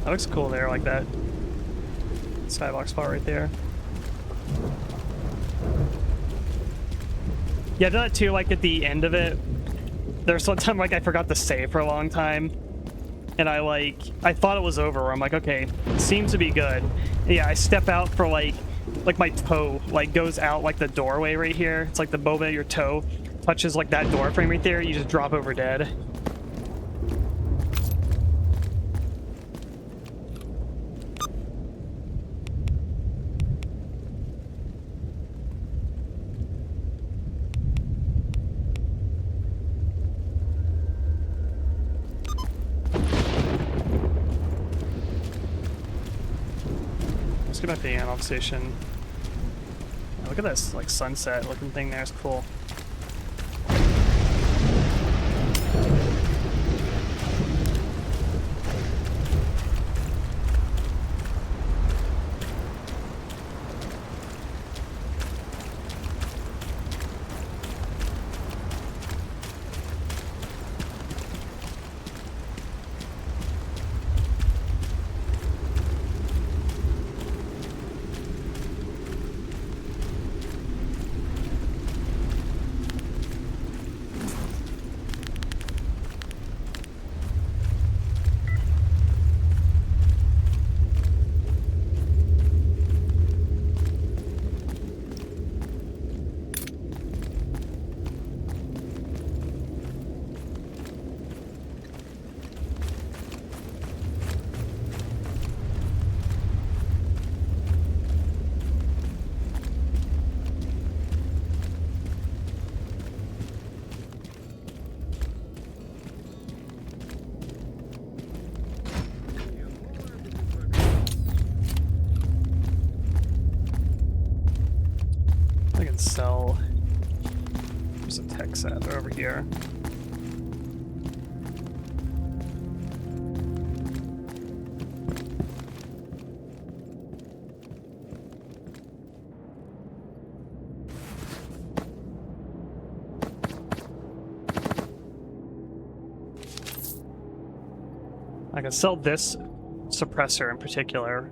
That looks cool there, like that skybox spot right there. Yeah, I did that too, like at the end of it. There's one time like I forgot to save for a long time. And I thought it was over. I'm like, okay, it seems to be good. And yeah, I step out for like my toe like goes out like the doorway right here. It's like the boba of your toe touches like that door frame right there. You just drop over dead. Let's get back to the analog station. Oh, look at this like sunset looking thing there. It's cool. I can sell. There's a tech set over here. I can sell this suppressor in particular.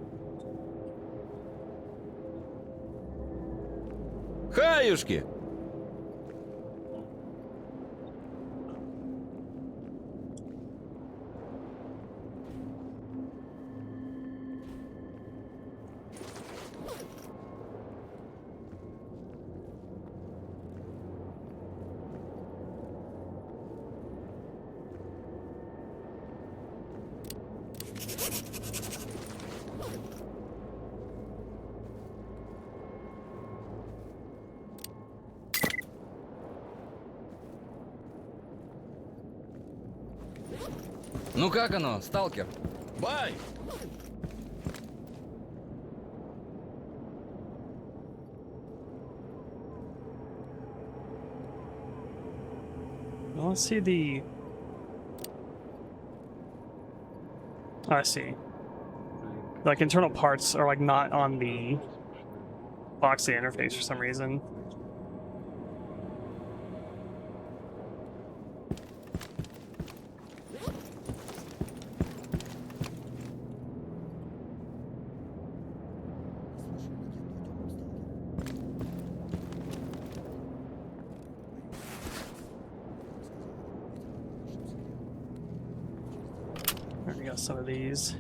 Хаюшки! Ну как оно, сталкер? Бай! Well, let's see the... Oh, I see. Like, internal parts are, like, not on the box of the interface for some reason. There we go, some of these.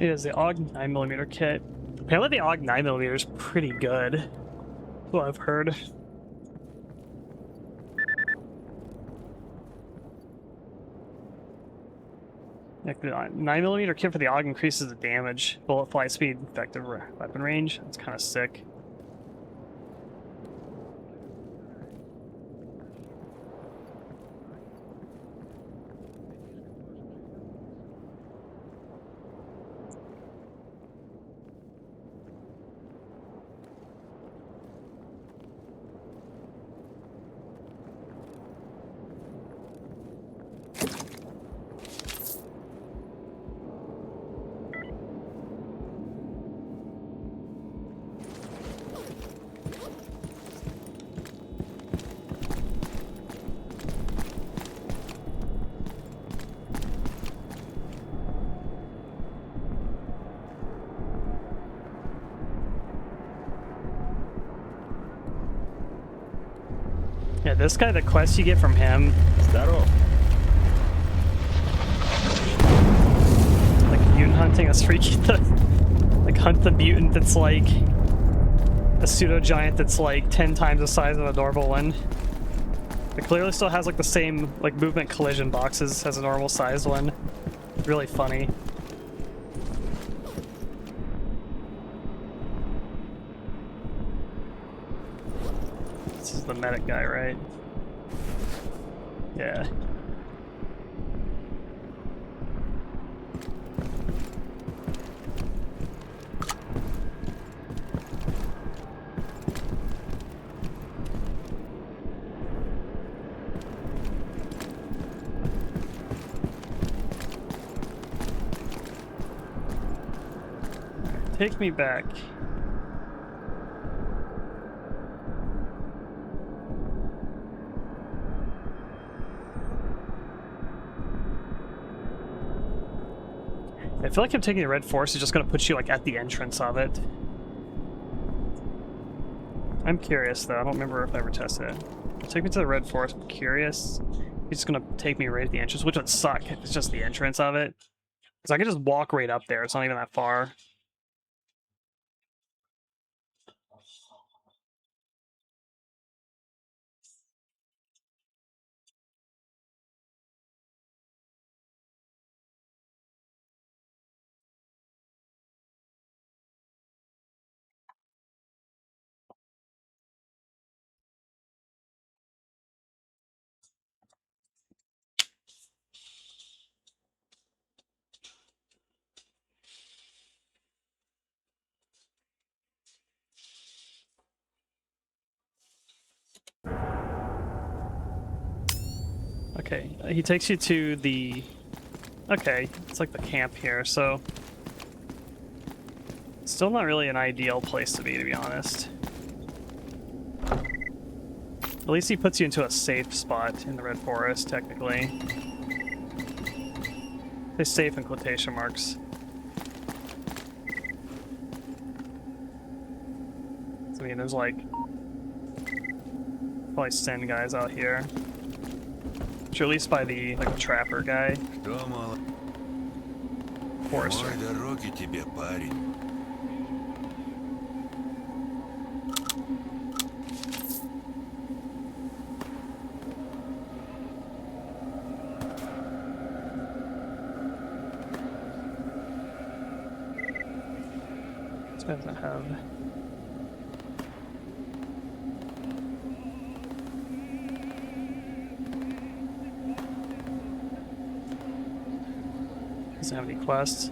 It is the AUG 9mm kit. Apparently the AUG 9mm is pretty good. That's what I've heard. Like the 9mm kit for the AUG increases the damage, bullet flight speed, effective weapon range. That's kind of sick. Yeah, this guy, the quest you get from him, Здоров. like mutant hunting, that's freaky. Like hunt the mutant that's like a pseudo giant that's like 10 times the size of a normal one. It clearly still has like the same like movement collision boxes as a normal sized one. Really funny. This is the medic guy, right? Yeah. Take me back. I feel like I'm taking the Red Forest is just going to put you like at the entrance of it. I'm curious though. I don't remember if I ever tested it. Take me to the Red Forest. I'm curious. He's just going to take me right at the entrance, which would suck if it's just the entrance of it. Because I can just walk right up there. It's not even that far. Okay, he takes you to the... Okay, it's like the camp here, so... Still not really an ideal place to be honest. At least he puts you into a safe spot in the Red Forest, technically. Say safe in quotation marks. So, I mean, there's like... Probably Sin guys out here. Or at least by the, like, the trapper guy. Forester. This guy doesn't have... Doesn't have any quests.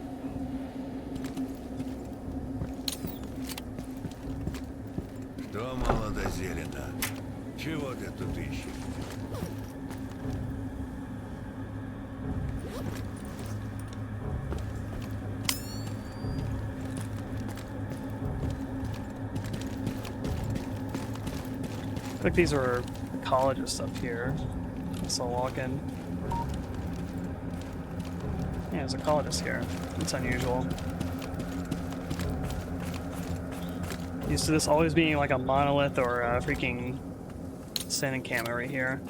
Что молодозелено? Чего ты тут ищешь? Like these are ecologists up here. So walk in. Yeah, there's ecologists here. It's unusual. Used to this always being like a monolith or a freaking sand encampment right here.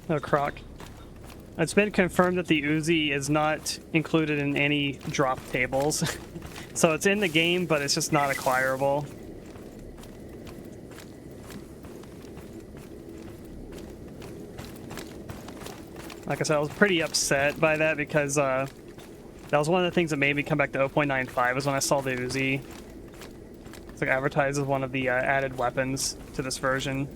Oh, Croc. It's been confirmed that the Uzi is not included in any drop tables. So it's in the game, but it's just not acquirable. Like I said, I was pretty upset by that because that was one of the things that made me come back to 0.95 was when I saw the Uzi. It's like advertised as one of the added weapons to this version.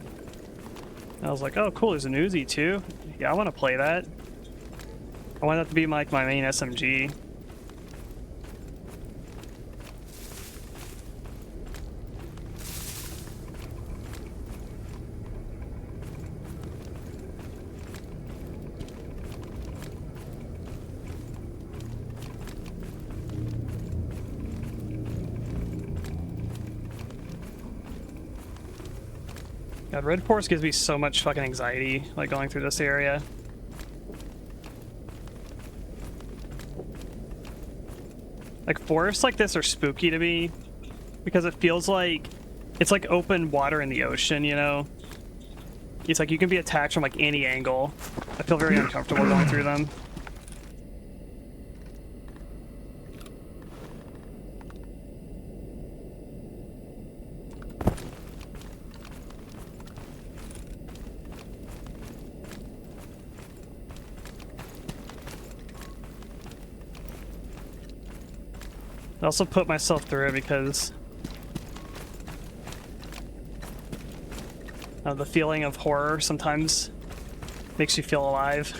And I was like, oh cool, there's an Uzi too? Yeah, I want to play that. I want that to be like my main SMG. God, Red Forest gives me so much fucking anxiety, like, going through this area. Like, forests like this are spooky to me, because it feels like it's like open water in the ocean, you know? It's like you can be attacked from, like, any angle. I feel very uncomfortable going through them. I also put myself through it because the feeling of horror sometimes makes you feel alive.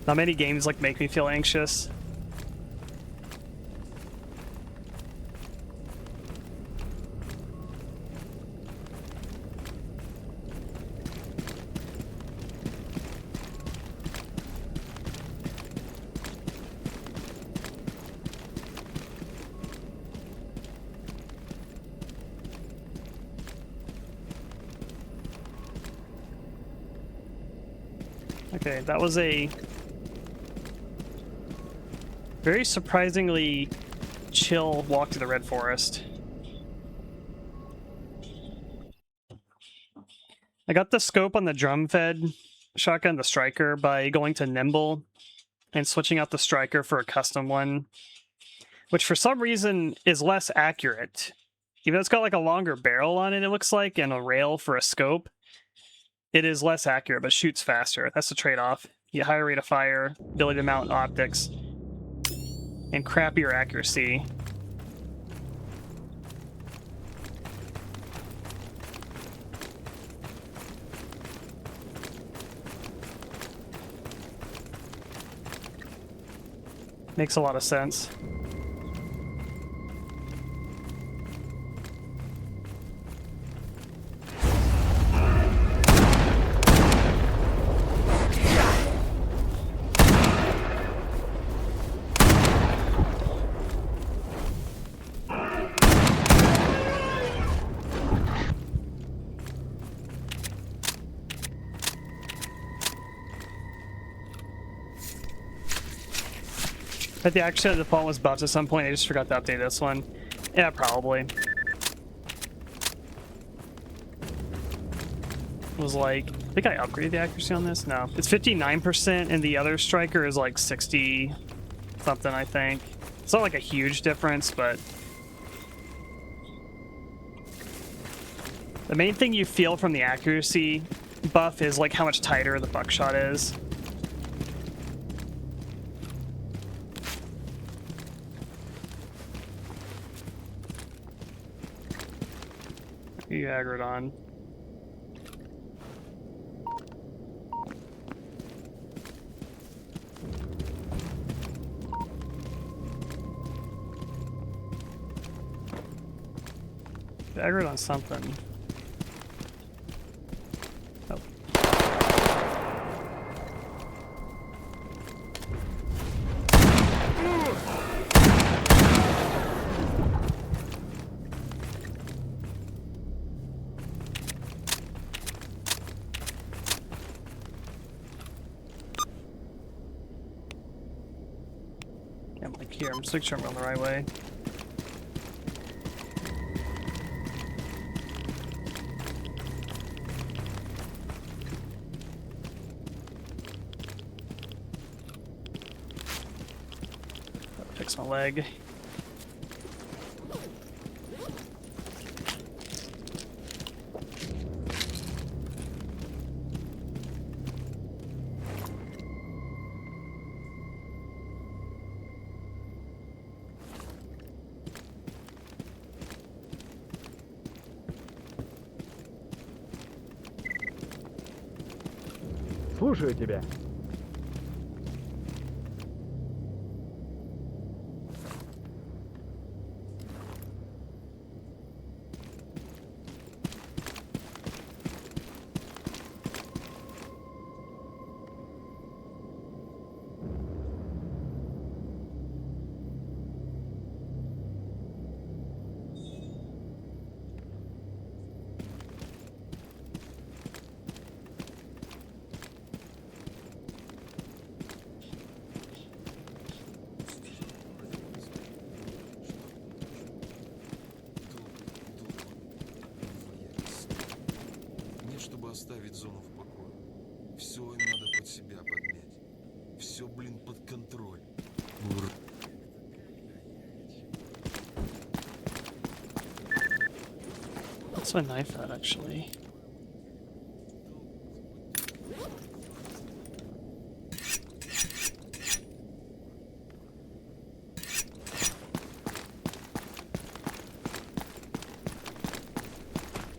Not many games like make me feel anxious. Okay, that was a very surprisingly chill walk to the Red Forest. I got the scope on the drum-fed shotgun, the Striker, by going to Nimble and switching out the Striker for a custom one, which for some reason is less accurate. Even though it's got like a longer barrel on it, it looks like, and a rail for a scope. It is less accurate, but shoots faster. That's the trade-off. You get higher rate of fire, ability to mount optics, and crappier accuracy. Makes a lot of sense. But the actual default was buffed at some point. I just forgot to update this one. Yeah, probably. It was like, I think I upgraded the accuracy on this. No, it's 59%, and the other Striker is like 60 something, I think. It's not like a huge difference, but the main thing you feel from the accuracy buff is like how much tighter the buckshot is. You aggroed on. You aggroed on something. Oh. I'm like here, I'm just making sure I'm going the right way. fix my leg. Слушаю тебя. Нет, чтобы оставить зону в покое. Все им надо под себя подмять. Все, блин, под контроль. What's my knife at, actually?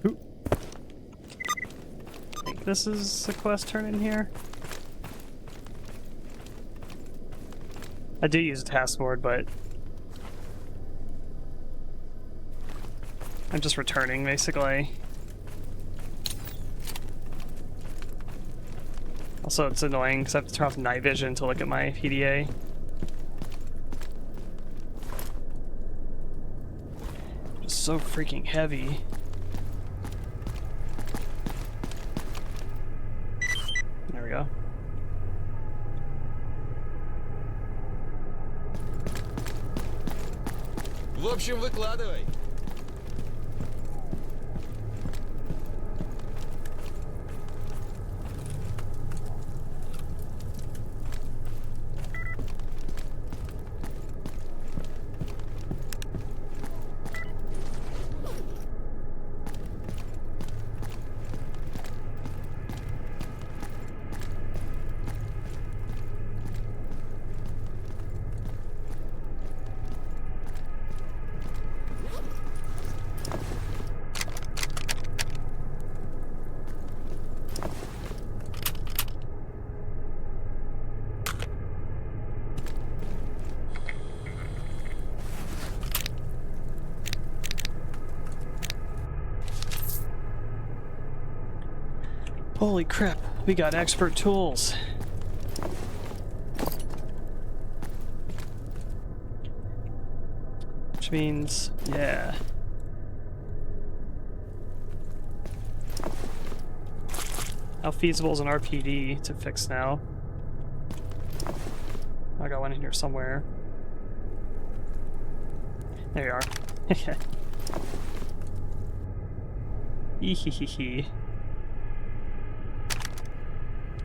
Ooh. I think this is a quest turn in here. I do use a task board, but I'm just returning, basically. Also, it's annoying because I have to turn off night vision to look at my PDA. It's so freaking heavy. There we go. В общем, выкладывай. Holy crap, we got expert tools. Which means, yeah. How feasible is an RPD to fix now? I got one in here somewhere. There you are. Ehehehe.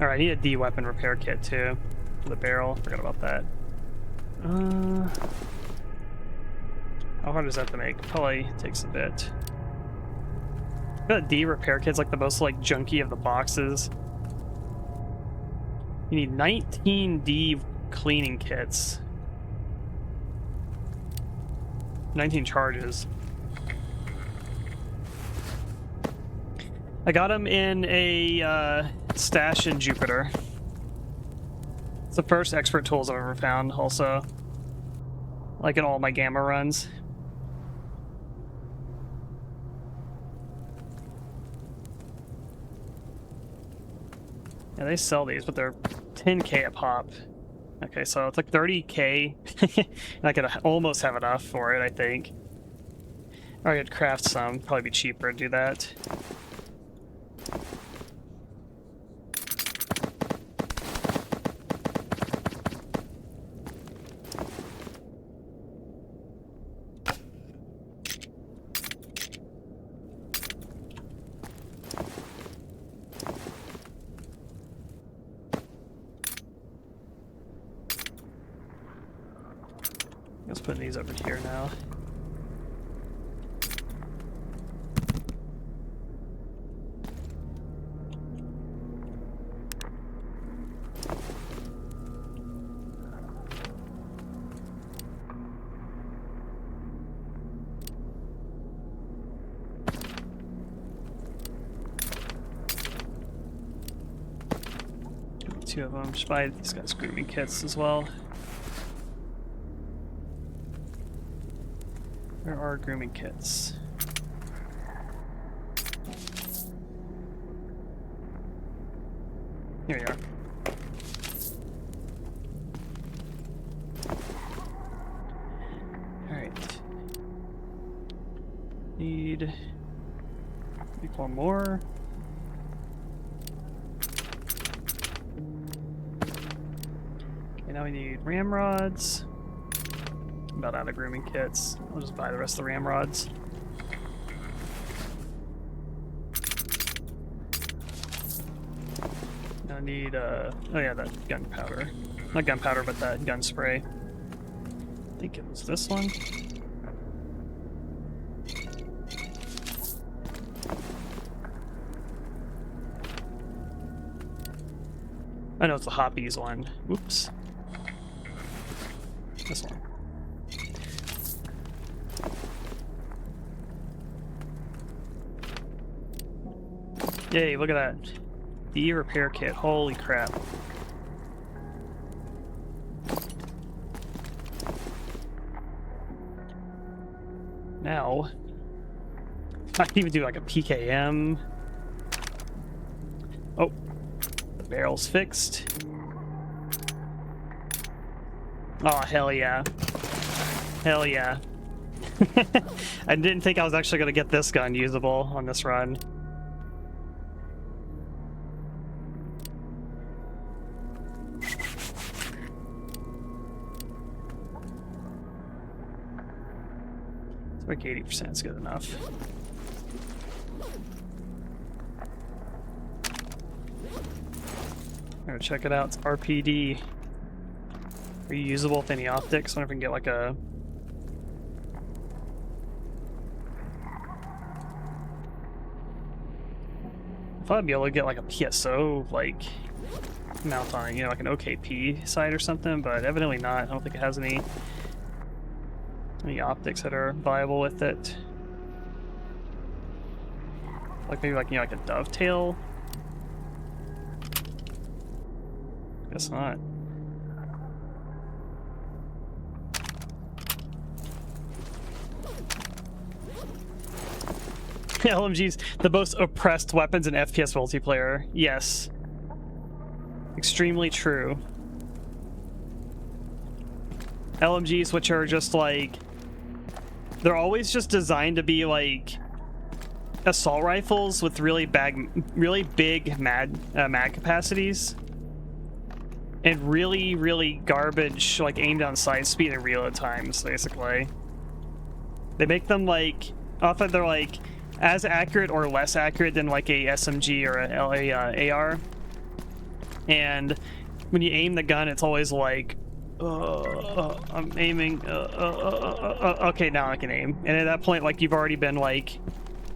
Alright, I need a D weapon repair kit too. For the barrel. Forgot about that. How hard is that to make? Probably takes a bit. I feel like D repair kit's like the most like junky of the boxes. You need 19 D cleaning kits. 19 charges. I got them in a stash in Jupiter. It's the first expert tools I've ever found, also. Like in all my gamma runs. Yeah, they sell these, but they're 10k a pop. Okay, so it's like 30k. And I could almost have enough for it, I think. Or I could craft some, probably be cheaper to do that. put these over here now. Two of them. Should buy these guys grooming kits as well. Where are grooming kits? Here we are. Alright. Need one more. Okay, now we need ramrods. I'm about out of grooming kits. I'll just buy the rest of the ramrods. I need, oh yeah, that gunpowder. Not gunpowder, but that gun spray. I think it was this one. I know it's the Hoppies one. Oops. This one. Yay, look at that. The repair kit. Holy crap. Now, I can even do like a PKM. Oh, the barrel's fixed. Oh, hell yeah. Hell yeah. I didn't think I was actually going to get this gun usable on this run. Like 80% is good enough. Alright, check it out. It's RPD. Reusable with any optics. I wonder if we can get like a... I thought I'd be able to get like a PSO like mount on it, you know, like an OKP sight or something, but evidently not. I don't think it has any optics that are viable with it. Like maybe like, you know, like a dovetail? Guess not. LMG's the most oppressed weapons in FPS multiplayer. Yes. Extremely true. LMGs, which are just like... They're always just designed to be like assault rifles with really big mag capacities, and really garbage like aim down sight speed and reload times. Basically, they make them like often they're like as accurate or less accurate than like a SMG or a AR. And when you aim the gun, it's always like, I'm aiming. Okay, now I can aim. And at that point, like, you've already been, like,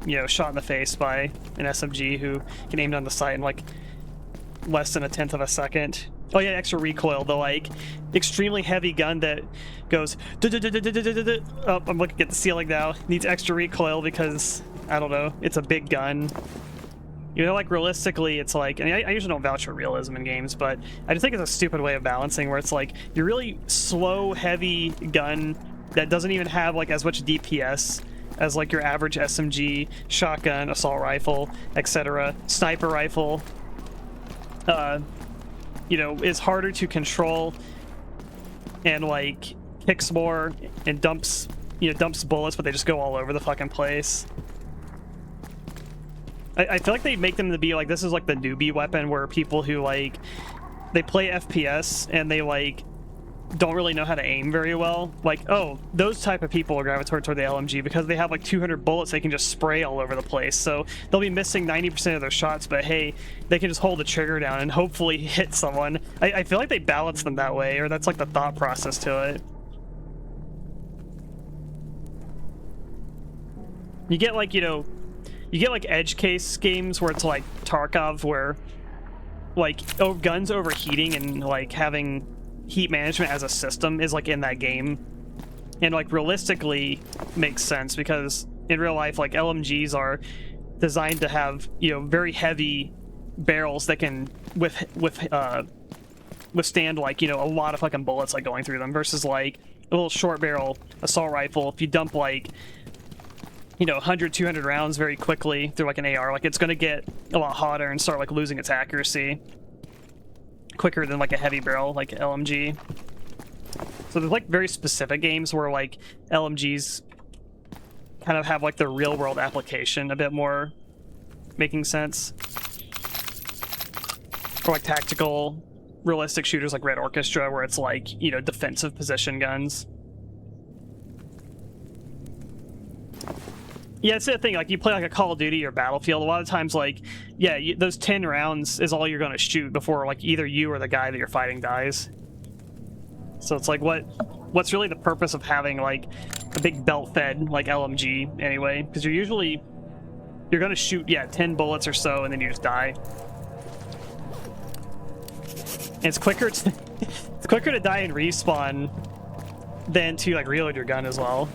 you know, shot in the face by an SMG who can aim down the sight in, like, less than 1/10 of a second. Oh, yeah, extra recoil. The, like, extremely heavy gun that goes... Oh, I'm looking at the ceiling now. Needs extra recoil because, I don't know, it's a big gun. You know, like, realistically, it's like... I mean, I usually don't vouch for realism in games, but I just think it's a stupid way of balancing where it's like, your really slow, heavy gun that doesn't even have, like, as much DPS as, like, your average SMG, shotgun, assault rifle, etc., sniper rifle, you know, is harder to control and, like, kicks more and dumps bullets, but they just go all over the fucking place. I feel like they make them to be like, this is like the newbie weapon where people who like, they play FPS and they like, don't really know how to aim very well. Like, oh, those type of people are gravitating toward the LMG because they have like 200 bullets they can just spray all over the place. So they'll be missing 90% of their shots, but hey, they can just hold the trigger down and hopefully hit someone. I feel like they balance them that way, or that's like the thought process to it. You get like, you know, you get like edge case games where it's like Tarkov, where like guns overheating and like having heat management as a system is like in that game, and like realistically makes sense because in real life like LMGs are designed to have, you know, very heavy barrels that can withstand like, you know, a lot of fucking bullets like going through them, versus like a little short barrel assault rifle. If you dump like, you know, 100, 200 rounds very quickly through like an AR, like it's gonna get a lot hotter and start like losing its accuracy quicker than like a heavy barrel like LMG. So there's like very specific games where like LMGs kind of have like the real world application a bit more making sense. Or like tactical realistic shooters like Red Orchestra, where it's like, you know, defensive position guns. Yeah, it's the thing, like you play like a Call of Duty or Battlefield, a lot of times like, yeah, those 10 rounds is all you're going to shoot before like either you or the guy that you're fighting dies. So it's like, what's really the purpose of having like a big belt fed like LMG anyway? Because you're going to shoot, yeah, 10 bullets or so and then you just die. And it's quicker to, it's quicker to die and respawn than to like reload your gun as well.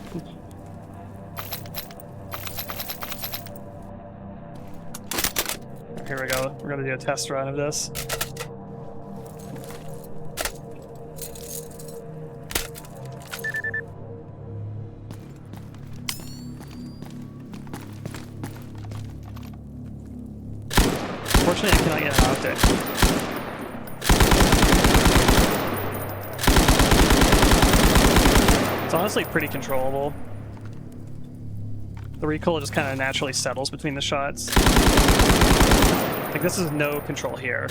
Here we go. We're gonna do a test run of this. Unfortunately, I cannot get an optic. It's honestly pretty controllable. The recoil just kind of naturally settles between the shots. Like, this is no control here.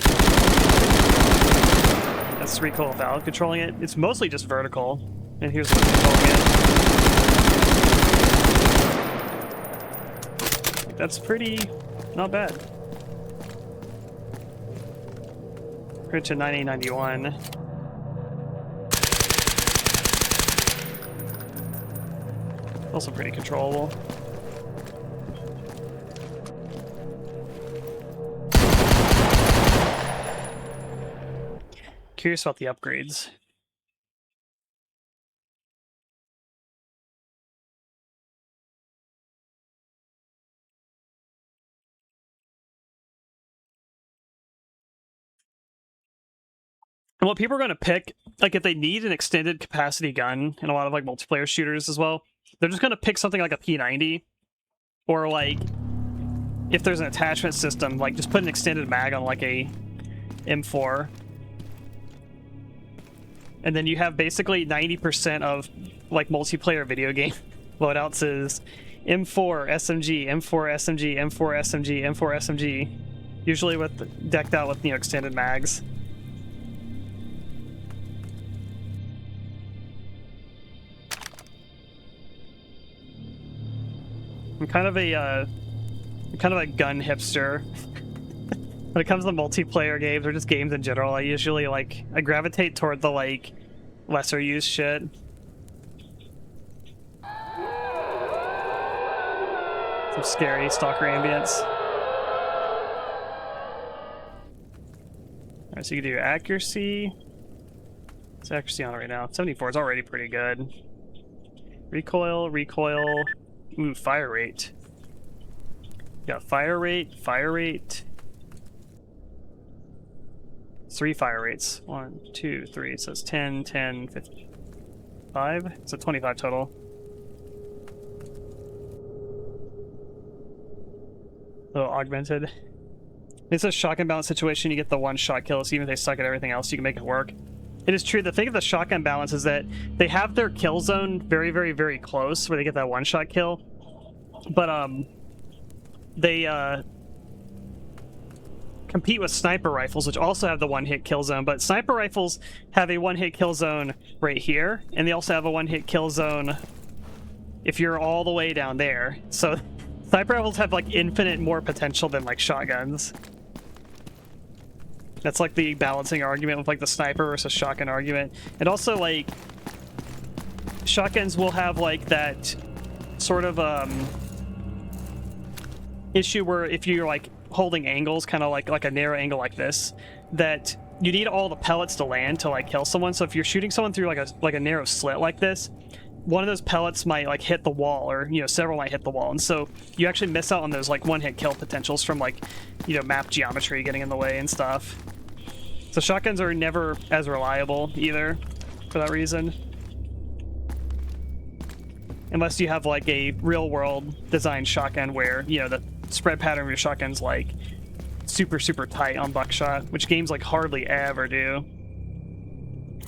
That's recoil without controlling it. It's mostly just vertical. And here's what controlling it. That's pretty not bad. Compared to 9891. Also pretty controllable. Curious about the upgrades. And what people are going to pick, like if they need an extended capacity gun in a lot of like multiplayer shooters as well, they're just going to pick something like a P90, or like if there's an attachment system, like just put an extended mag on like a M4. And then you have basically 90% of like multiplayer video game loadouts is M4 SMG, M4 SMG, M4 SMG, M4 SMG, usually with decked out with, you know, extended mags. I'm kind of a gun hipster. When it comes to multiplayer games or just games in general, I usually I gravitate toward the like lesser used shit. Some scary Stalker ambience. Alright, so you can do your accuracy. It's accuracy on it right now. 74 is already pretty good. Recoil. Ooh, fire rate. You got fire rate. 3 fire rates. 1, 2, 3. So it's 10, 10, 55. So 25 total. A little augmented. It's a shotgun balance situation. You get the one-shot kill, so even if they suck at everything else, you can make it work. It is true. The thing of the shotgun balance is that they have their kill zone very, very, very close, where they get that one-shot kill. But they compete with sniper rifles, which also have the one-hit kill zone. But sniper rifles have a one-hit kill zone right here, and they also have a one-hit kill zone if you're all the way down there. So sniper rifles have like infinite more potential than like shotguns. That's like the balancing argument with like the sniper versus shotgun argument. And also like shotguns will have like that sort of issue where if you're like holding angles, kind of like a narrow angle like this, that you need all the pellets to land to like kill someone. So if you're shooting someone through like a narrow slit like this, one of those pellets might like hit the wall, or several might hit the wall, and so you actually miss out on those like one-hit kill potentials from like map geometry getting in the way and stuff. So shotguns are never as reliable either for that reason, unless you have like a real-world designed shotgun where the spread pattern of your shotgun's like super tight on buckshot, which games like hardly ever do.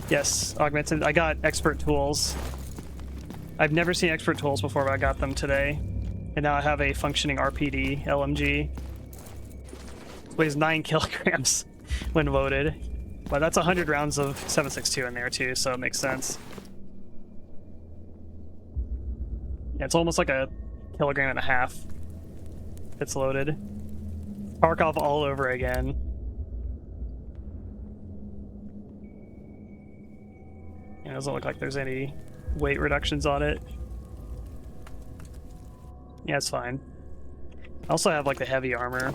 Yes, Augmented, I got expert tools. I've never seen expert tools before, but I got them today. And now I have a functioning RPD LMG. It weighs 9 kilograms when loaded. But that's 100 rounds of 7.62 in there too, so it makes sense. Yeah, it's almost like a 1.5 kilograms. It's loaded. Barkov all over again. It doesn't look like there's any weight reductions on it. Yeah, it's fine. I also have like the heavy armor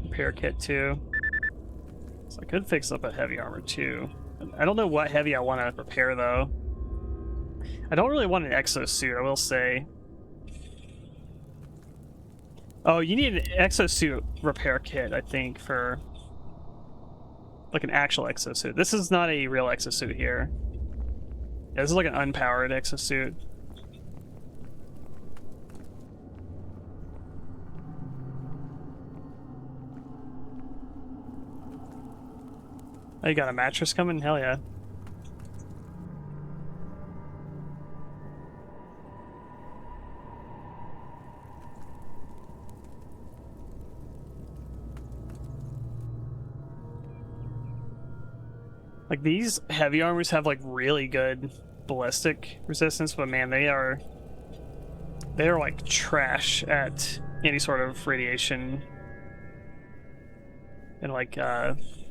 repair kit too. So I could fix up a heavy armor too. I don't know what heavy I want to repair though. I don't really want an exosuit, I will say. Oh, you need an exosuit repair kit, I think, for like an actual exosuit. This is not a real exosuit here. Yeah, this is like an unpowered exosuit. Oh, you got a mattress coming? Hell yeah. Like, these heavy armors have like really good ballistic resistance, but man, they are like trash at any sort of radiation and like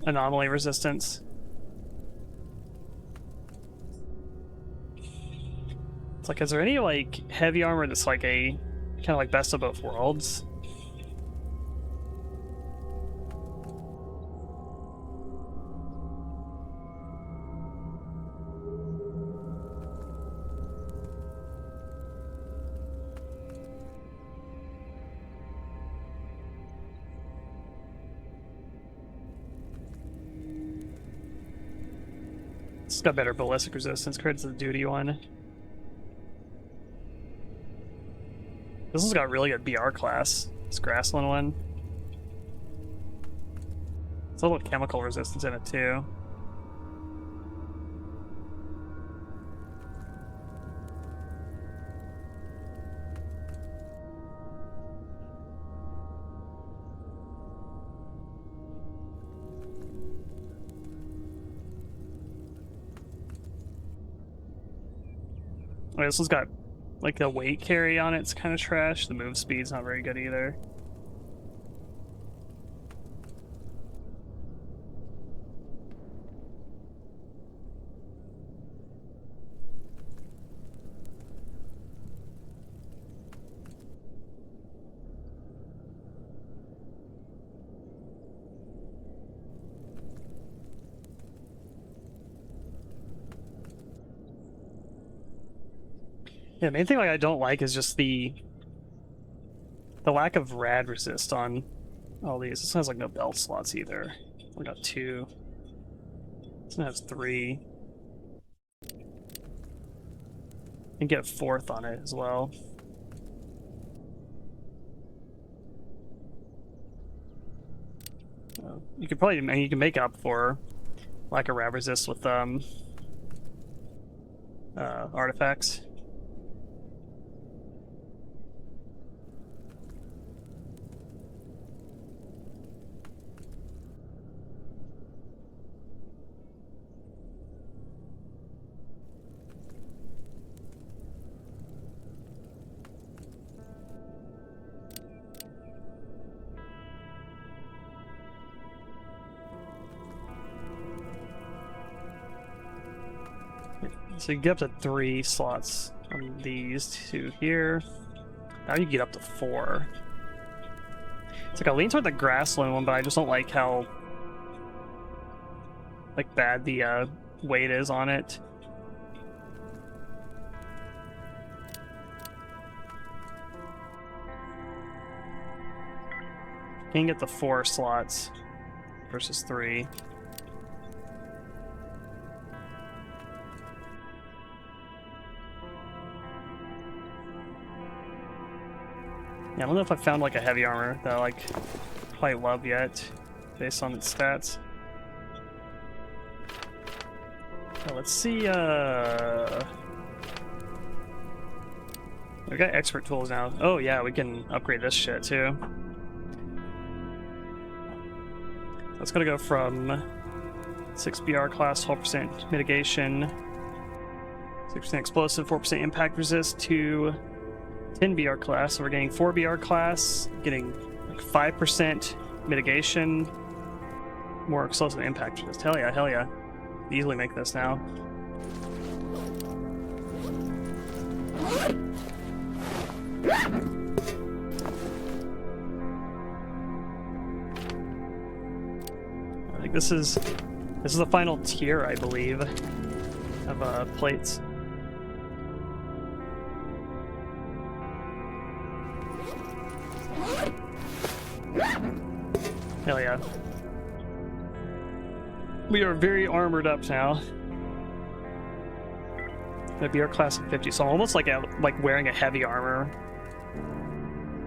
anomaly resistance. It's like, is there any like heavy armor that's like a kind of like best of both worlds? It's got better ballistic resistance compared to the duty one. This has got really good BR class. This Grassland one. It's a little chemical resistance in it too. This one's got like the weight carry on it. It's kind of trash. The move speed's not very good either. Yeah, the main thing like I don't like is just the lack of rad resist on all these. This one has like no belt slots either. We got 2. This one has 3. And get 4th on it as well. You could probably you can make up for lack of rad resist with artifacts. So you get up to 3 slots on these 2 here. Now you get up to 4. It's like I lean toward the grassland one, but I just don't like how like bad the weight is on it. Can get the 4 slots versus 3. Yeah, I don't know if I found like a heavy armor that I like quite love yet, based on its stats. So let's see. We got expert tools now. Oh yeah, we can upgrade this shit too. That's gonna go from 6 BR class, 12% mitigation, 6% explosive, 4% impact resist to 10 BR class. So we're getting 4 BR class, getting like 5% mitigation, more explosive impact resist. Hell yeah, hell yeah. Easily make this now. I think this is the final tier, I believe, of plates. Hell yeah. We are very armored up now. Gonna be our class of 50, so almost like wearing a heavy armor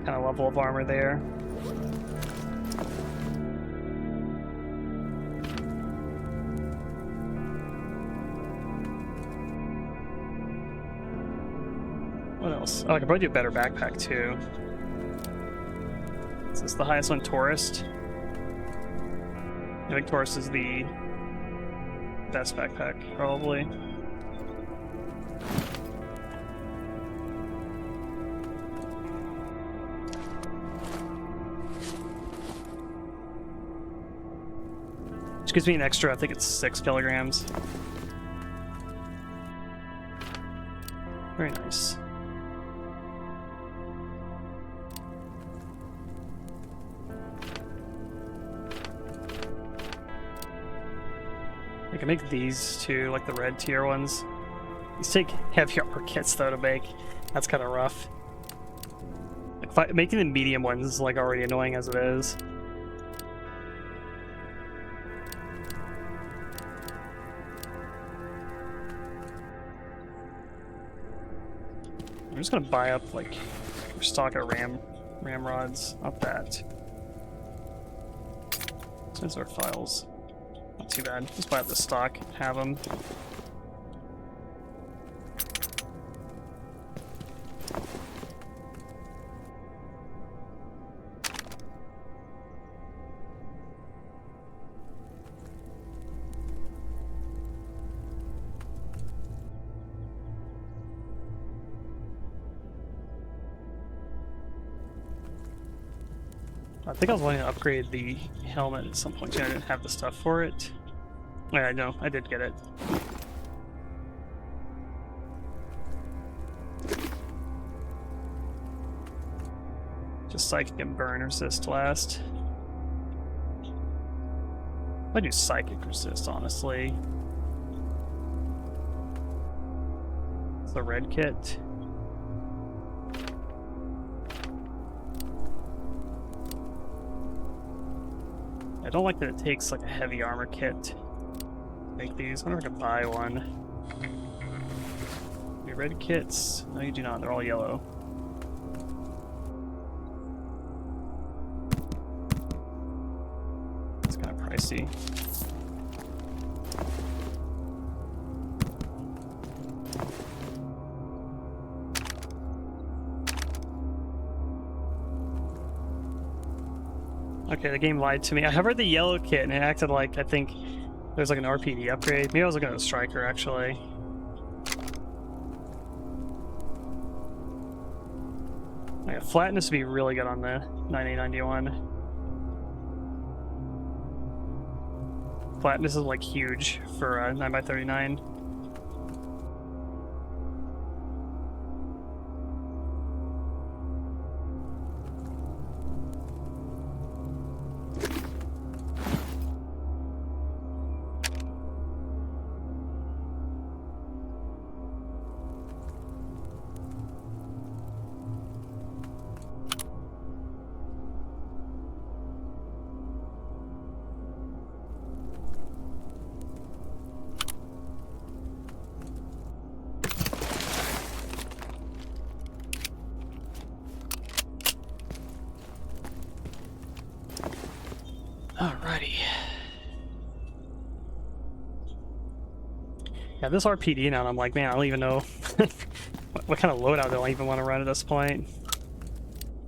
kind of level of armor there. What else? Oh, I could probably do a better backpack too. This is the highest one, Tourist. I think Tourist is the best backpack, probably. Which gives me an extra, I think it's 6 kilograms. Very nice. I can make these too, like the red tier ones. These take heavy armor kits though to make. That's kind of rough. Like making the medium ones is like already annoying as it is. I'm just gonna buy up like Stalker ramrods, not that. Since our files. Not too bad. Just buy up the stock, have them. I think I was wanting to upgrade the helmet at some point. I didn't have the stuff for it. Yeah, no, I did get it. Just psychic and burn resist last. I do psychic resist, honestly. It's the red kit. I don't like that it takes like a heavy armor kit to make these. I wonder if I can buy one. Your red kits? No, you do not. They're all yellow. It's kind of pricey. Okay, the game lied to me. I hovered the yellow kit and it acted like, I think there's like an RPD upgrade. Maybe I was looking at the Striker, actually. Okay, flatness would be really good on the 9891. Flatness is like huge for 9x39. Yeah, this RPD now, and I'm like, man, I don't even know what kind of loadout do I even want to run at this point.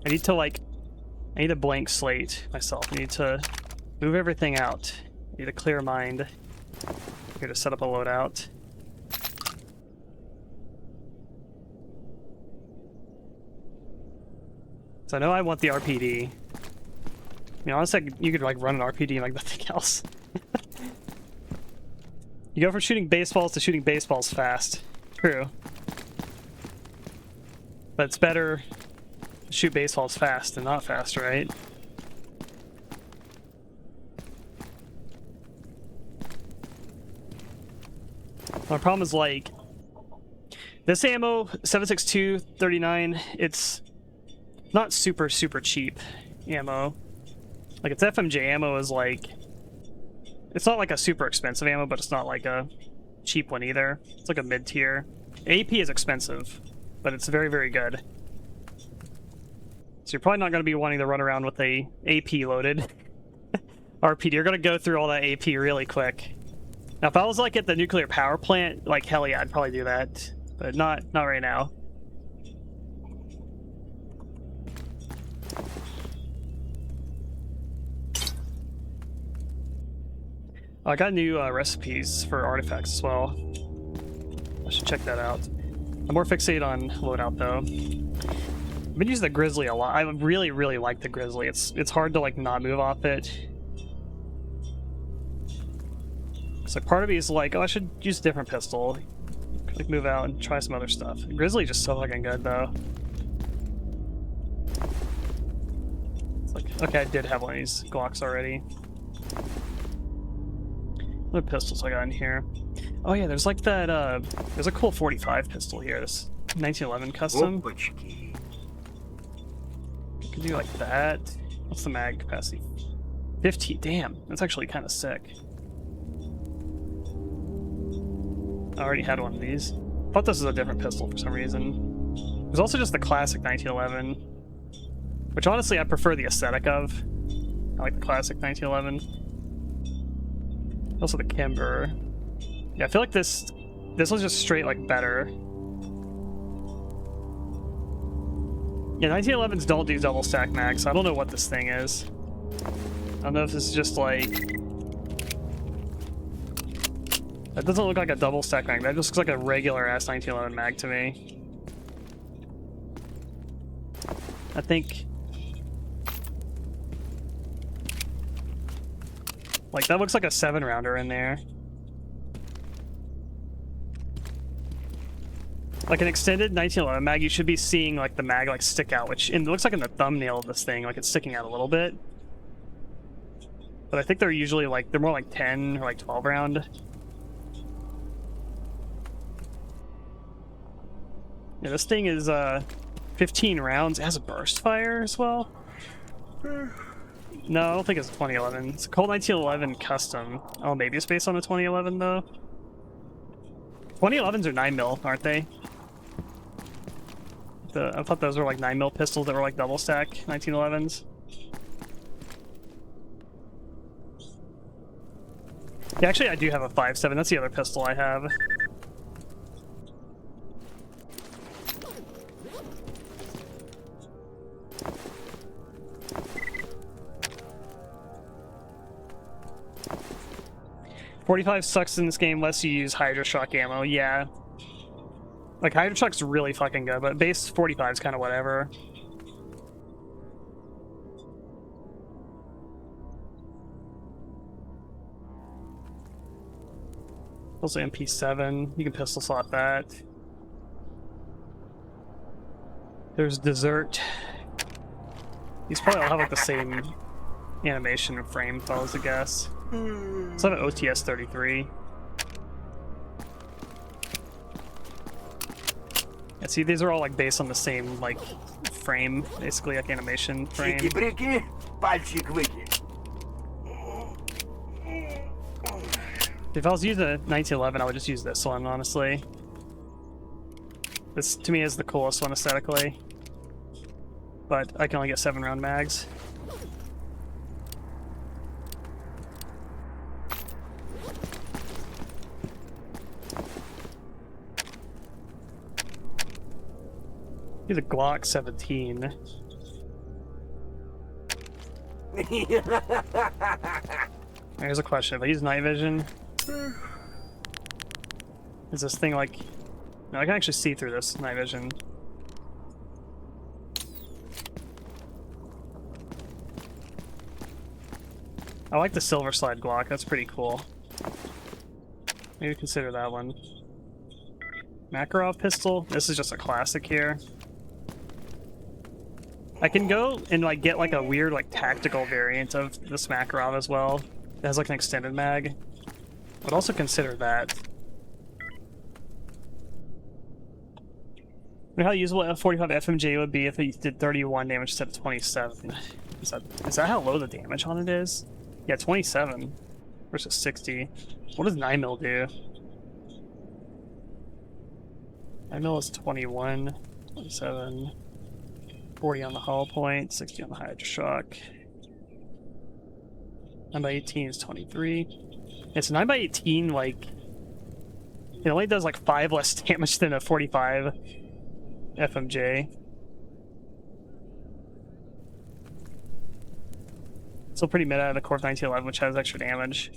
I need a blank slate myself. I need to move everything out. I need a clear mind here to set up a loadout. So I know I want the RPD. I mean, honestly, you could like run an RPD like nothing else. You go from shooting baseballs to shooting baseballs fast. True. But it's better to shoot baseballs fast than not fast, right? My problem is like this ammo, 7.62, 39, it's not super cheap ammo. Like its FMJ ammo is like, it's not like a super expensive ammo, but it's not like a cheap one either. It's like a mid-tier. AP is expensive, but it's very good. So you're probably not going to be wanting to run around with a AP loaded RPD. You're going to go through all that AP really quick. Now, if I was like at the nuclear power plant, like hell yeah, I'd probably do that, but not right now. I got new recipes for artifacts as well. I should check that out. I'm more fixated on loadout though. I've been using the Grizzly a lot. I really like the Grizzly. It's hard to like not move off it. So part of me is like, oh, I should use a different pistol. Like move out and try some other stuff. Grizzly just so fucking good though. It's like, okay, I did have one of these Glocks already. What pistols I got in here? Oh yeah, there's like that, there's a cool 45 pistol here, this 1911 custom. Опачки. You can do like that. What's the mag capacity? 15, damn, that's actually kind of sick. I already had one of these. I thought this was a different pistol for some reason. There's also just the classic 1911, which honestly I prefer the aesthetic of. I like the classic 1911. Also the Kimber. Yeah, I feel like this one's just straight like better. Yeah, 1911s don't do double stack mags, so I don't know what this thing is. I don't know if this is just like... That doesn't look like a double stack mag, that just looks like a regular ass 1911 mag to me. I think... Like, that looks like a 7-rounder in there. Like an extended 1911 mag, you should be seeing like the mag like stick out, which it looks like in the thumbnail of this thing, like it's sticking out a little bit. But I think they're usually like, they're more like 10 or like 12 round. Yeah, this thing is 15 rounds. It has a burst fire as well. No, I don't think it's 2011. It's a Colt 1911 custom. Oh, maybe it's based on the 2011 though. 2011s are 9mm, aren't they? I thought those were like 9mm pistols that were like double stack 1911s. Yeah, actually I do have a 5.7. That's the other pistol I have. .45 sucks in this game unless you use Hydra Shock ammo, yeah. Like, Hydra Shock's really fucking good, but base 45 is kind of whatever. Also MP7, you can pistol slot that. There's Desert. These probably all have like the same animation and frame fellas, I guess. So I have an OTS 33. Yeah, see, these are all like based on the same like frame, basically like animation frame. Чики-брики, пальчик выкинь. If I was using a 1911, I would just use this one, honestly. This to me is the coolest one aesthetically. But I can only get 7-round mags. He's a Glock 17. Here's a question. If I use night vision, is this thing like... No, I can actually see through this night vision. I like the silver slide Glock. That's pretty cool. Maybe consider that one. MeenaCrowe pistol. This is just a classic here. I can go and like get like a weird like tactical variant of this MeenaCrowe as well. It has like an extended mag. But also consider that. I wonder how usable a 45 FMJ would be if it did 31 damage instead of 27. Is that how low the damage on it is? Yeah, 27 versus 60. What does 9mm do? 9mm is 21, 27, 40 on the hull point, 60 on the Hydroshock. 9x18 is 23. It's 9x18, like, it only does like 5 less damage than a 45 FMJ. Still pretty meta at the Corp 1911, which has extra damage.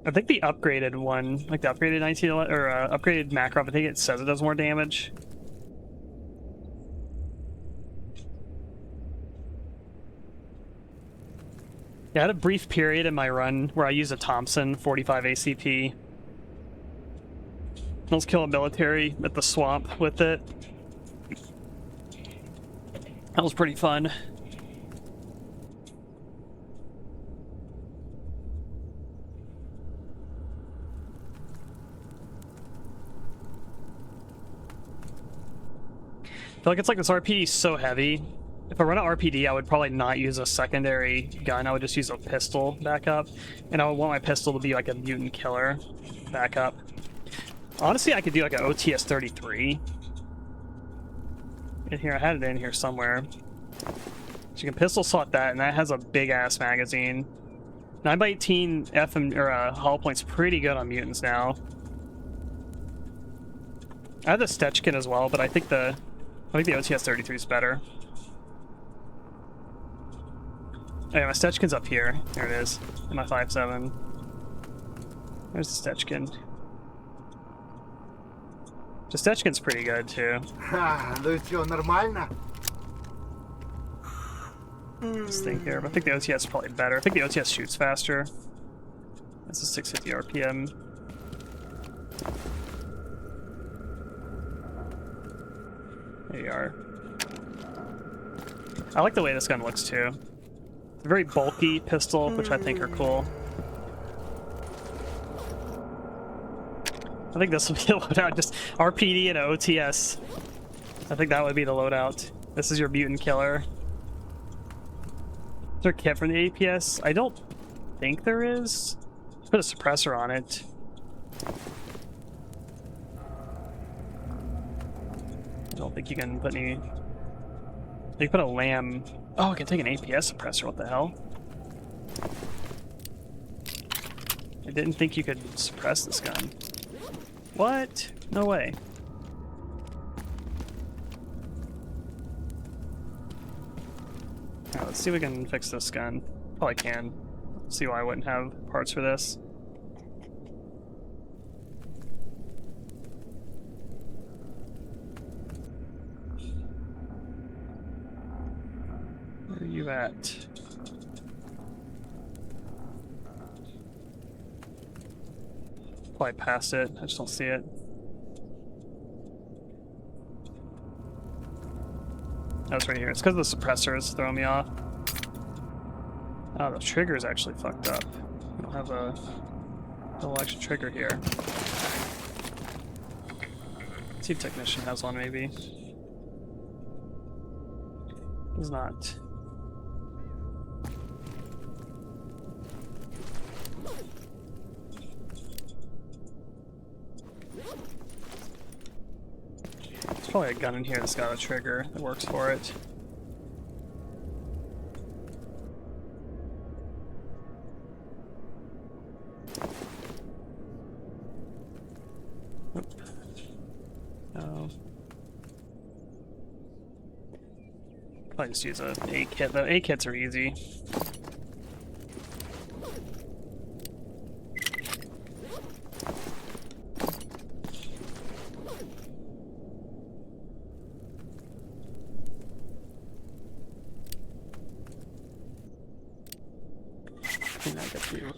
I think the upgraded one, like the upgraded 1911 or upgraded MeenaCrowe, I think it says it does more damage. Yeah, I had a brief period in my run where I used a Thompson 45 ACP. I was killing military at the swamp with it. That was pretty fun. I feel like it's like this RPD is so heavy. If I run an RPD, I would probably not use a secondary gun. I would just use a pistol backup. And I would want my pistol to be like a mutant killer backup. Honestly, I could do like an OTS 33. In here, I had it in here somewhere. So you can pistol slot that, and that has a big ass magazine. 9x18 FM or hull point's pretty good on mutants now. I have the Stetchkin as well, but I think the OTS 33 is better. Oh yeah, my Stetchkin's up here. There it is. In my 5.7. There's the Stetchkin. The Stetchkin's pretty good too. Ха, ну все нормально? This thing here, but I think the OTS is probably better. I think the OTS shoots faster. That's a 650 RPM. There you are. I like the way this gun looks too. It's a very bulky pistol, which I think are cool. I think this will be a loadout, just RPD and OTS. I think that would be the loadout. This is your mutant killer. Is there a kit from the APS? I don't think there is. Let's put a suppressor on it. I don't think you can put any... You can put a lamb... Oh, I can take an APS suppressor, what the hell? I didn't think you could suppress this gun. What? No way. Alright, let's see if we can fix this gun. Probably can. See why I wouldn't have parts for this. Where are you at? Probably past it. I just don't see it. Oh, it's right here. It's because the suppressors throw me off. Oh, the trigger is actually fucked up. I don't have a little extra trigger here. Let's see if Technician has one, maybe. Does not. There's probably a gun in here that's got a trigger that works for it. Oop. Probably just use a kit though. A-kits are easy. And I got the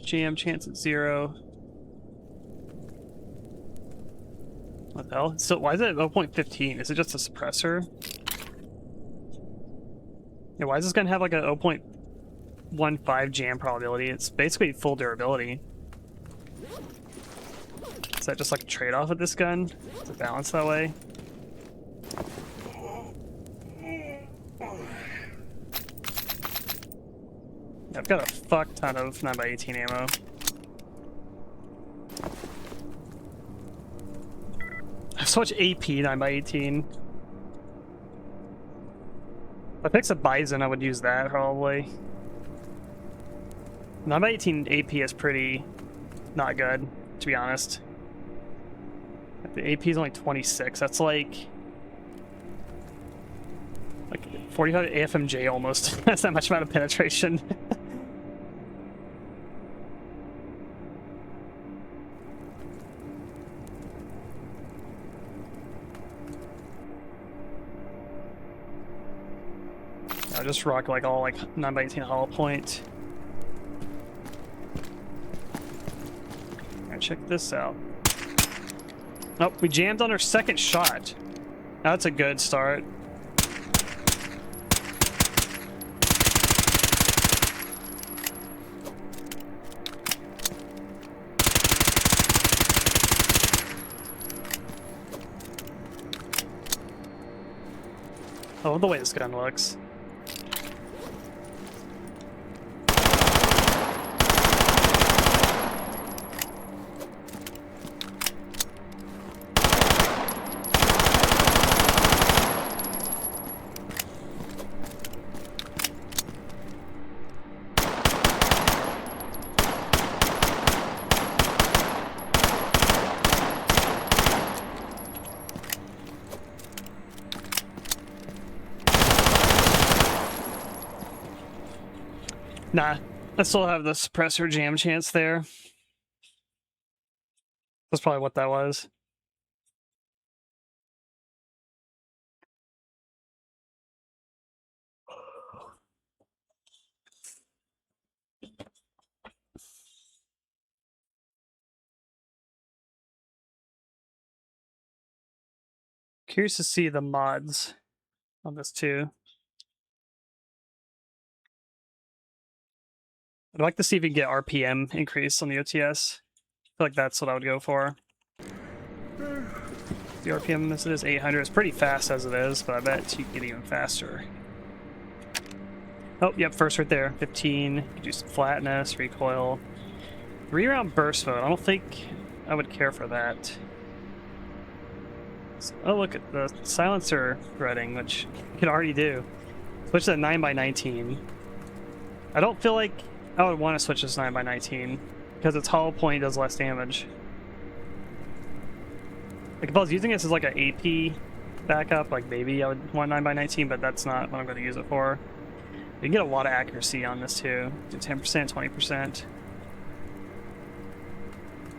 jam chance at 0. What the hell? So why is it 0.15? Is it just a suppressor? Yeah, why is this gonna have like a 0.15 jam probability? It's basically full durability. Is that just like a trade-off with this gun? Is it balanced that way? Yeah, I've got a fuck ton of 9x18 ammo. I have so much AP 9x18. If I picked a Bison, I would use that probably. 9x18 AP is pretty not good, to be honest. The AP is only 26. That's like 45 AFMJ almost. That's that much amount of penetration. I'll just rock like all 9x18 hollow point. Alright, check this out. Nope, we jammed on our second shot. That's a good start. I love the way this gun looks. Nah, I still have the suppressor jam chance there. That's probably what that was. Curious to see the mods on this too. I'd like to see if we can get RPM increase on the OTS. I feel like that's what I would go for. The RPM as it is 800. It's pretty fast as it is, but I bet you can get even faster. Oh, yep, first right there. 15. You can do some flatness, recoil. 3-round burst mode. I don't think I would care for that. So, oh, look at the silencer threading, which you can already do. Switch to 9x19. I don't feel like I would want to switch this 9x19 because its hollow point does less damage. Like if I was using this as like an AP backup, like maybe I would want 9x19, but that's not what I'm going to use it for. You can get a lot of accuracy on this too. Do 10%, 20%.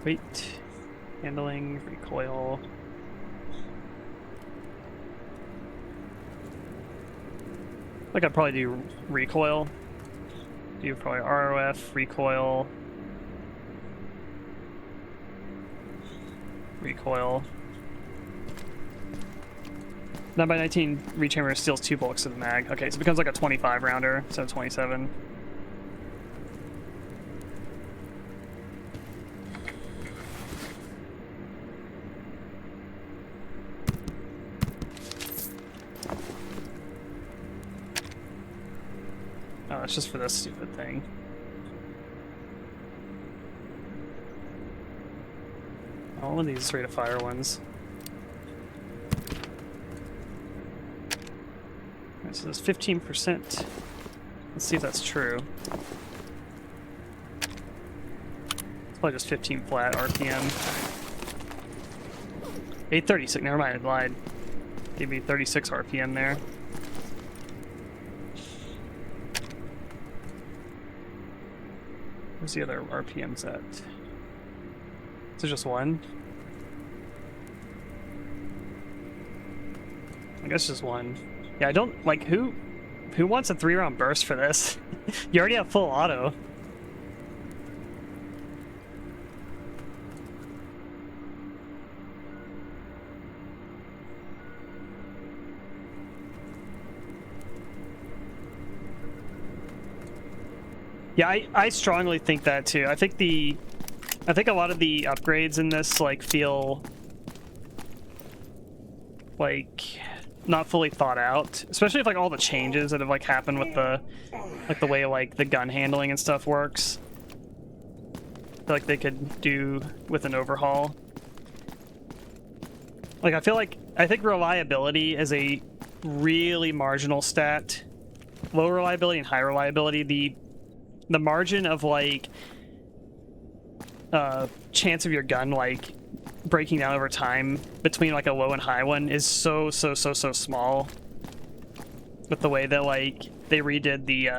Weight, handling, recoil. Like I'd probably do recoil. Do probably ROF, recoil. Recoil. 9x19 rechamber steals 2 bullets of the mag. Okay, so it becomes like a 25 rounder instead of 27. Oh, it's just for this stupid thing. All of these rate of fire ones. Alright, so there's 15%. Let's see if that's true. It's probably just 15 flat RPM. 836, never mind, I lied. Gave me 36 RPM there. Where's the other RPMs at? Is it just one? I guess just one. Yeah, I don't like who wants a 3-round burst for this? You already have full auto. Yeah, I strongly think that too. I think a lot of the upgrades in this like feel like not fully thought out, especially if like all the changes that have like happened with the way like the gun handling and stuff works. I feel like they could do with an overhaul. Like I think reliability is a really marginal stat. Low reliability and high reliability, the margin of like chance of your gun like breaking down over time between like a low and high one is so small, with the way that like they redid the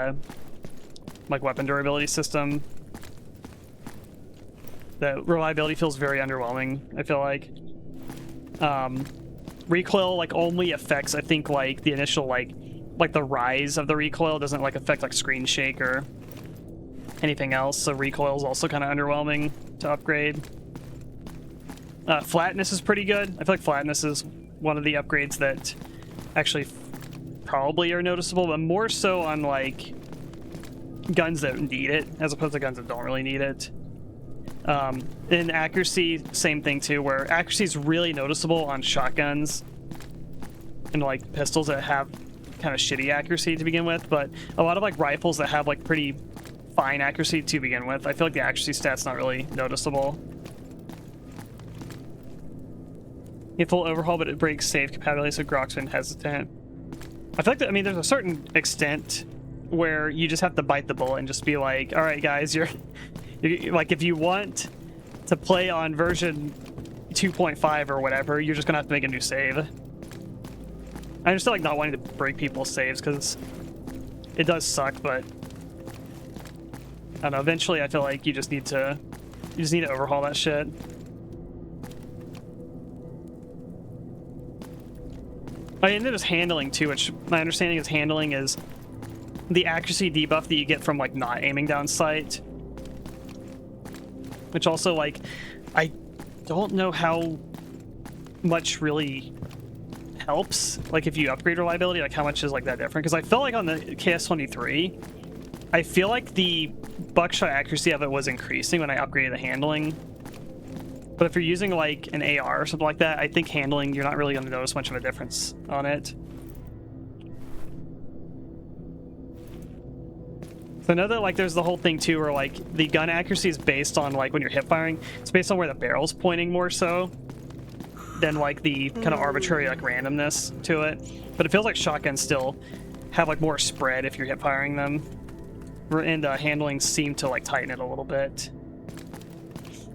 like weapon durability system. The reliability feels very underwhelming, I feel like. Recoil like only affects, I think, like the initial like the rise of the recoil doesn't like affect like screen shake or anything else, so recoil is also kind of underwhelming to upgrade. Flatness is pretty good. I feel like flatness is one of the upgrades that actually probably are noticeable, but more so on like guns that need it as opposed to guns that don't really need it. In accuracy, same thing too, where accuracy is really noticeable on shotguns and like pistols that have kind of shitty accuracy to begin with, but a lot of like rifles that have like pretty fine accuracy to begin with, I feel like the accuracy stat's not really noticeable. A full overhaul, but it breaks save compatibility, so Grok's been hesitant. I feel like I mean, there's a certain extent where you just have to bite the bullet and just be like, all right, guys, you're like, if you want to play on version 2.5 or whatever, you're just gonna have to make a new save. I understand like not wanting to break people's saves because it does suck, but I don't know, eventually I feel like you just need to overhaul that shit. Oh, and then there's handling too, which my understanding is handling is the accuracy debuff that you get from like not aiming down sight. Which also, like, I don't know how much really helps, like if you upgrade reliability, like how much is like that different? Because I felt like on the KS-23, I feel like the buckshot accuracy of it was increasing when I upgraded the handling. But if you're using like an AR or something like that, I think handling, you're not really going to notice much of a difference on it. So I know that like there's the whole thing too where like the gun accuracy is based on like when you're hip firing, it's based on where the barrel's pointing more so than like the kind of arbitrary like randomness to it. But it feels like shotguns still have like more spread if you're hip firing them. And handling seem to like tighten it a little bit.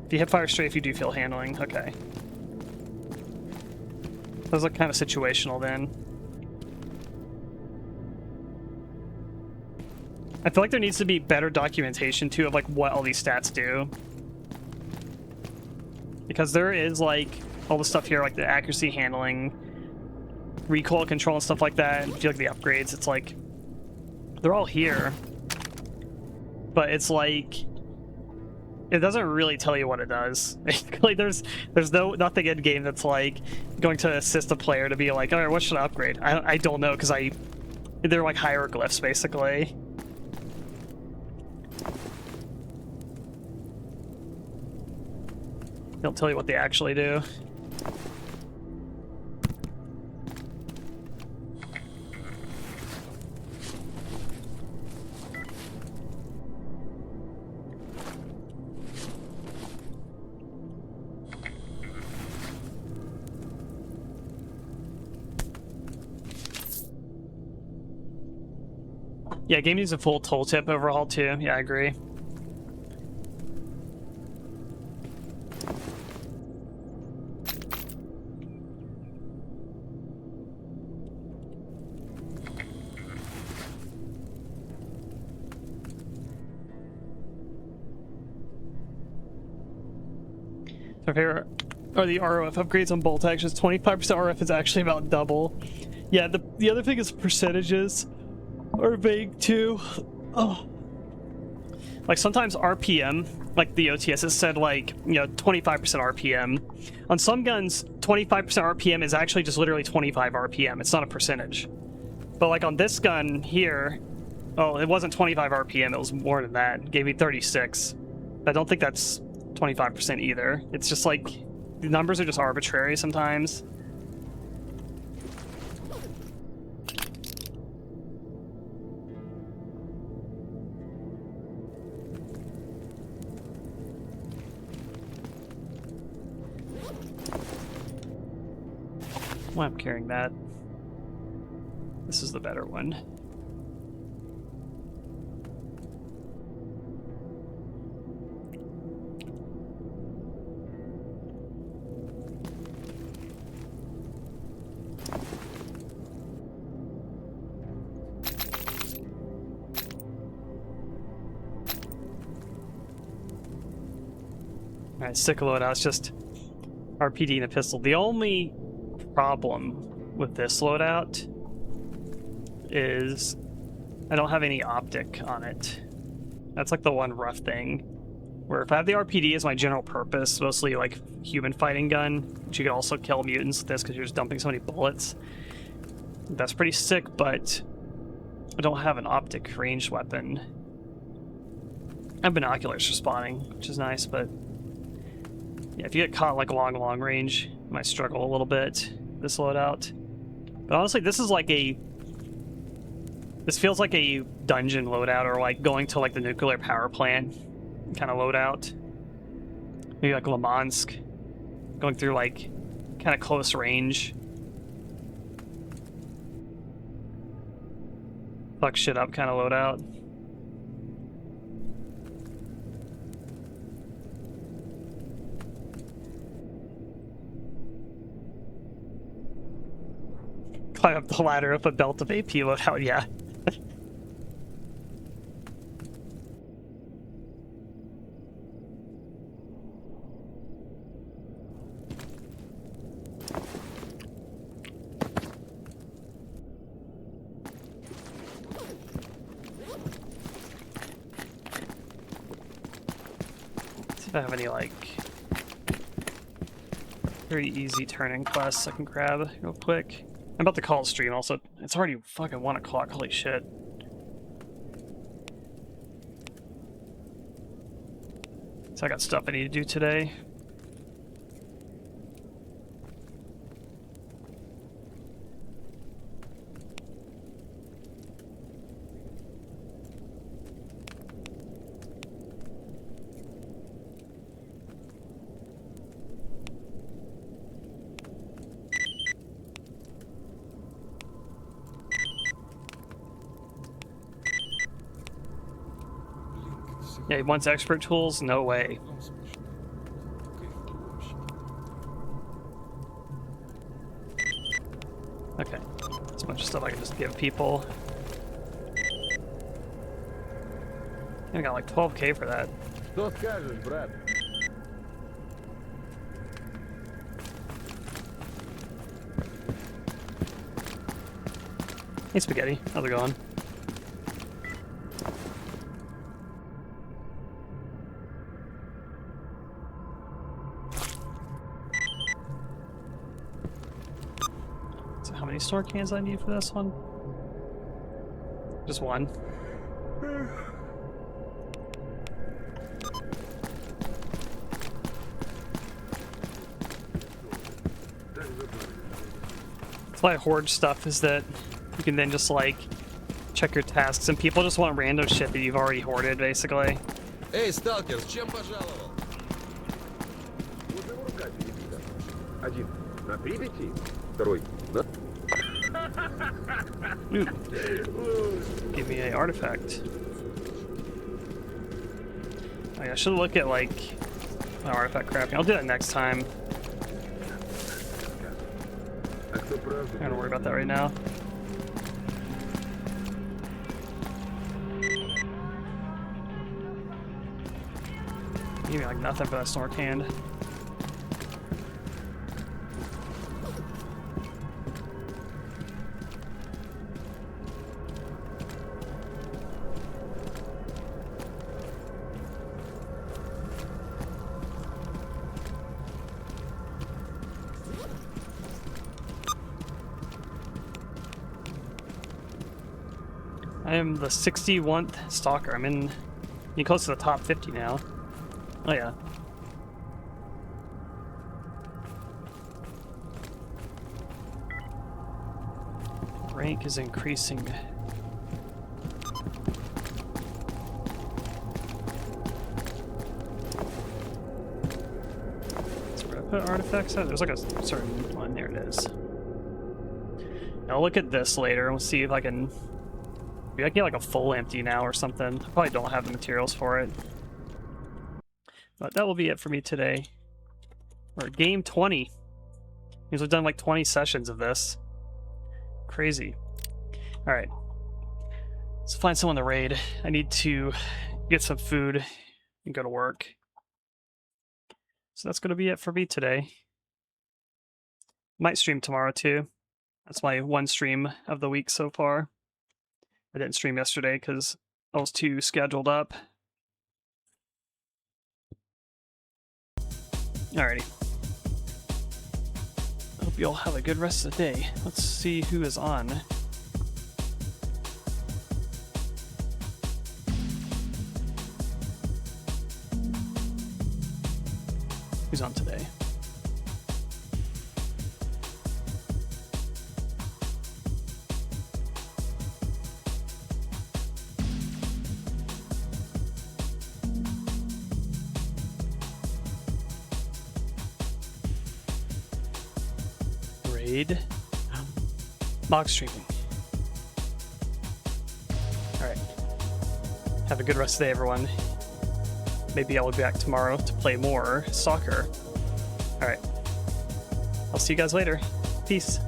If you hip fire strafe, you do feel handling. Okay. Those look kind of situational then. I feel like there needs to be better documentation too of like what all these stats do. Because there is like all the stuff here, like the accuracy, handling, recoil control and stuff like that. And I feel like the upgrades, it's like they're all here. But it's like it doesn't really tell you what it does. Like there's nothing in game that's like going to assist a player to be like, all right, what should I upgrade? I don't know, because they're like hieroglyphs basically. Don't tell you what they actually do. Yeah, game needs a full tooltip overhaul too. Yeah, I agree. My favorite are the ROF upgrades on bolt actions. 25% RF is actually about double. Yeah, the other thing is percentages are vague too. Oh. Like sometimes RPM, like the OTS has said, like, you know, 25% RPM. On some guns, 25% RPM is actually just literally 25 RPM. It's not a percentage. But like on this gun here, oh, it wasn't 25 RPM, it was more than that. It gave me 36. I don't think that's 25% either. It's just like, the numbers are just arbitrary sometimes. Why I'm carrying that. This is the better one. Alright, stick a load out. It's just RPD and a pistol. The only problem with this loadout is I don't have any optic on it. That's like the one rough thing. Where if I have the RPD as my general purpose, mostly like human fighting gun, which you can also kill mutants with this because you're just dumping so many bullets, that's pretty sick, but I don't have an optic ranged weapon. I have binoculars for spawning, which is nice, but yeah, if you get caught like long range, you might struggle a little bit this loadout. But honestly, this is like this feels like a dungeon loadout, or like going to like the nuclear power plant kind of loadout. Maybe like Lemansk, going through like kind of close range. Fuck shit up kind of loadout. Climb up the ladder with a belt of AP loadout, yeah. See if I have any like very easy turning quests I can grab real quick. I'm about to call it stream also. It's already fucking 1 o'clock, holy shit. So I got stuff I need to do today. Yeah, he wants expert tools? No way. Okay. There's a bunch of stuff I can just give people. I got like 12k for that. Что скажешь, брат? Hey Spaghetti, how's it going? How many store cans I need for this one? Just one. That's why I hoard stuff, is that you can then just like check your tasks, and people just want random shit that you've already hoarded, basically. Эй, Сталкер, с чем пожаловал? Одного рука перебита. Один на Припяти, второй на... Ooh. Give me an artifact. Oh, yeah, I should look at like my artifact crafting. I'll do that next time. А кто правду? I don't worry about that right now. Give me like nothing for that snore can. I am the 61st Stalker. I'm in close to the top 50 now. Oh yeah. Rank is increasing. So where do I put artifacts at? There's like a certain one. There it is. I'll look at this later and we'll see if I can... Maybe I can get like a full empty now or something. I probably don't have the materials for it. But that will be it for me today. We're at game 20. Means we've done like 20 sessions of this. Crazy. Alright. Let's find someone to raid. I need to get some food and go to work. So that's going to be it for me today. Might stream tomorrow too. That's my one stream of the week so far. I didn't stream yesterday because I was too scheduled up. Alrighty. Hope you all have a good rest of the day. Let's see who is on. Who's on today? Raid. Mock streaming. Alright. Have a good rest of the day, everyone. Maybe I'll be back tomorrow to play more Stalker. Alright. I'll see you guys later. Peace.